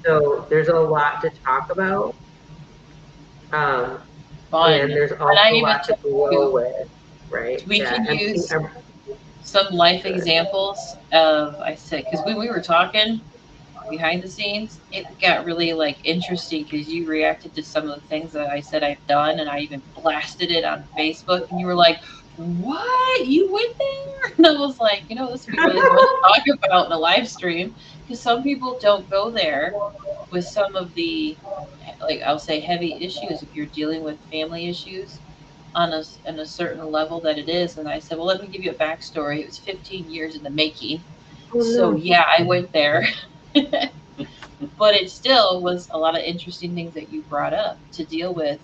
So there's a lot to talk about. And there's also a lot to grow with, right? We can use some life examples of, I said, because when we were talking behind the scenes, it got really like interesting, because you reacted to some of the things that I said I've done, and I even blasted it on Facebook, and you were like, what? You went there? And I was like, this would be really fun to talk about in a live stream, because some people don't go there with some of the, like I'll say, heavy issues if you're dealing with family issues on a certain level that it is. And I said, well, let me give you a backstory. It was 15 years in the making. So yeah, I went there. But it still was a lot of interesting things that you brought up to deal with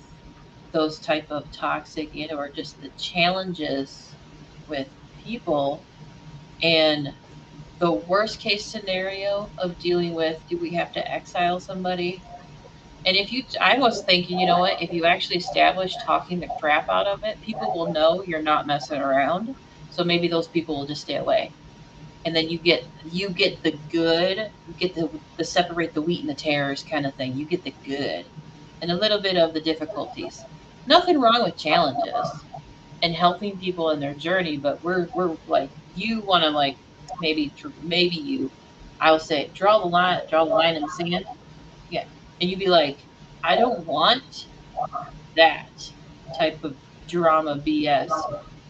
those type of toxic, or just the challenges with people, and the worst case scenario of dealing with, do we have to exile somebody? And I was thinking, you know what, if you actually establish talking the crap out of it, people will know you're not messing around. So maybe those people will just stay away. And then you get the good, you get the separate the wheat and the tares kind of thing. You get the good and a little bit of the difficulties. Nothing wrong with challenges and helping people in their journey, but we're like, you want to like maybe you, I will say, draw the line in the sand. Yeah. And you'd be like, I don't want that type of drama BS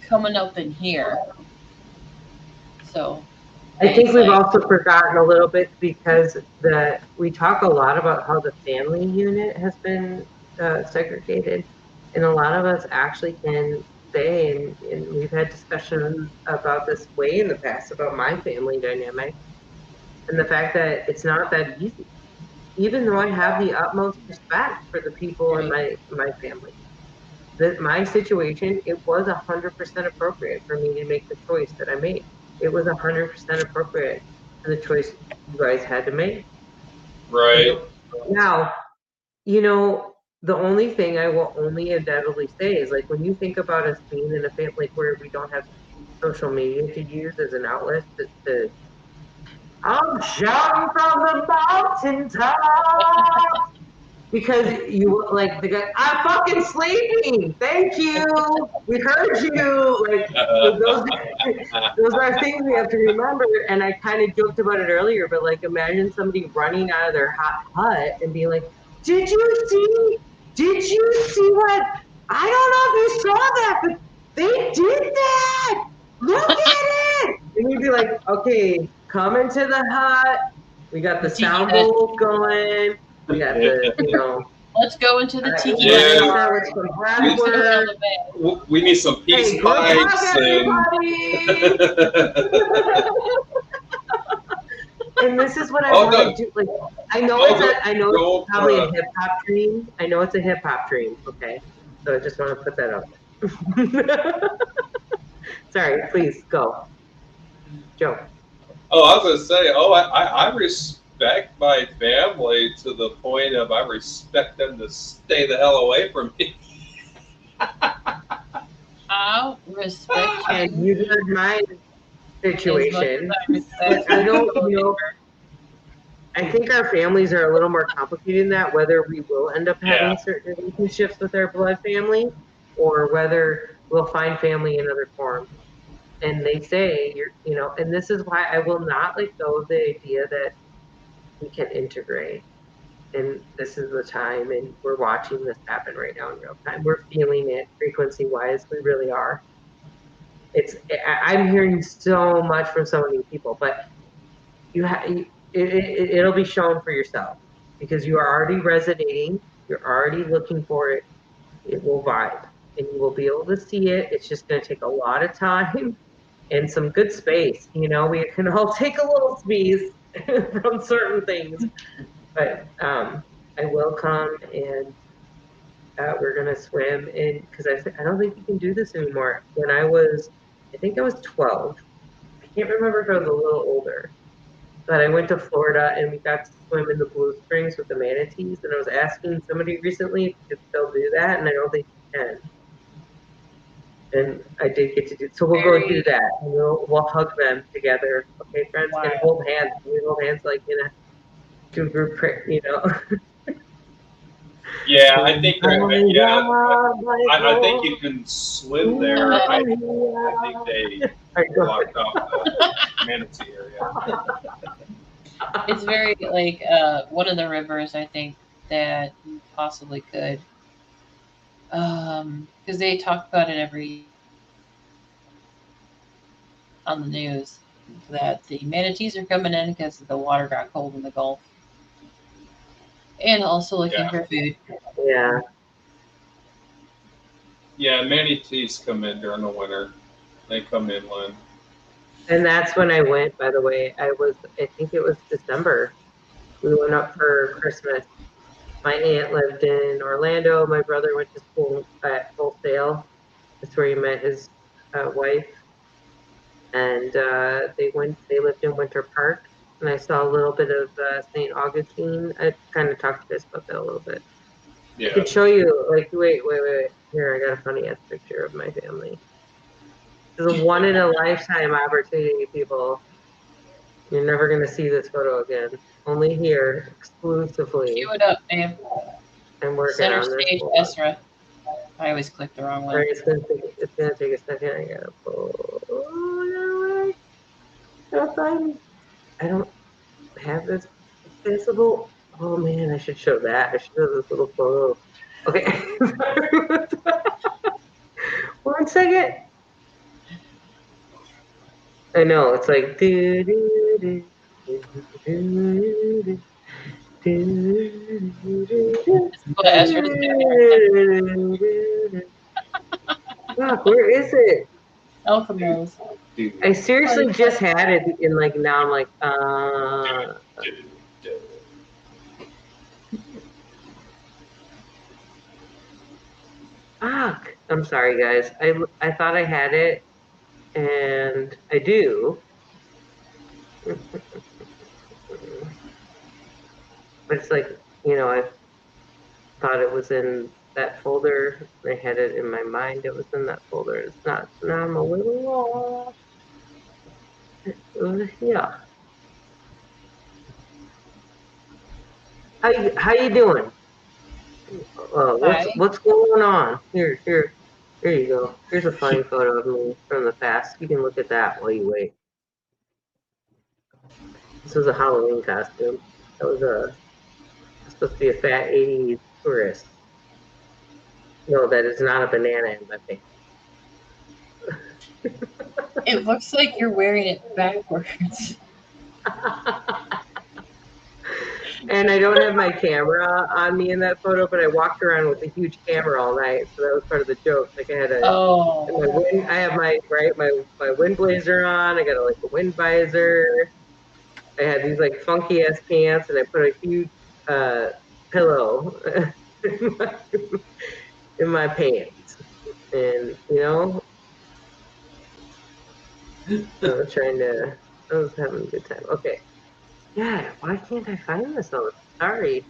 coming up in here. So I think we've also forgotten a little bit because we talk a lot about how the family unit has been segregated, and a lot of us actually can say, and we've had discussions about this way in the past about my family dynamic, and the fact that it's not that easy. Even though I have the utmost respect for the people in my family, that my situation, it was 100% appropriate for me to make the choice that I made. It was 100% appropriate for the choice you guys had to make. Right. Now, the only thing I will only undoubtedly say is, like, when you think about us being in a family where we don't have social media to use as an outlet to I'm shouting from the mountaintop. Because you like the guy, I'm fucking sleeping. Thank you. We heard you. Like those are things we have to remember. And I kind of joked about it earlier, but like imagine somebody running out of their hot hut and being like, Did you see what? I don't know if you saw that, but they did that. Look at it. And you'd be like, okay, come into the hut. We got the sound bowl going. We got the, let's go into the tiki. We need some peace pipes and this is what I want to do. Like, I know it's probably a hip hop dream. I know it's a hip hop dream. Okay, so I just want to put that out there. Sorry, please go, Joe. Oh, I was gonna say, I respect my family to the point of I respect them to stay the hell away from me. I respect you. And you heard my situation. I don't, I think our families are a little more complicated in that, whether we will end up having certain relationships with our blood family or whether we'll find family in other forms. And they say, and this is why I will not let go of the idea that we can integrate. And this is the time, and we're watching this happen right now in real time. We're feeling it frequency-wise. We really are. I'm hearing so much from so many people, but it'll be shown for yourself because you are already resonating. You're already looking for it. It will vibe, and you will be able to see it. It's just going to take a lot of time and some good space. We can all take a little space from certain things, but I will come and we're gonna swim in because I don't think you can do this anymore. When I think I was 12. I can't remember if I was a little older, but I went to Florida and we got to swim in the Blue Springs with the manatees. And I was asking somebody recently if you could still do that, and I don't think you can. And I did get to do so. We'll go do that. And we'll hug them together, okay, friends, and hold hands. We hold hands like in a two group, Yeah, I think I think you can swim there. I think they locked off the manatee area. It's very like one of the rivers I think that you possibly could, because they talk about it every on the news that the manatees are coming in because the water got cold in the Gulf, and also looking for food. Yeah. Yeah, manatees come in during the winter. They come inland. And that's when I went, by the way. I think it was December. We went up for Christmas. My aunt lived in Orlando. My brother went to school at Full Sail. That's where he met his wife. and they lived in Winter Park, and I saw a little bit of St. Augustine. I kind of talked to this about that a little bit. Yeah. I could show you, like, wait. Here, I got a funny ass picture of my family. It's a one in a lifetime opportunity, people. You're never gonna see this photo again. Only here, exclusively. Cue it up, man. I'm working Center on this. stage, Ezra. I always click the wrong one. Right, it's gonna take a second. I gotta pull. Oh, I don't have this accessible. Oh man, I should show that. I should show this little photo. Okay. 1 second. I know, it's like do do do do do do do. Fuck, where is it? Elcamos. I seriously just had it in like now I'm like fuck. I'm sorry guys. I thought I had it and I do. But it's like, I thought it was in that folder. I had it in my mind. It was in that folder. It's not. So now I'm a little lost. Yeah. How you doing? What's going on? Here you go. Here's a funny photo of me from the past. You can look at that while you wait. This was a Halloween costume. That was supposed to be a fat 80s tourist. No, that is not a banana in my face. It looks like you're wearing it backwards. And I don't have my camera on me in that photo, but I walked around with a huge camera all night, so that was part of the joke. Like I had I have my wind blazer on. I got a wind visor. I had these like funky ass pants, and I put a huge pillow in my pants, and I was having a good time. Okay. Yeah, why can't I find this one? Sorry.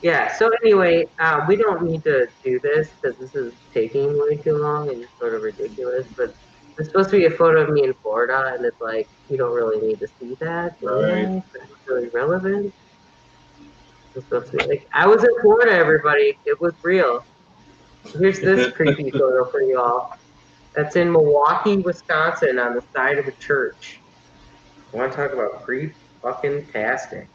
Yeah, so anyway, we don't need to do this because this is taking way too long and it's sort of ridiculous, but it's supposed to be a photo of me in Florida, and it's like, you don't really need to see that. Right. But it's really relevant. It's supposed to be like, I was in Florida, everybody. It was real. Here's this creepy photo for you all. That's in Milwaukee, Wisconsin, on the side of a church. I want to talk about creep-fucking-tastic.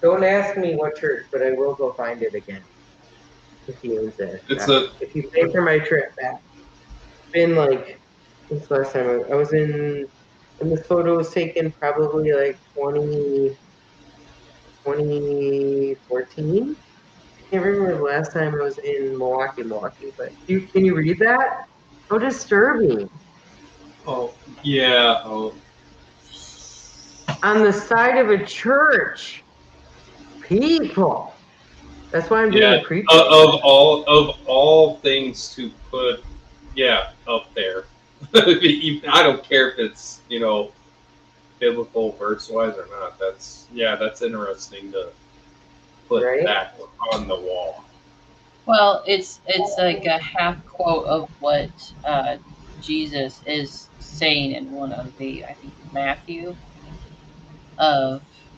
Don't ask me what church, but I will go find it again. If he owns it. If you pay for my trip back. It's been like, this last time I was in, and this photo was taken probably like 2014. I can't remember the last time I was in Milwaukee, but can you read that? How disturbing. Oh, yeah. Oh. On the side of a church. People. That's why I'm doing a creep. Of all things to put, up there. I don't care if it's, biblical verse wise or not. That's interesting to put that on the wall. Well, it's like a half quote of what Jesus is saying in one of the, I think, Matthew.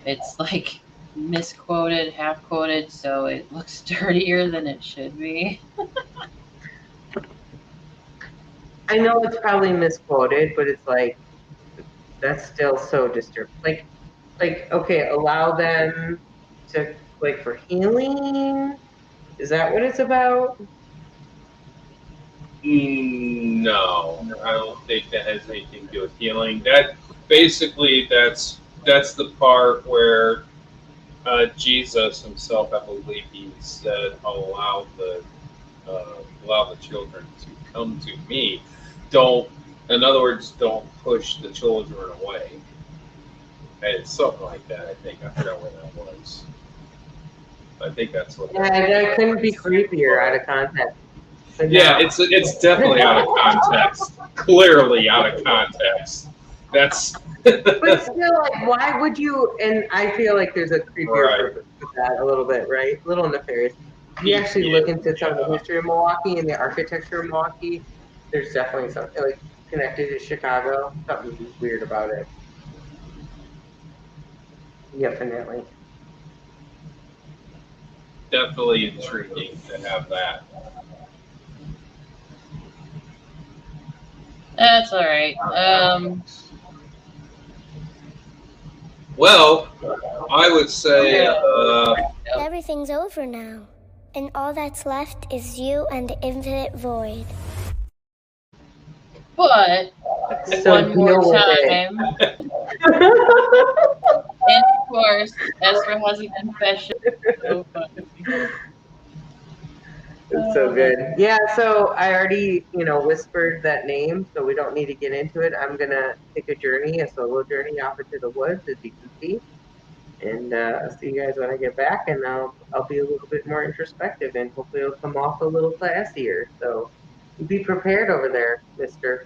It's like misquoted, half quoted, so it looks dirtier than it should be. I know it's probably misquoted, but it's like, that's still so disturbing. Like, okay, allow them to, like, for healing? Is that what it's about? No, I don't think that has anything to do with healing. That basically, that's the part where Jesus himself, I believe, he said, "Allow the children to come to me." In other words, don't push the children away. And it's something like that. I think I forgot where that was. I think that's what. Yeah, that couldn't be creepier out of context. But Yeah, no. it's definitely out of context. Clearly out of context. That's. But still, like, why would you? And I feel like there's a creepier Right. purpose with that a little bit, right? A little nefarious. If you actually look into some of the history of Milwaukee and the architecture of Milwaukee, there's definitely something like connected to Chicago. Something weird about it. Definitely. Definitely intriguing to have that. That's all right. Well, I would say. Everything's over now, and all that's left is you and the infinite void. But So one more deal with time. And of course, Ezra has a confession. So funny. It's so good. Yeah, so I already, whispered that name, so we don't need to get into it. I'm gonna take a journey, a solo journey off into the woods, as you can see. And I'll see you guys when I get back, and I'll be a little bit more introspective, and hopefully it'll come off a little classier. So be prepared over there, Mister.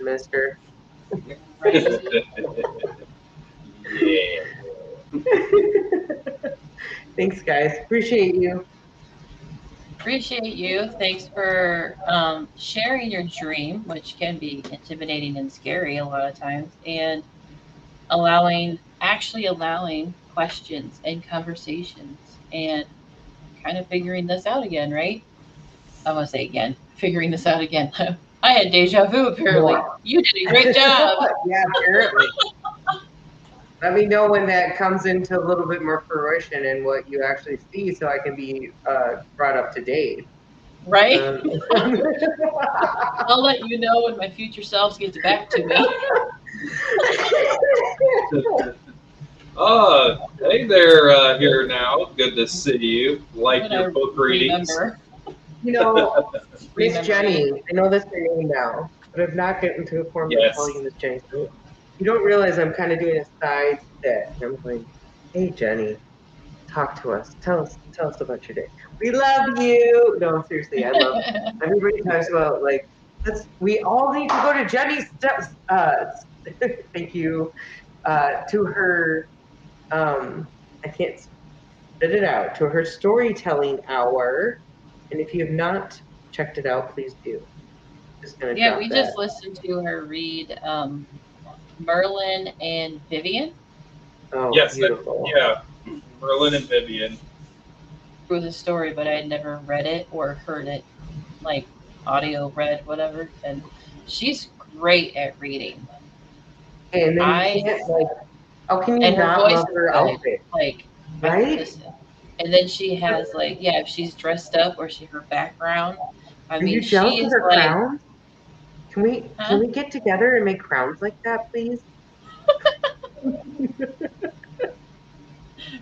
Yeah. Thanks, guys. Appreciate you. Appreciate you. Thanks for sharing your dream, which can be intimidating and scary a lot of times, and actually allowing questions and conversations and kind of figuring this out again, right? I want to say again, figuring this out again. I had deja vu, apparently. More. You did a great job. Yeah, apparently. Let me know when that comes into a little bit more fruition and what you actually see, so I can be brought up to date. Right? I'll let you know when my future self gets back to me. Oh, hey there, here now. Good to see you. Like When your I book readings. remember. Miss Jenny, I know that's your name now, but I've not gotten to a form of calling you Miss Jenny. So you don't realize I'm kind of doing a side bit. I'm going, hey Jenny, talk to us. Tell us about your day. We love you. No, seriously, I love. Everybody talks about like we all need to go to Jenny's steps. Thank you. To her, I can't spit it out. To her storytelling hour, and if you have not checked it out, please do. Just gonna Yeah, drop we that. just listened to her read Merlin and Vivian. Oh, yes, beautiful. Yeah, Merlin and Vivian. Through the story, but I had never read it or heard it, like audio read, whatever. And she's great at reading. And then you can't how can you and her not voice love is her good. outfit? Like, Right? And then she has if she's dressed up or her background. I Are mean, you jealous she of is her crowns? Can we get together and make crowns like that, please?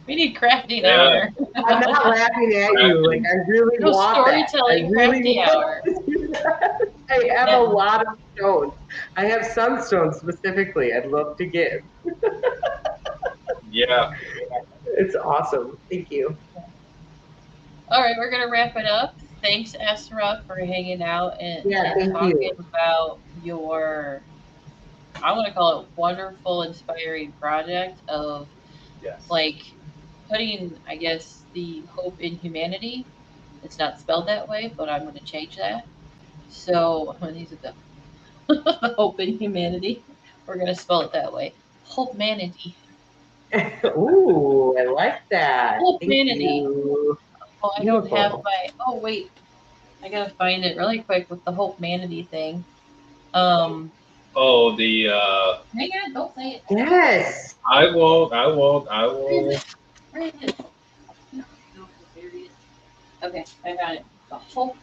We need crafting hour. I'm not laughing at you. Like I really want that. Storytelling crafty hour. I have a lot of stones. I have sunstones specifically. I'd love to give. Yeah. It's awesome. Thank you. All right, we're gonna wrap it up. Thanks, Esra, for hanging out and thank talking you. about your, I want to call it wonderful, inspiring project of putting, I guess, the hope in humanity. It's not spelled that way, but I'm going to change that. So I'm going to use it the hope in humanity. We're going to spell it that way. Hope manity. Ooh, I like that. Hope Thank manity. you. Oh, I don't have my. Oh wait, I gotta find it really quick with the hope manity thing. Oh, the. Hang on, don't say it. Yes. I won't. Where is it? Okay, I got it. The hope,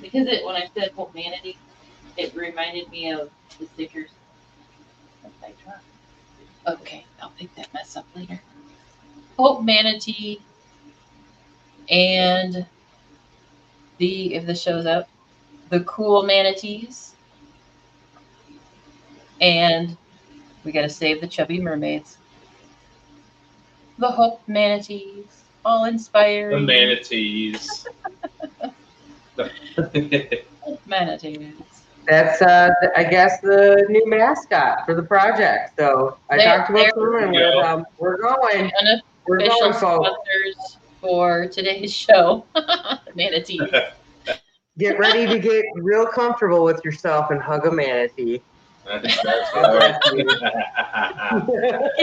because when I said hope manity, it reminded me of the stickers. Okay, I'll pick that mess up later. Hope manatee and if this shows up, the cool manatees, and we gotta save the chubby mermaids. The hope manatees all inspired. The manatees. Manatees. That's, I guess, the new mascot for the project. So I talked about them, and we're going. We're Unofficial going, folks. sponsors for today's show. Manatees. Get ready to get real comfortable with yourself and hug a manatee. That's right.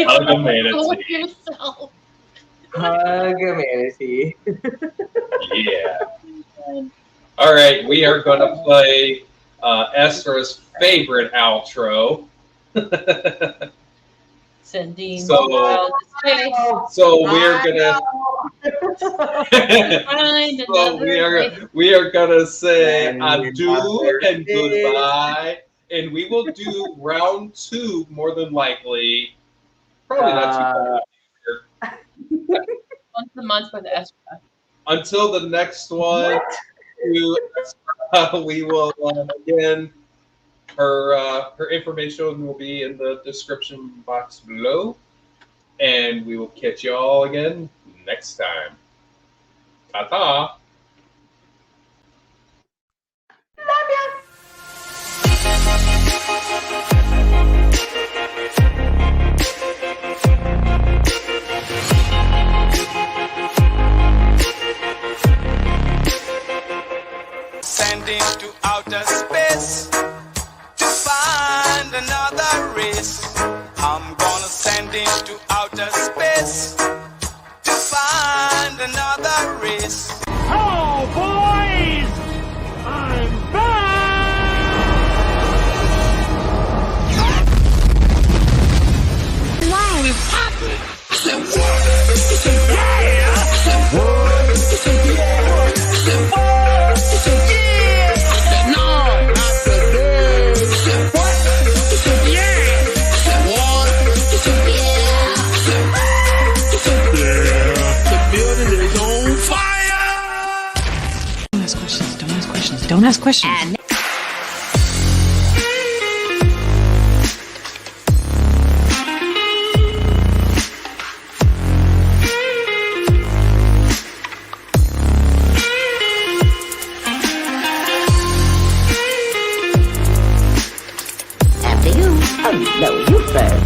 Hug a manatee. Yourself. Hug a manatee. Yeah. All right, we are going to play Ezra's favorite outro. Sending So we're gonna. we are gonna say adieu and goodbye, and we will do round 2 more than likely. Probably not too far. Once a month with Ezra. Until the next one, we will again. Her information will be in the description box below, and we will catch you all again next time. Ta-ta! Sending to outer space to find another race. I'm gonna send into outer space to find another race. Hello, boys! I'm back! Wow, it's poppin'! I said, what? Yeah! I said, what? I said, yeah! I said, what? I said, yeah! I said, no, not today! I said, what? I said, yeah! I said, what? I said, yeah! I said, what? I said, yeah! The building is on fire! Don't ask questions. Don't ask questions. Don't ask questions. After you. Oh, no, you first.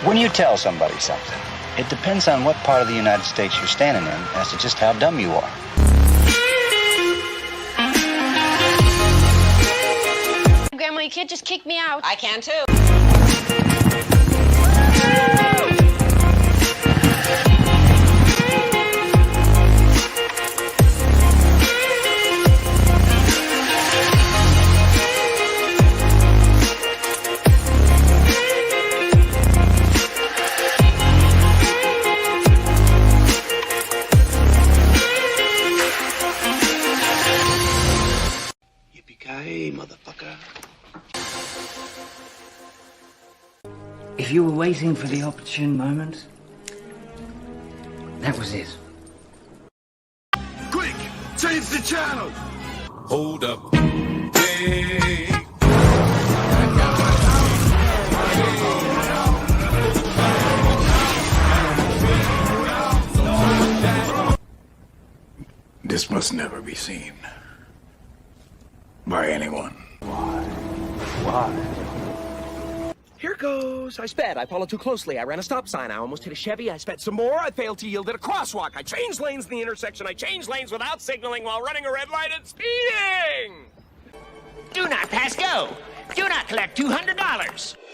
When you tell somebody something, it depends on what part of the United States you're standing in as to just how dumb you are. Grandma, you can't just kick me out. I can too. Yippee-ki-yay, motherfucker. If you were waiting for the opportune moment, that was it. Quick! Change the channel! Hold up. Hey. This must never be seen by anyone. Why? Here goes. I sped. I followed too closely. I ran a stop sign. I almost hit a Chevy. I sped some more. I failed to yield at a crosswalk. I changed lanes in the intersection. I changed lanes without signaling while running a red light and speeding. Do not pass go. Do not collect $200.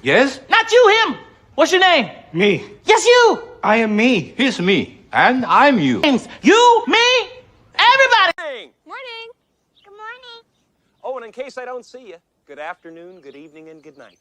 Yes? Not you, him. What's your name? Me. Yes, you. I am me. He's me. And I'm you. You, me, everybody. Morning. Good morning. Oh, and in case I don't see you, good afternoon, good evening, and good night.